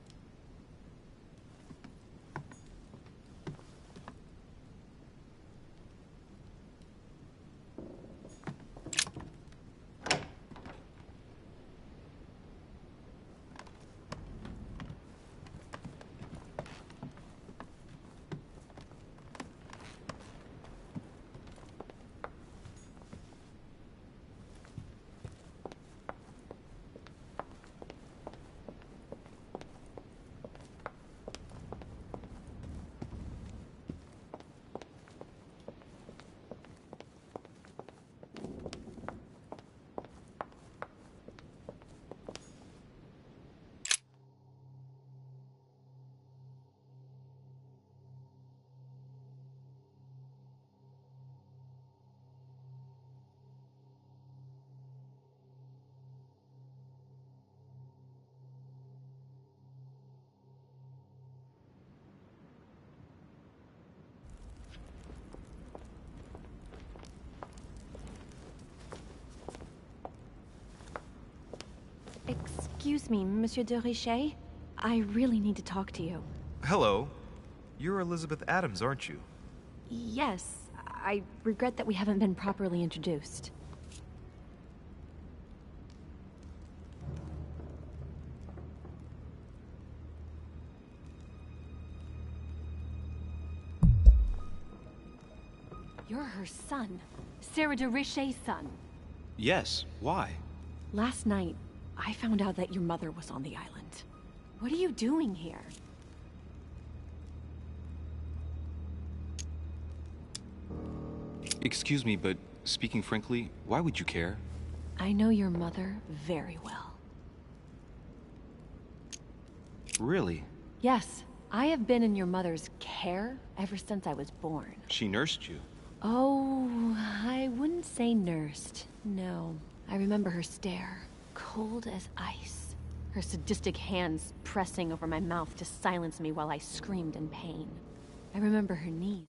Speaker 11: Excuse me, Monsieur de Richet. I really need to talk to you.
Speaker 5: Hello. You're Elizabeth Adams, aren't you?
Speaker 11: Yes, I regret that we haven't been properly introduced. You're her son. Sarah de Richet's son.
Speaker 5: Yes. Why?
Speaker 11: Last night, I found out that your mother was on the island. What are you doing here?
Speaker 5: Excuse me, but speaking frankly, why would you care?
Speaker 11: I know your mother very well.
Speaker 5: Really?
Speaker 11: Yes, I have been in your mother's care ever since I was born.
Speaker 5: She nursed you.
Speaker 11: Oh, I wouldn't say nursed. No. I remember her stare, cold as ice. Her sadistic hands pressing over my mouth to silence me while I screamed in pain. I remember her knees.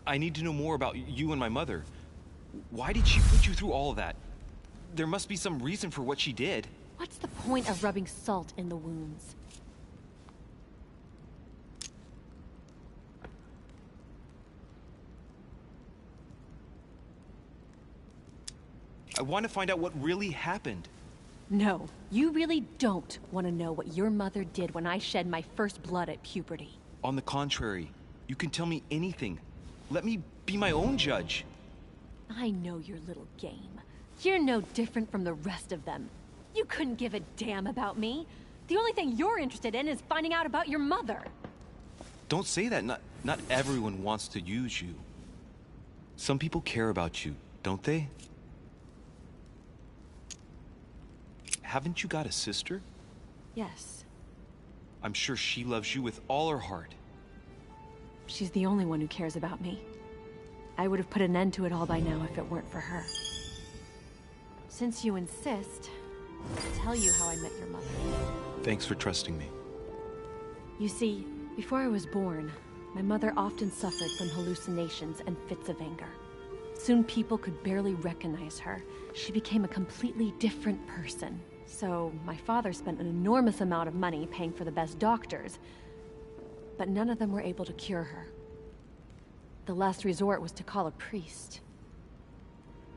Speaker 5: I need to know more about you and my mother. Why did she put you through all of that? There must be some reason for what she did.
Speaker 11: What's the point of rubbing salt in the wounds?
Speaker 5: I want to find out what really happened.
Speaker 11: No, you really don't want to know what your mother did when I shed my first blood at puberty.
Speaker 5: On the contrary, you can tell me anything. Let me be my own judge.
Speaker 11: I know your little game. You're no different from the rest of them. You couldn't give a damn about me. The only thing you're interested in is finding out about your mother.
Speaker 5: Don't say that. Not everyone wants to use you. Some people care about you, don't they? Haven't you got a sister?
Speaker 11: Yes.
Speaker 5: I'm sure she loves you with all her heart.
Speaker 11: She's the only one who cares about me. I would have put an end to it all by now if it weren't for her. Since you insist, I'll tell you how I met your mother.
Speaker 5: Thanks for trusting me.
Speaker 11: You see, before I was born, my mother often suffered from hallucinations and fits of anger. Soon people could barely recognize her. She became a completely different person. So my father spent an enormous amount of money paying for the best doctors, but none of them were able to cure her. The last resort was to call a priest.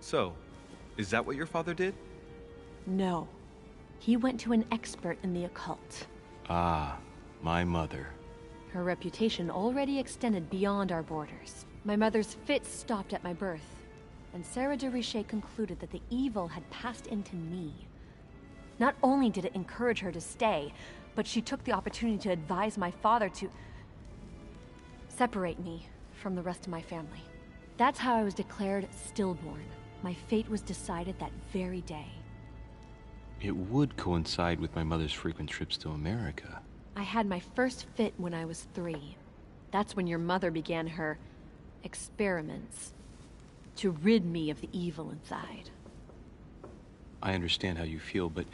Speaker 5: So, is that what your father did?
Speaker 11: No. He went to an expert in the occult.
Speaker 5: Ah, my mother.
Speaker 11: Her reputation already extended beyond our borders. My mother's fits stopped at my birth, and Sarah de Richet concluded that the evil had passed into me. Not only did it encourage her to stay, but she took the opportunity to advise my father to separate me from the rest of my family. That's how I was declared stillborn. My fate was decided that very day.
Speaker 5: It would coincide with my mother's frequent trips to America.
Speaker 11: I had my first fit when I was 3. That's when your mother began her experiments to rid me of the evil inside.
Speaker 5: I understand how you feel, but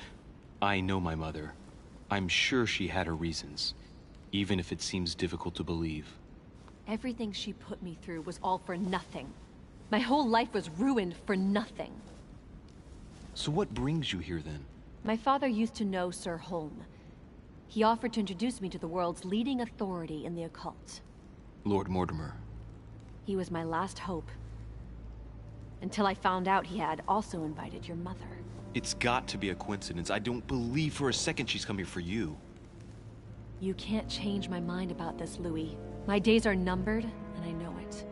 Speaker 5: I know my mother. I'm sure she had her reasons, even if it seems difficult to believe.
Speaker 11: Everything she put me through was all for nothing. My whole life was ruined for nothing.
Speaker 5: So what brings you here then?
Speaker 11: My father used to know Sir Holm. He offered to introduce me to the world's leading authority in the occult.
Speaker 5: Lord Mortimer.
Speaker 11: He was my last hope. Until I found out he had also invited your mother.
Speaker 5: It's got to be a coincidence. I don't believe for a second she's come here for you.
Speaker 11: You can't change my mind about this, Louis. My days are numbered, and I know it.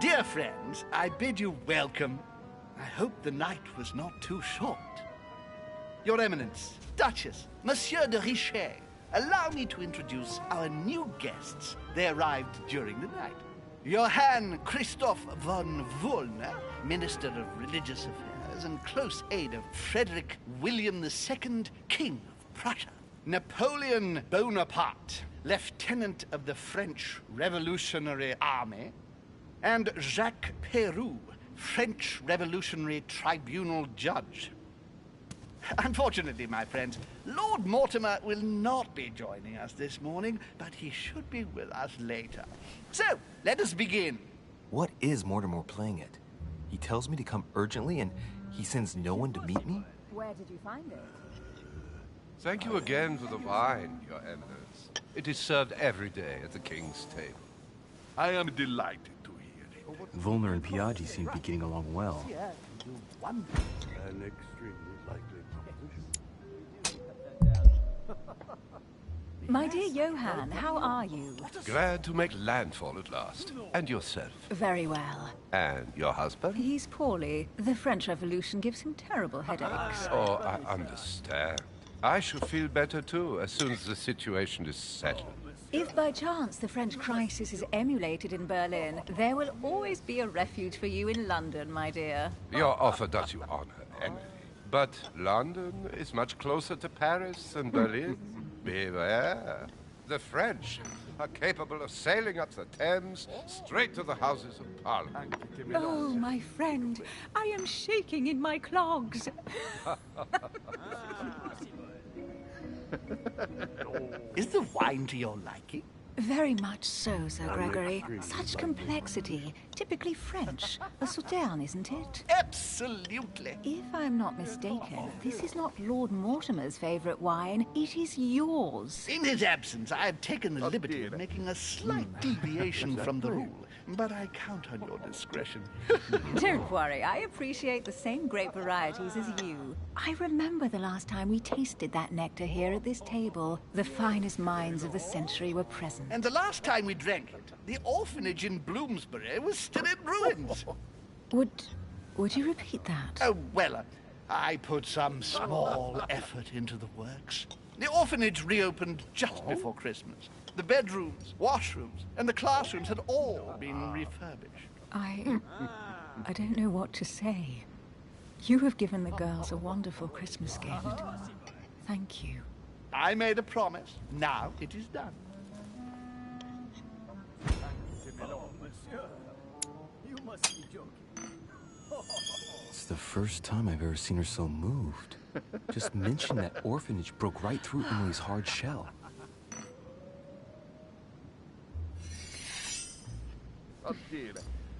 Speaker 9: Dear friends, I bid you welcome. I hope the night was not too short. Your Eminence, Duchess, Monsieur de Richet, allow me to introduce our new guests. They arrived during the night. Johann Christoph von Wollner, Minister of Religious Affairs and close aide of Frederick William II, King of Prussia. Napoleon Bonaparte, Lieutenant of the French Revolutionary Army. And Jacques Peroux, French Revolutionary Tribunal Judge. Unfortunately, my friends, Lord Mortimer will not be joining us this morning, but he should be with us later. So, let us begin.
Speaker 13: What is Mortimer playing at? He tells me to come urgently and he sends no one to meet me?
Speaker 6: Where did you find it?
Speaker 14: Thank you again for the wine, Your Eminence. It is served every day at the King's table.
Speaker 7: I am delighted to hear it.
Speaker 13: Volner and Piaggi seem to be getting along well.
Speaker 8: An extremely likely proposition.
Speaker 6: My dear Johann, how are you?
Speaker 14: Glad to make landfall at last. And yourself?
Speaker 6: Very well.
Speaker 14: And your husband?
Speaker 6: He's poorly. The French Revolution gives him terrible headaches.
Speaker 14: Oh, I understand. I shall feel better too, as soon as the situation is settled.
Speaker 6: If by chance the French crisis is emulated in Berlin, there will always be a refuge for you in London, my dear.
Speaker 14: Your offer does you honor, Emily. But London is much closer to Paris than Berlin. Beware. The French are capable of sailing up the Thames straight to the Houses of Parliament.
Speaker 6: Oh, my friend, I am shaking in my clogs.
Speaker 9: Is the wine to your liking?
Speaker 6: Very much so, Sir Gregory. Such complexity. Typically French. A Sauterne, isn't it?
Speaker 9: Absolutely.
Speaker 6: If I'm not mistaken, this is not Lord Mortimer's favorite wine. It is yours.
Speaker 9: In his absence, I have taken the liberty of making a slight deviation from the rule. But I count on your discretion.
Speaker 6: Don't worry, I appreciate the same grape varieties as you. I remember the last time we tasted that nectar here at this table. The finest minds of the century were present.
Speaker 9: And the last time we drank it, the orphanage in Bloomsbury was still in ruins.
Speaker 6: Would you repeat that?
Speaker 9: Oh, well, I put some small effort into the works. The orphanage reopened just before Christmas. The bedrooms, washrooms, and the classrooms had all been refurbished.
Speaker 6: I don't know what to say. You have given the girls a wonderful Christmas gift. Thank you.
Speaker 9: I made a promise. Now it is done.
Speaker 13: It's the first time I've ever seen her so moved. Just mention that orphanage broke right through Emily's hard shell.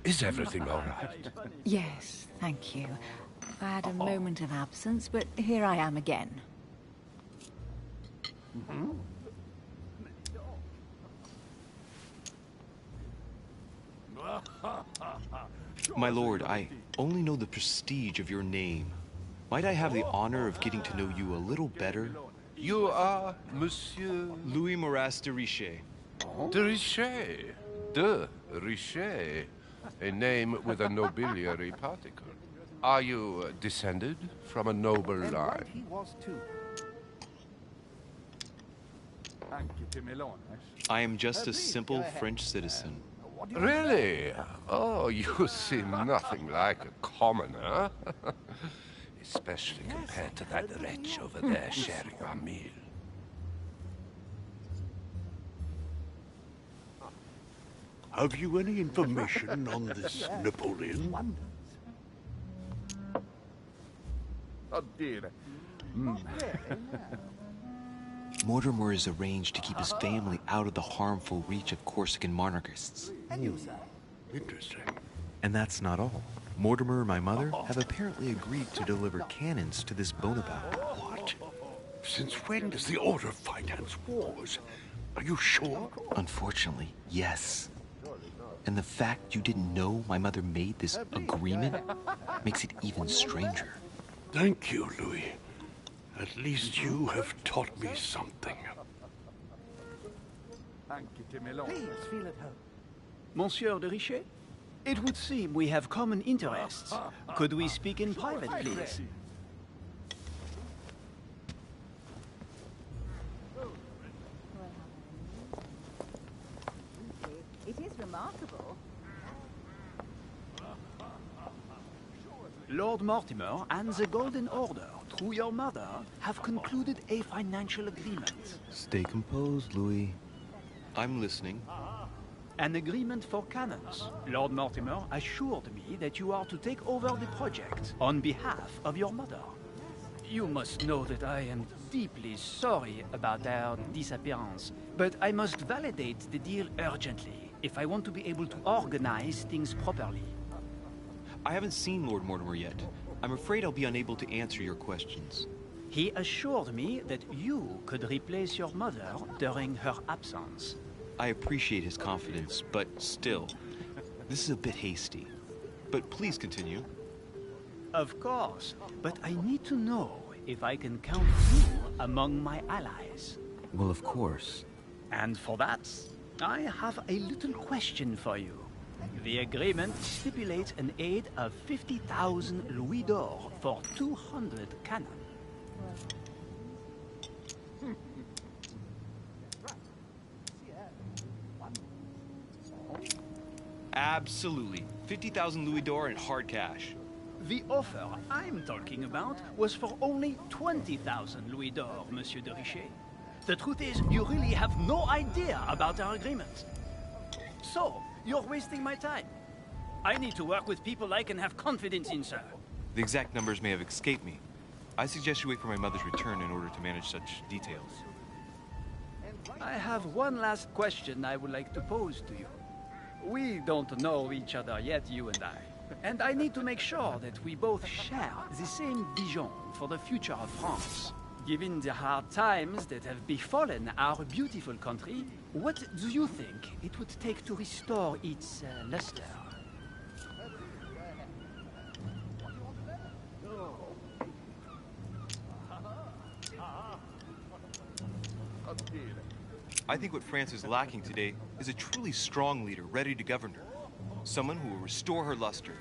Speaker 14: Is everything all right?
Speaker 6: Yes, thank you. I had a moment of absence, but here I am again.
Speaker 13: My lord, I only know the prestige of your name. Might I have the honor of getting to know you a little better?
Speaker 14: You are Monsieur...
Speaker 13: Louis Moras de Richet.
Speaker 14: De Richet. De Richet. A name with a nobiliary particle. Are you descended from a noble line?
Speaker 9: He was too.
Speaker 13: I am just a simple French citizen.
Speaker 14: Really? Oh, you seem nothing like a commoner. Especially compared to that wretch over there sharing our meal.
Speaker 8: Have you any information on this Napoleon?
Speaker 13: Mortimer is arranged to keep his family out of the harmful reach of Corsican monarchists.
Speaker 8: Interesting.
Speaker 13: And that's not all. Mortimer and my mother have apparently agreed to deliver cannons to this Bonaparte.
Speaker 8: What? Since when does the Order finance wars? Are you sure?
Speaker 13: Unfortunately, yes. And the fact you didn't know my mother made this agreement makes it even stranger.
Speaker 8: Thank you, Louis. At least you have taught me something.
Speaker 9: Please feel at home.
Speaker 10: Monsieur de Richet? It would seem we have common interests. Could we speak in private, please?
Speaker 6: It is remarkable.
Speaker 10: Lord Mortimer and the Golden Order, through your mother, have concluded a financial agreement.
Speaker 13: Stay composed, Louis.
Speaker 5: I'm listening.
Speaker 10: An agreement for cannons. Lord Mortimer assured me that you are to take over the project on behalf of your mother. You must know that I am deeply sorry about their disappearance, but I must validate the deal urgently if I want to be able to organize things properly.
Speaker 5: I haven't seen Lord Mortimer yet. I'm afraid I'll be unable to answer your questions.
Speaker 10: He assured me that you could replace your mother during her absence.
Speaker 5: I appreciate his confidence, but still, this is a bit hasty. But please continue.
Speaker 10: Of course, but I need to know if I can count you among my allies.
Speaker 13: Well, of course.
Speaker 10: And for that, I have a little question for you. The agreement stipulates an aid of 50,000 louis d'or for 200 cannon.
Speaker 5: Absolutely. 50,000 louis d'or in hard cash.
Speaker 10: The offer I'm talking about was for only 20,000 louis d'or, Monsieur de Richet. The truth is, you really have no idea about our agreement. So, you're wasting my time. I need to work with people I can have confidence in, sir.
Speaker 5: The exact numbers may have escaped me. I suggest you wait for my mother's return in order to manage such details.
Speaker 10: I have one last question I would like to pose to you. We don't know each other yet, you and I. And I need to make sure that we both share the same vision for the future of France. Given the hard times that have befallen our beautiful country, what do you think it would take to restore its luster?
Speaker 5: I think what France is lacking today is a truly strong leader ready to govern her. Someone who will restore her luster,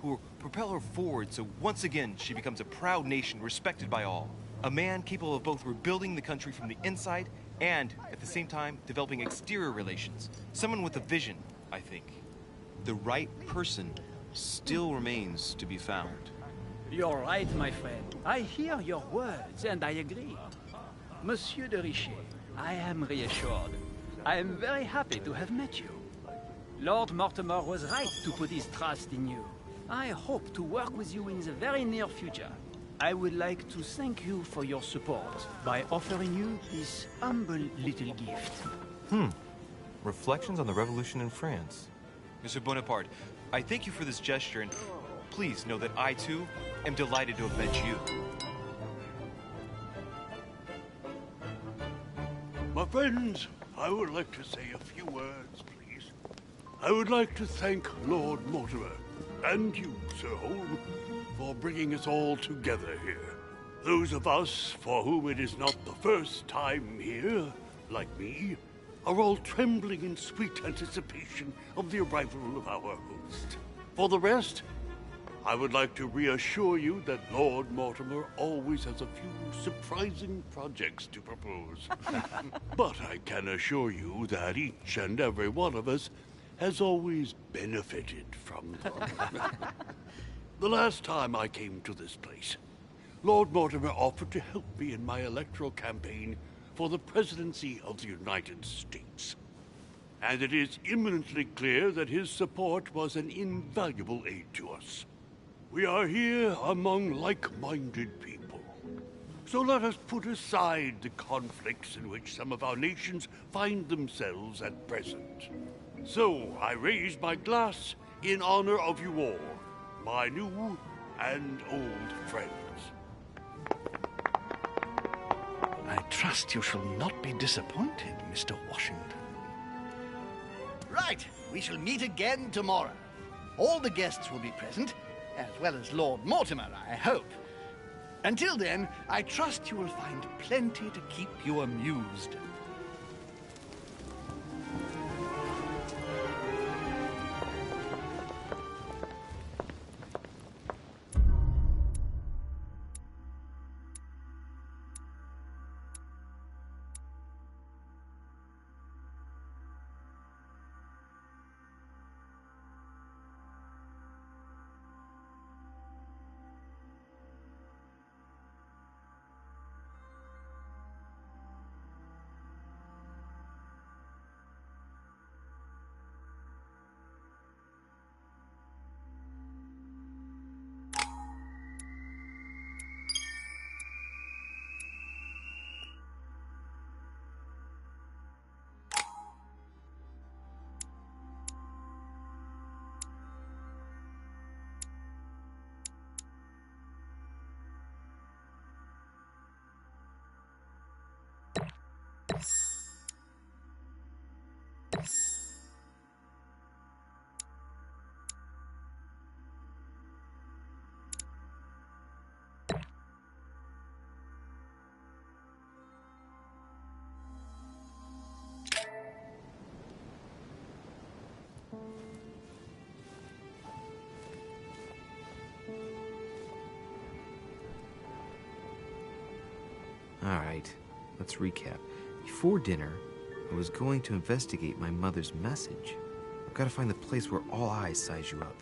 Speaker 5: who will propel her forward so once again she becomes a proud nation respected by all. A man capable of both rebuilding the country from the inside and, at the same time, developing exterior relations. Someone with a vision, I think. The right person still remains to be found.
Speaker 10: You're right, my friend. I hear your words, and I agree. Monsieur de Richet, I am reassured. I am very happy to have met you. Lord Mortimer was right to put his trust in you. I hope to work with you in the very near future. I would like to thank you for your support by offering you this humble little gift.
Speaker 5: Reflections on the Revolution in France. Mr. Bonaparte, I thank you for this gesture, and please know that I, too, am delighted to have met you.
Speaker 8: My friends, I would like to say a few words, please. I would like to thank Lord Mortimer, and you, Sir Holm, for bringing us all together here. Those of us for whom it is not the first time here, like me, are all trembling in sweet anticipation of the arrival of our host. For the rest, I would like to reassure you that Lord Mortimer always has a few surprising projects to propose. But I can assure you that each and every one of us has always benefited from them. The last time I came to this place, Lord Mortimer offered to help me in my electoral campaign for the presidency of the United States. And it is eminently clear that his support was an invaluable aid to us. We are here among like-minded people. So let us put aside the conflicts in which some of our nations find themselves at present. So I raise my glass in honor of you all, my new and old friends.
Speaker 9: I trust you shall not be disappointed, Mr. Washington. Right, we shall meet again tomorrow. All the guests will be present, as well as Lord Mortimer, I hope. Until then, I trust you will find plenty to keep you amused.
Speaker 13: right. Let's recap. Before dinner, I was going to investigate my mother's message. I've got to find the place where all eyes size you up.